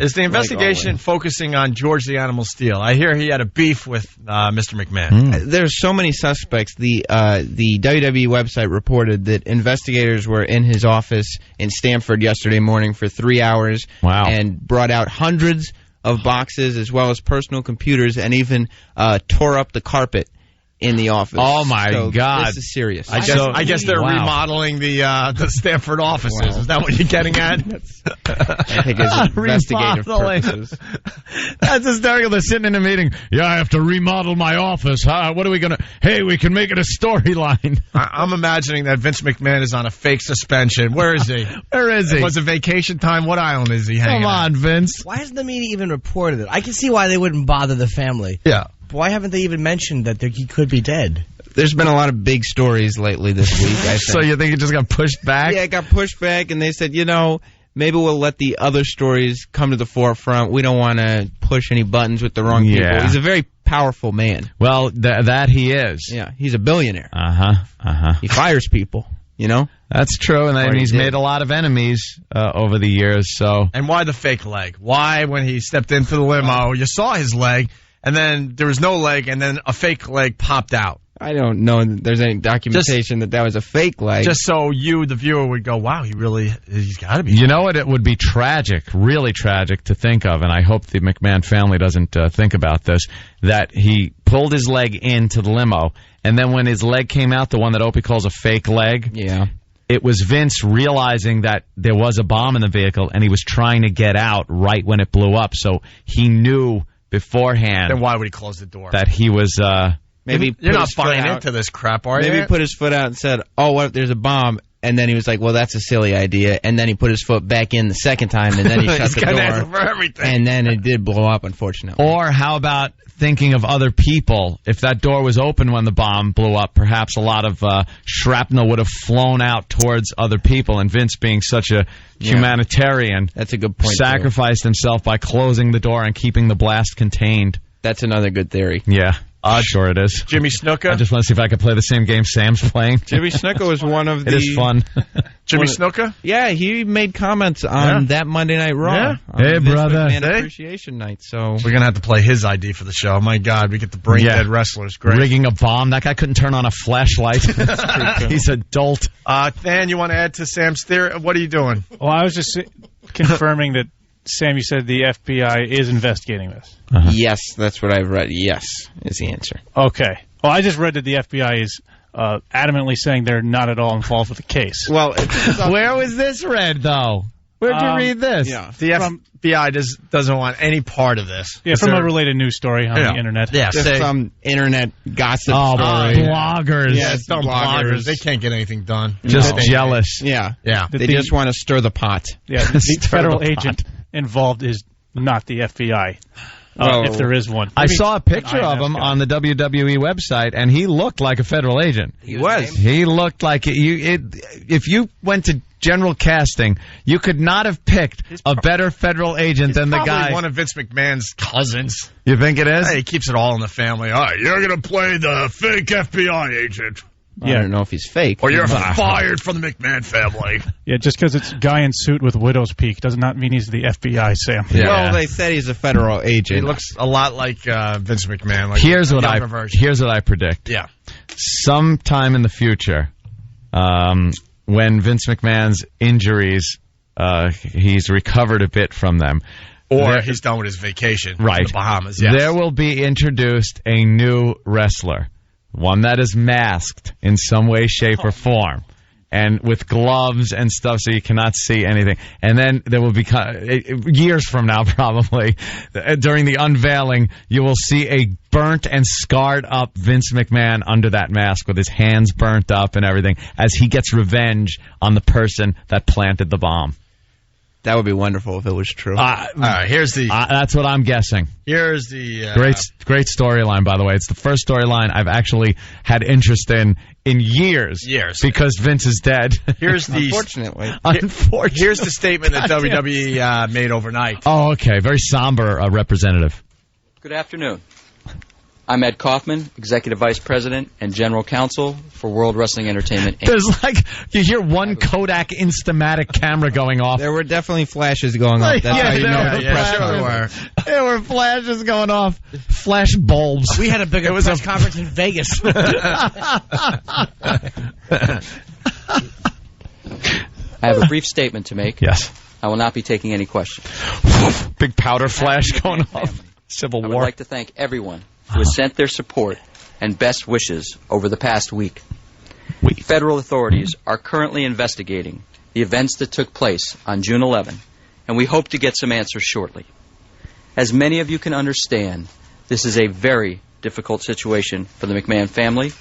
Is the investigation focusing on George the Animal Steele? I hear he had a beef with Mr. McMahon. There's so many suspects. The WWE website reported that investigators were in his office in Stamford yesterday morning for 3 hours. Wow. And brought out hundreds of boxes as well as personal computers and even tore up the carpet in the office. Oh my God! This is serious. I guess they're remodeling the Stanford offices. Wow. Is that what you're getting at? I think it's investigative purposes. That's hysterical. They're sitting in a meeting. Yeah, I have to remodel my office. What are we gonna? Hey, we can make it a storyline. I'm imagining that Vince McMahon is on a fake suspension. Where is he? Where is he? Was it vacation time? What island is he hanging Come on, at? Vince. Why hasn't the media even reported it? I can see why they wouldn't bother the family. Yeah. Why haven't they even mentioned that he could be dead? There's been a lot of big stories lately this week, I think. So you think it just got pushed back? Yeah, it got pushed back, and they said, maybe we'll let the other stories come to the forefront. We don't want to push any buttons with the wrong people. He's a very powerful man. Well, that he is. Yeah, he's a billionaire. He fires people, That's true, and he's made a lot of enemies over the years. So. And why the fake leg? Why, when he stepped into the limo, you saw his leg, and then there was no leg, and then a fake leg popped out? I don't know that there's any documentation that was a fake leg. Just so you, the viewer, would go, wow, he's got to be. You know what? It would be tragic, really tragic to think of, and I hope the McMahon family doesn't think about this, that he pulled his leg into the limo, and then when his leg came out, the one that Opie calls a fake leg, it was Vince realizing that there was a bomb in the vehicle, and he was trying to get out right when it blew up, so he knew beforehand. Then why would he close the door? That he was... Maybe you're not buying into this crap, are you? Maybe he put his foot out and said, "Oh, what if there's a bomb?" And then he was like, "Well, that's a silly idea." And then he put his foot back in the second time, and then he shut the door. Answer for everything. And then it did blow up, unfortunately. Or how about thinking of other people? If that door was open when the bomb blew up, perhaps a lot of shrapnel would have flown out towards other people. And Vince, being such a humanitarian, that's a good point. Sacrificed himself by closing the door and keeping the blast contained. That's another good theory. Yeah. Sure it is. Jimmy Snuka? I just want to see if I can play the same game Sam's playing. Jimmy Snuka was one of the... It is fun. Jimmy Snuka? Yeah, he made comments on that Monday Night Raw. Yeah. Hey, brother. Appreciation Night. So we're going to have to play his ID for the show. My God, we get the brain-dead wrestlers. Great. Rigging a bomb. That guy couldn't turn on a flashlight. He's a dolt. Than, you want to add to Sam's theory? What are you doing? Well, I was just confirming that, Sam, you said the FBI is investigating this. Yes, that's what I've read. Yes, is the answer. Okay. Well, I just read that the FBI is adamantly saying they're not at all involved with the case. Well, where was this read, though? Where'd you read this? Yeah, the FBI doesn't want any part of this. Yeah, from a related news story on the internet. Yeah, just some internet gossip story. Bloggers. Yeah, some bloggers. They can't get anything done. Just jealous. Yeah. They just want to stir the pot. Yeah, the federal agent involved is not the FBI, if there is one. I saw a picture of him on the WWE website, and he looked like a federal agent. He was. He looked like if you went to general casting, you could not have picked a better federal agent than the guy. One of Vince McMahon's cousins. You think it is? Hey, he keeps it all in the family. All right, you're going to play the fake FBI agent. I don't know if he's fake. Or you're fired from the McMahon family. Yeah, just because it's a guy in suit with widow's peak does not mean he's the FBI, Sam. Yeah. Well, they said he's a federal agent. He looks a lot like Vince McMahon. Like here's what I predict. Yeah. Sometime in the future, when Vince McMahon's injuries, he's recovered a bit from them. Or he's done with his vacation in the Bahamas. Yes. There will be introduced a new wrestler. One that is masked in some way, shape, or form, and with gloves and stuff so you cannot see anything. And then there will be, years from now probably, during the unveiling, you will see a burnt and scarred up Vince McMahon under that mask with his hands burnt up and everything as he gets revenge on the person that planted the bomb. That would be wonderful if it was true. All right, here's the... that's what I'm guessing. Here's the... Great storyline, by the way. It's the first storyline I've actually had interest in years. Because Vince is dead. Here's the... Unfortunately. Here's the statement that WWE made overnight. Oh, okay. Very somber representative. Good afternoon. I'm Ed Kaufman, Executive Vice President and General Counsel for World Wrestling Entertainment Inc. There's you hear one Kodak Instamatic camera going off. There were definitely flashes going off. That's how you know the press were. There were flashes going off. Flash bulbs. We had a bigger press conference in Vegas. I have a brief statement to make. Yes. I will not be taking any questions. Big powder flash going off. Civil War. I would like to thank everyone who has sent their support and best wishes over the past week. Federal authorities are currently investigating the events that took place on June 11, and we hope to get some answers shortly. As many of you can understand, this is a very difficult situation for the McMahon family,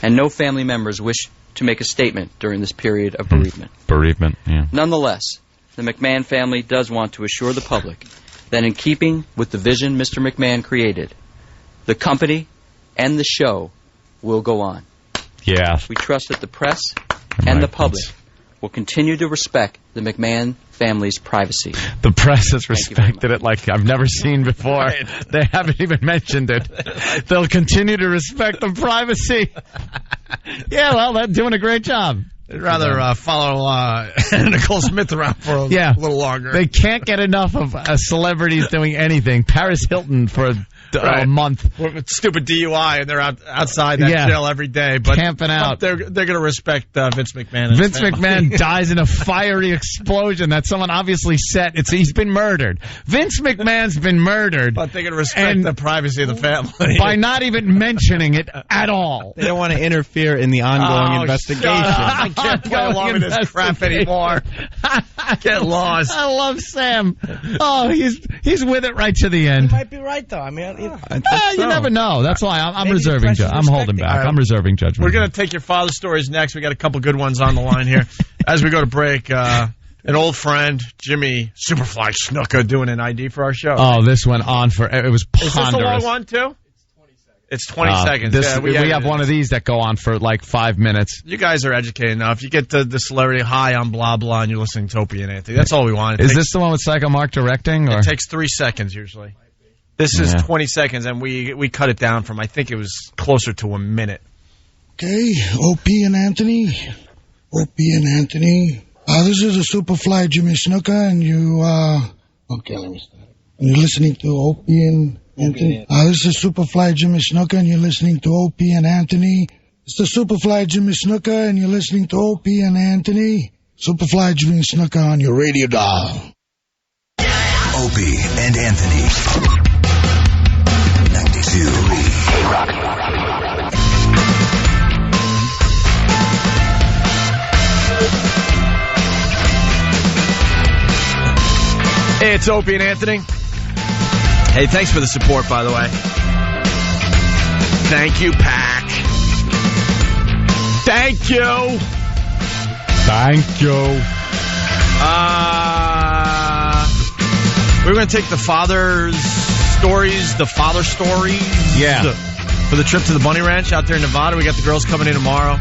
and no family members wish to make a statement during this period of bereavement. Bereavement, yeah. Nonetheless, the McMahon family does want to assure the public that in keeping with the vision Mr. McMahon created, the company and the show will go on. Yeah. We trust that the press and the public will continue to respect the McMahon family's privacy. The press has respected it like I've never seen before. They haven't even mentioned it. They'll continue to respect the privacy. Yeah, well, they're doing a great job. I'd rather follow Nicole Smith around for a little longer. They can't get enough of celebrities doing anything. Paris Hilton for a month. With stupid DUI, and they're outside that jail every day. But camping out. They're going to respect Vince McMahon. And Vince McMahon dies in a fiery explosion that someone obviously set. He's been murdered. Vince McMahon's been murdered. But they're going to respect the privacy of the family. By not even mentioning it at all. They don't want to interfere in the ongoing investigation. I can't go along with this crap anymore. Get lost. I love Sam. Oh, he's with it right to the end. You might be right, though. I mean, you never know. That's why I'm reserving. I'm holding back. Right. I'm reserving judgment. We're going to take your father stories next. We got a couple good ones on the line here. As we go to break, an old friend, Jimmy Superfly Snuka, doing an ID for our show. Oh, this went on for it was ponderous. Is this a long one too? It's 20 seconds. We have one of these that go on for like 5 minutes. You guys are educated enough. You get the celebrity high on blah blah, and you're listening to Opie and Anthony. That's all we want. Is this the one with Psycho Mark directing? Or? It takes 3 seconds usually. This is 20 seconds, and we cut it down from, I think it was closer to a minute. Okay, Opie and Anthony. Opie and Anthony. This is a Superfly Jimmy Snuka, and you, okay, let me start. And you're listening to Opie and Anthony. This is Superfly Jimmy Snuka, and you're listening to Opie and Anthony. It's the Superfly Jimmy Snuka, and you're listening to Opie and Anthony. Superfly Jimmy Snuka on your radio dial. Opie and Anthony. 92.3 K-Rock. Hey, it's Opie and Anthony. Hey, thanks for the support, by the way. Thank you, Pac. Thank you. Thank you. We're going to take the father stories. Yeah. For the trip to the Bunny Ranch out there in Nevada. We got the girls coming in tomorrow.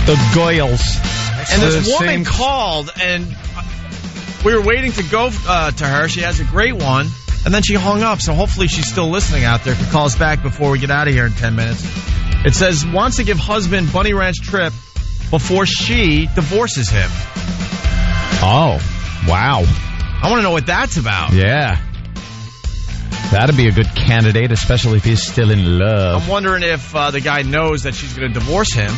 The Goyles. And this woman called, and we were waiting to go to her. She has a great one. And then she hung up, so hopefully she's still listening out there. If you call us back before we get out of here in 10 minutes. It says, wants to give husband Bunny Ranch trip before she divorces him. Oh, wow. I want to know what that's about. Yeah. That'd be a good candidate, especially if he's still in love. I'm wondering if the guy knows that she's going to divorce him,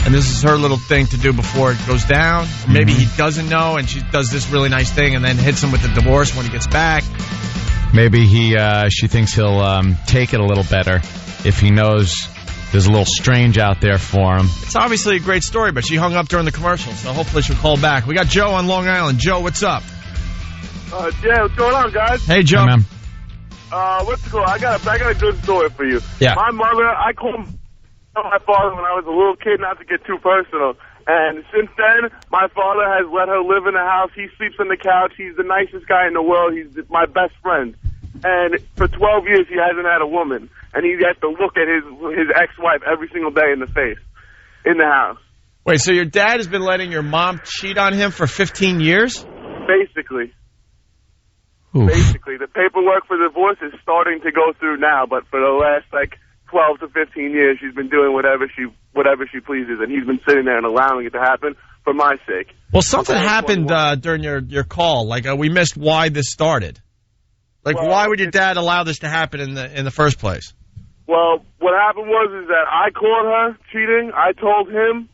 and this is her little thing to do before it goes down. Or maybe he doesn't know, and she does this really nice thing and then hits him with the divorce when he gets back. Maybe she thinks he'll take it a little better if he knows there's a little strange out there for him. It's obviously a great story, but she hung up during the commercial, so hopefully she'll call back. We got Joe on Long Island. Joe, what's up? Yeah, what's going on, guys? Hey, Joe. Hey, man. What's cool? I got a good story for you. Yeah. My mother, I called my father when I was a little kid, not to get too personal, And since then, my father has let her live in the house. He sleeps on the couch. He's the nicest guy in the world. He's my best friend. And for 12 years, he hasn't had a woman. And he has to look at his ex-wife every single day in the face in the house. Wait, so your dad has been letting your mom cheat on him for 15 years? Basically. Oof. Basically. The paperwork for divorce is starting to go through now, but for the last, 12 to 15 years, she's been doing whatever she pleases, and he's been sitting there and allowing it to happen for my sake. Well, something happened during your call. We missed why this started. Why would your dad allow this to happen in the first place? Well, what happened was that I caught her cheating. I told him,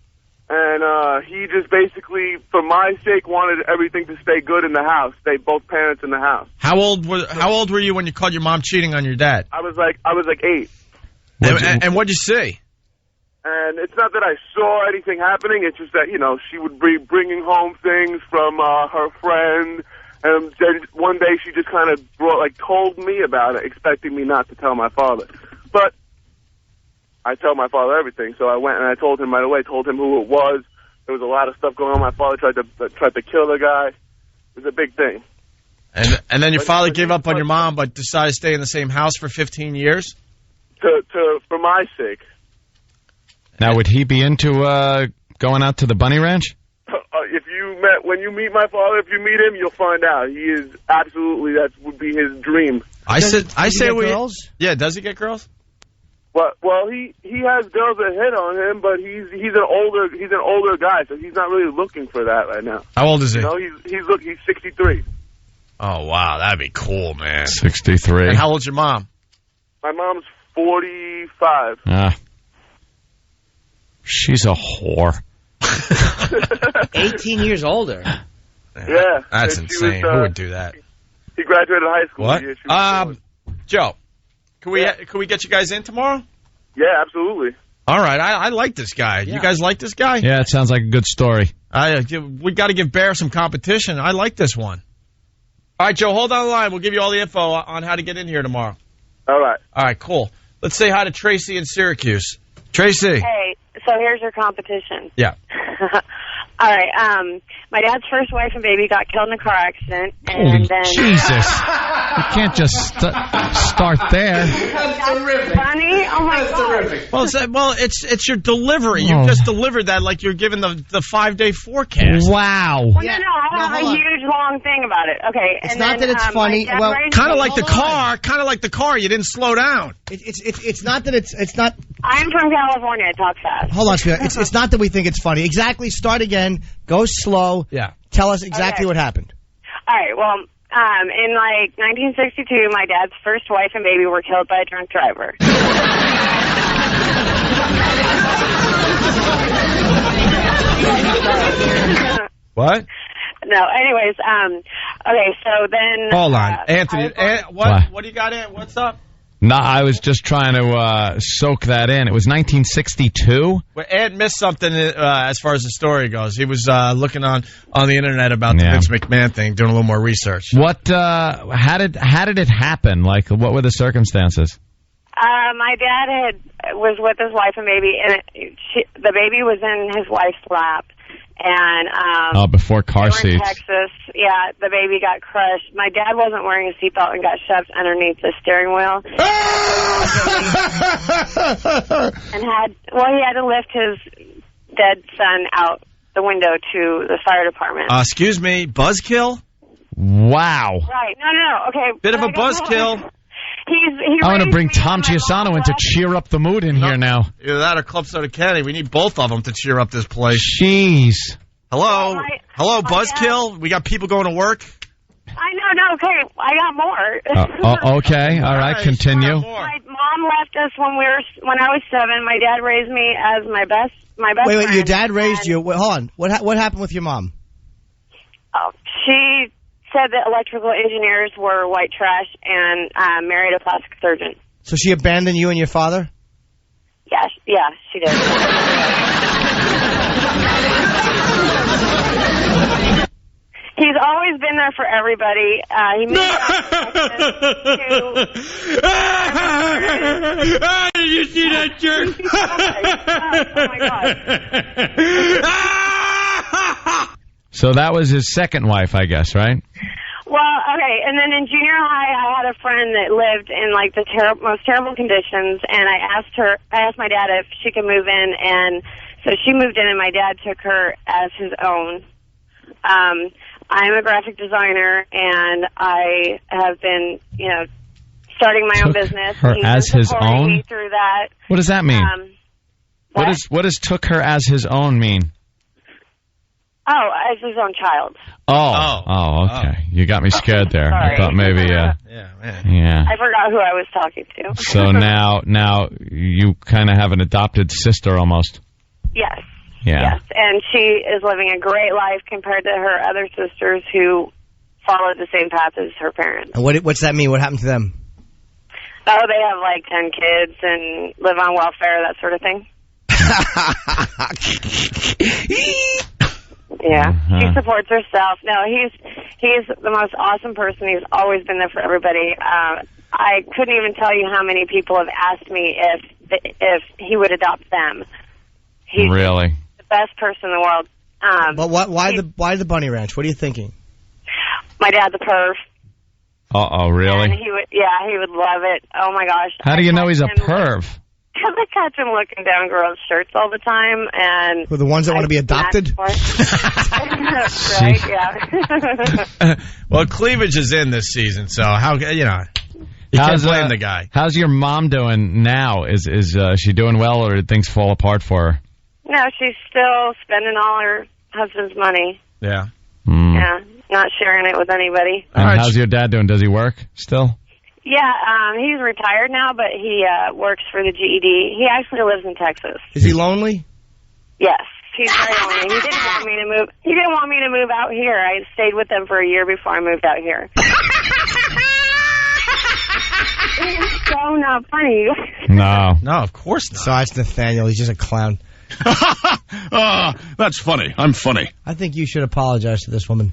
and he just basically, for my sake, wanted everything to stay good in the house. Stay both parents in the house. How old were you when you caught your mom cheating on your dad? I was 8. And what'd you see? And it's not that I saw anything happening. It's just that, she would be bringing home things from her friend. And then one day she just kind of told me about it, expecting me not to tell my father. But I tell my father everything. So I went and I told him right away, told him who it was. There was a lot of stuff going on. My father tried to kill the guy. It was a big thing. And then your father gave up on your mom but decided to stay in the same house for 15 years? For my sake. Now, would he be into going out to the bunny ranch? When you meet my father, if you meet him, you'll find out. He is absolutely, that would be his dream. Does he get girls? Yeah, does he get girls? Well, he has girls that hit on him, but he's an older guy, so he's not really looking for that right now. How old is he? He's 63. Oh wow, that'd be cool, man. 63. And how old's your mom? My mom's 45. She's a whore. 18 years older. Yeah. That's insane. Who would do that? He graduated high school. What? Joe, can we get you guys in tomorrow? Yeah, absolutely. All right. I like this guy. Yeah. You guys like this guy? Yeah, it sounds like a good story. We got to give Bear some competition. I like this one. All right, Joe, hold on the line. We'll give you all the info on how to get in here tomorrow. All right. All right, cool. Let's say hi to Tracy in Syracuse. Tracy. Hey, so here's your competition. Yeah. All right. My dad's first wife and baby got killed in a car accident, and then Jesus! You can't just start there. That's terrific. Funny. Oh my God. Terrific. Well, it's your delivery. You just delivered that like you're giving the 5-day forecast. Wow. Well, no, I have a huge long thing about it. Okay. It's not that it's funny. Well, kind of like the car. You didn't slow down. It's not that it's not. I'm from California. I talk fast. Hold on, sweetheart. It's not that we think it's funny. Exactly. Start again. Go slow. Yeah. Tell us exactly what happened. All right. Well, in 1962, my dad's first wife and baby were killed by a drunk driver. What? No. Anyways, okay. So then. Hold on, Anthony. What do you got in? What's up? No, I was just trying to soak that in. It was 1962. Well, Ed missed something as far as the story goes. He was looking on the internet about the Vince McMahon thing, doing a little more research. What? How did it happen? Like, what were the circumstances? My dad was with his wife and baby, and the baby was in his wife's lap. And before car seats. In Texas, yeah, the baby got crushed. My dad wasn't wearing a seatbelt and got shoved underneath the steering wheel. And he had to lift his dead son out the window to the fire department. Excuse me, buzzkill? Wow. Right. No. Okay. Bit of a buzzkill. I want to bring Tom Chiasano in to cheer up the mood in here now. Either that or Club Soda Kennedy. We need both of them to cheer up this place. Jeez. Hello? Hello, Buzzkill? We got people going to work? I know, no, okay. I got more. Okay, all right, continue. My mom left us when I was 7. My dad raised me as my best Wait, friend. your dad raised you. Wait, hold on. What happened with your mom? Oh, she said that electrical engineers were white trash and married a plastic surgeon. So she abandoned you and your father? Yeah, she did. He's always been there for everybody. He moved Did you see that jerk? Oh my God. So that was his second wife, I guess, right? Well, okay, and then in junior high, I had a friend that lived in like the most terrible conditions, and I asked my dad if she could move in, and so she moved in, and my dad took her as his own. I'm a graphic designer, and I have been, starting my own business. Her as his own? Me through that. What does that mean? What does took her as his own mean? Oh, as his own child. Oh, okay. You got me scared there. Sorry. I thought maybe, Yeah. I forgot who I was talking to. So now you kind of have an adopted sister almost. Yes. Yeah. Yes, and she is living a great life compared to her other sisters who followed the same path as her parents. And what's that mean? What happened to them? Oh, they have like 10 kids and live on welfare, that sort of thing. Yeah, she supports herself. No, he's the most awesome person. He's always been there for everybody. I couldn't even tell you how many people have asked me if he would adopt them. He's really the best person in the world. But why the bunny ranch? What are you thinking? My dad's a perv. Uh-oh, really? And he would love it. Oh my gosh. How do you know he's a perv? Because I catch him looking down girls' shirts all the time, and Who, the ones that want to be adopted? Right? Yeah. Well, cleavage is in this season, so how you can't blame the guy. How's your mom doing now? Is she doing well, or did things fall apart for her? No, she's still spending all her husband's money. Yeah. Yeah, not sharing it with anybody. And how's your dad doing? Does he work still? Yeah, he's retired now, but he works for the GED. He actually lives in Texas. Is he lonely? Yes, he's very lonely. He didn't want me to move. He didn't want me to move out here. I stayed with them for a year before I moved out here. It's so not funny. No, of course not. So it's Nathaniel. He's just a clown. That's funny. I'm funny. I think you should apologize to this woman.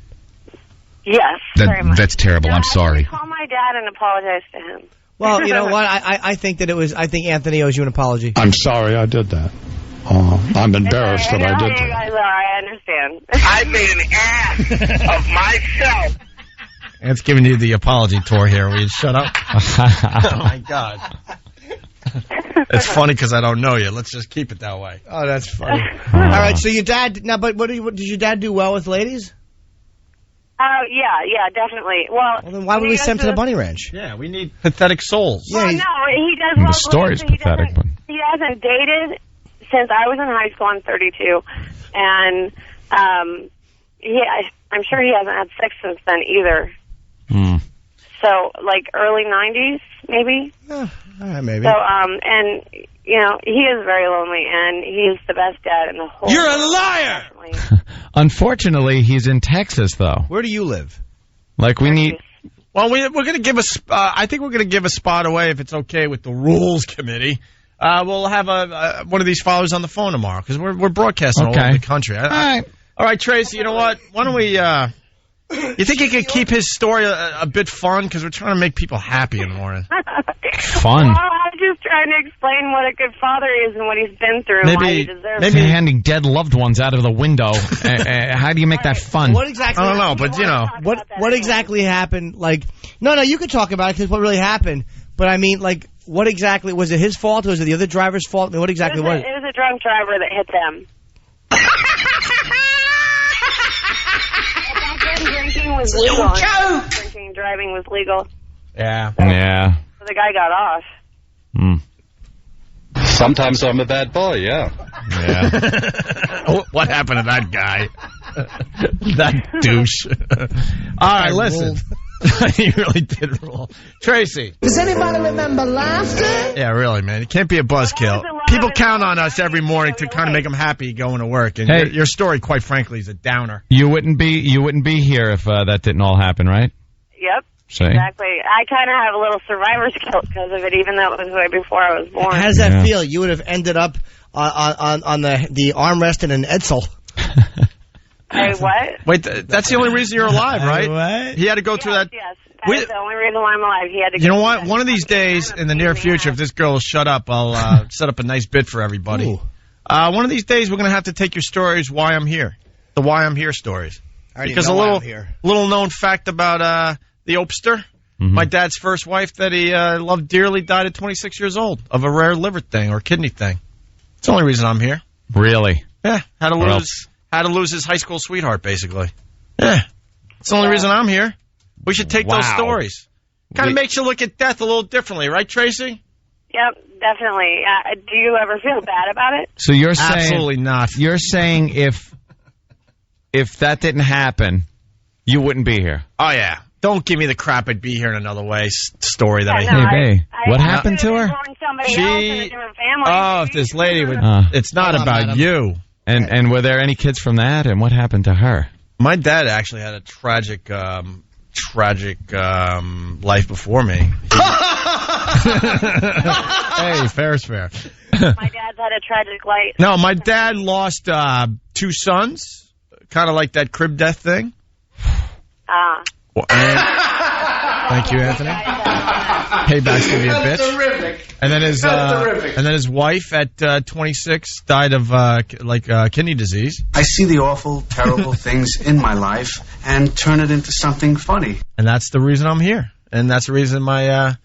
Yes, very much. That's terrible. I'm sorry. Call my dad and apologize to him. Well, you know what? I think I think Anthony owes you an apology. I'm sorry I did that. I'm embarrassed that I did You that. guys are. I understand. I made an ass of myself. It's giving you the apology tour here. Will you shut up? Oh, my God. It's funny because I don't know you. Let's just keep it that way. Oh, that's funny. All right, so your dad... Now, but did your dad do well with ladies? Yeah, definitely. Well then why would we send him to the bunny ranch? Yeah, we need pathetic souls. Well, no, he does well. The story's pathetic, but... He hasn't dated since I was in high school. I'm 32. And I'm sure he hasn't had sex since then either. So, like, early 90s, maybe? All right, maybe. So, and, he is very lonely, and he's the best dad in the whole You're world. a liar! Unfortunately, he's in Texas, though. Where do you live? Like, we need... Well, we're going to give I think we're going to give a spot away if it's okay with the Rules Committee. We'll have one of these followers on the phone tomorrow, because we're broadcasting all over the country. All right, Tracy, you know what? Why don't we... you think he could keep his story a bit fun? Because we're trying to make people happy in the morning. Fun? Well, I'm just trying to explain what a good father is and what he's been through and why he deserves Maybe it. handing dead loved ones out of the window. How do you make that fun? What exactly? I don't know, but what exactly happened? Like, no, you could talk about it because what really happened. But I mean, like, what exactly was it? His fault? Or was it the other driver's fault? I mean, what exactly was it? It was a drunk driver that hit them. Drinking was legal. Drinking and driving was legal. Yeah. Yeah. So the guy got off. Sometimes I'm a bad boy, yeah. What happened to that guy? That douche. All right, listen. He really did rule. Tracy. Does anybody remember laughter? Yeah, really, man. It can't be a buzzkill. People count on us every morning to kind of make them happy going to work. And Hey. your story, quite frankly, is a downer. You wouldn't be here if that didn't all happen, right? Yep. See? Exactly. I kind of have a little survivor's guilt because of it, even though it was way before I was born. How does that feel? You would have ended up on the armrest in an Edsel. Hey, what? Wait, that's the only reason you're alive, right? What? He had to go through that. Yes. That's the only reason why I'm alive. He had to. You know what? One of these days in the near future, if this girl will shut up, I'll set up a nice bit for everybody. Ooh. One of these days, we're going to have to take your stories, Why I'm Here. The Why I'm Here stories. Because a little known fact about the Opester, my dad's first wife that he loved dearly died at 26 years old of a rare liver thing or kidney thing. It's the only reason I'm here. Really? Yeah, had to lose his high school sweetheart, basically. Yeah, it's the only reason I'm here. We should take those stories. Kind of makes you look at death a little differently, right, Tracy? Yep, definitely. Do you ever feel bad about it? So you're saying absolutely not. You're saying if that didn't happen, you wouldn't be here. Oh yeah. Don't give me the crap I'd be here in another way story that I hear. Hey, what happened to her? If this lady would, it's not about you. And were there any kids from that? And what happened to her? My dad actually had a tragic life before me. Hey, fair is fair. My dad's had a tragic life. No, my dad lost 2 sons, kind of like that crib death thing. Thank you, Anthony. Payback's gonna be a bitch. Terrific. And then his wife at 26 died of kidney disease. I see the awful, terrible things in my life and turn it into something funny. And that's the reason I'm here. And that's the reason my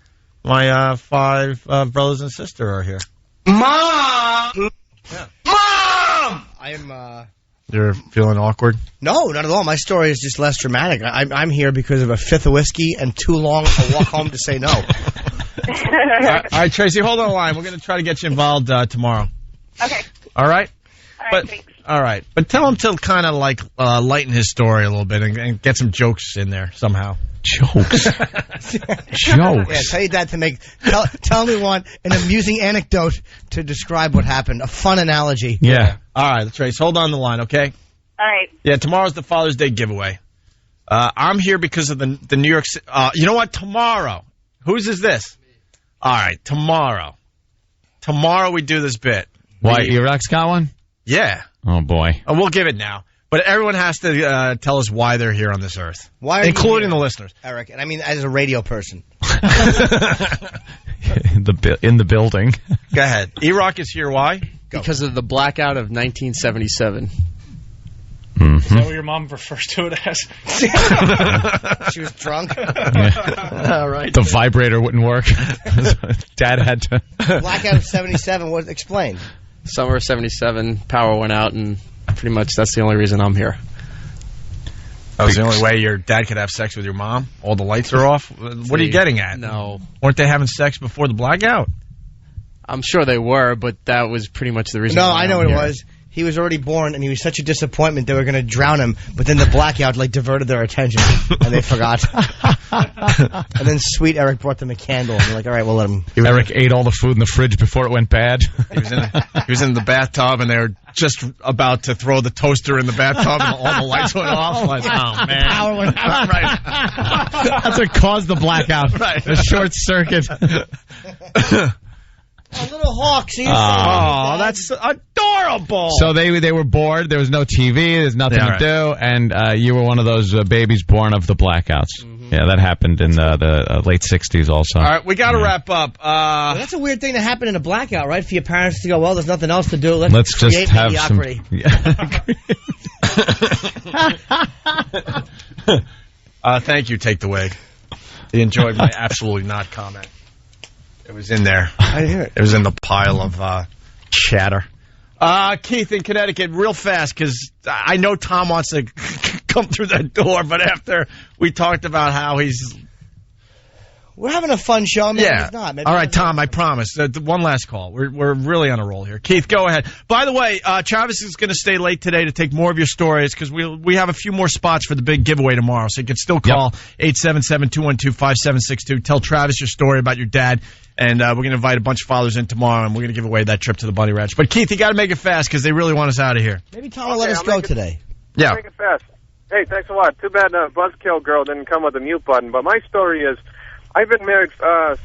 5 brothers and sister are here. Mom! Yeah. Mom! I am, You're feeling awkward? No, not at all. My story is just less dramatic. I'm here because of a 5th of whiskey and too long a walk home to say no. All right, Tracy, hold on the line. We're going to try to get you involved tomorrow. Okay. All right? Thanks. All right. But tell him to kind of lighten his story a little bit and get some jokes in there somehow. Jokes? Jokes? Yeah, tell your dad to tell me an amusing anecdote to describe what happened. A fun analogy. Yeah. All right, Trace, hold on the line, okay? All right. Yeah, tomorrow's the Father's Day giveaway. I'm here because of the New York City. You know what? Tomorrow. Whose is this? All right, tomorrow. Tomorrow we do this bit. Why, Iraq's got one? Yeah. Oh, boy. We'll give it now. But everyone has to tell us why they're here on this earth. Why are including you here, the listeners. Eric, and I mean as a radio person. In the building. Go ahead. E-Rock is here. Why? Because of the blackout of 1977. Is that what your mom refers to it as? She was drunk. All right. The vibrator wouldn't work. Dad had to. Blackout of 77. What? Explain. Summer of 77, power went out, and pretty much that's the only reason I'm here. That was the only way your dad could have sex with your mom? All the lights are off? What are you getting at? No. Weren't they having sex before the blackout? I'm sure they were, but that was pretty much the reason. No, I know what it was. He was already born, and he was such a disappointment they were going to drown him, but then the blackout diverted their attention, and they forgot. And then sweet Eric brought them a candle, and they're like, all right, we'll let him. Eric ate all the food in the fridge before it went bad. He was in the bathtub, and they were just about to throw the toaster in the bathtub, and all the lights went off. Like, oh, man. Power went out. Right. That's what caused the blackout. Right. The short circuit. A little hawk. See that's adorable. So they were bored. There was no TV. There's nothing to do, and you were one of those babies born of the blackouts. Mm-hmm. Yeah, that happened in the late '60s also. All right, we got to wrap up. Well, that's a weird thing to happen in a blackout, right? For your parents to go, well, there's nothing else to do. Let's just have mediocrity. Thank you. Take the wig. He enjoyed my absolutely not comment. It was in there. I hear it. It was in the pile of chatter. Keith in Connecticut, real fast, because I know Tom wants to come through that door, but after we talked about how he's... We're having a fun show. Maybe it's not. Maybe all right, Tom, I promise. One last call. We're really on a roll here. Keith, go ahead. By the way, Travis is going to stay late today to take more of your stories because we have a few more spots for the big giveaway tomorrow. So you can still call 877-212-5762. Tell Travis your story about your dad. And we're going to invite a bunch of fathers in tomorrow, and we're going to give away that trip to the Bunny Ranch. But, Keith, you got to make it fast because they really want us out of here. Maybe Tom will let us go today. Yeah. Make it fast. Hey, thanks a lot. Too bad Buzzkill Girl didn't come with a mute button. But my story is, I've been married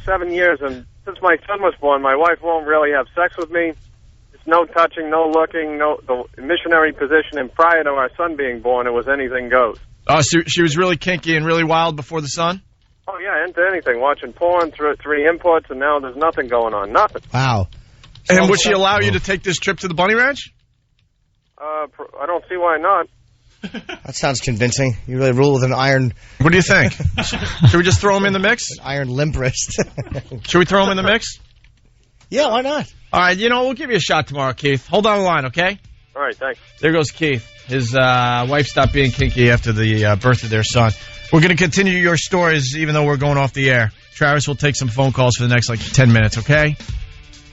7 years, and since my son was born, my wife won't really have sex with me. There's no touching, no looking, the missionary position. And prior to our son being born, it was anything goes. Oh, so she was really kinky and really wild before the son? Oh, yeah, into anything. Watching porn, three inputs, and now there's nothing going on. Nothing. Wow. And would she allow you to take this trip to the Bunny Ranch? I don't see why not. That sounds convincing. You really rule with an iron... What do you think? Should we just throw him in the mix? An iron limp wrist. Should we throw him in the mix? Yeah, why not? All right, we'll give you a shot tomorrow, Keith. Hold on the line, okay? All right, thanks. There goes Keith. His wife stopped being kinky after the birth of their son. We're going to continue your stories even though we're going off the air. Travis will take some phone calls for the next 10 minutes, okay?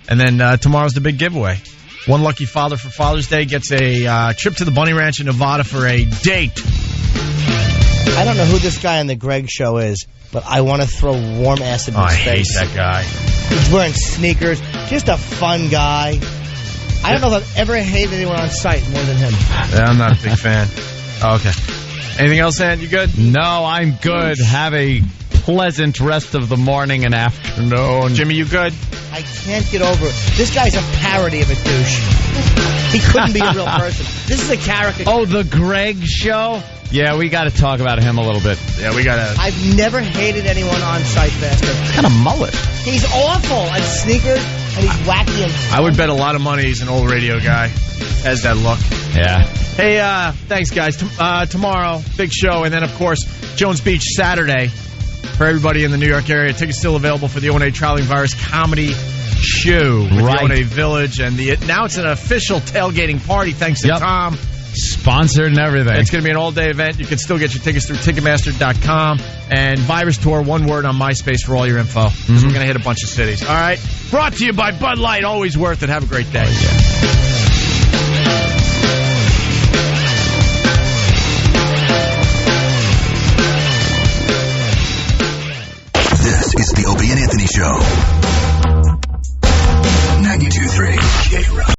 And then tomorrow's the big giveaway. One lucky father for Father's Day gets a trip to the Bunny Ranch in Nevada for a date. I don't know who this guy on the Greg show is, but I want to throw warm acid in his face. I hate that guy. He's wearing sneakers. Just a fun guy. I don't know if I've ever hated anyone on site more than him. Yeah, I'm not a big fan. Oh, okay. Anything else, Ant? You good? No, I'm good. Have a pleasant rest of the morning and afternoon. Jimmy, you good? I can't get over it. This guy's a parody of a douche. He couldn't be a real person. This is a character. Oh, the Greg show? Yeah, we got to talk about him a little bit. Yeah, we got to. I've never hated anyone on site faster. Kind of mullet. He's awful at sneakers, and he's wacky and fun. I would bet a lot of money he's an old radio guy. Has that look. Yeah. Hey, thanks, guys. Tomorrow, big show, and then, of course, Jones Beach Saturday for everybody in the New York area. Tickets still available for the O&A Traveling Virus Comedy Show with the O&A Village. And now it's an official tailgating party, thanks to Tom. Sponsored and everything. It's going to be an all-day event. You can still get your tickets through Ticketmaster.com. And Virus Tour, one word on MySpace for all your info. Because we're going to hit a bunch of cities. All right? Brought to you by Bud Light. Always worth it. Have a great day. This is the Opie and Anthony Show. 92.3 K-Rock.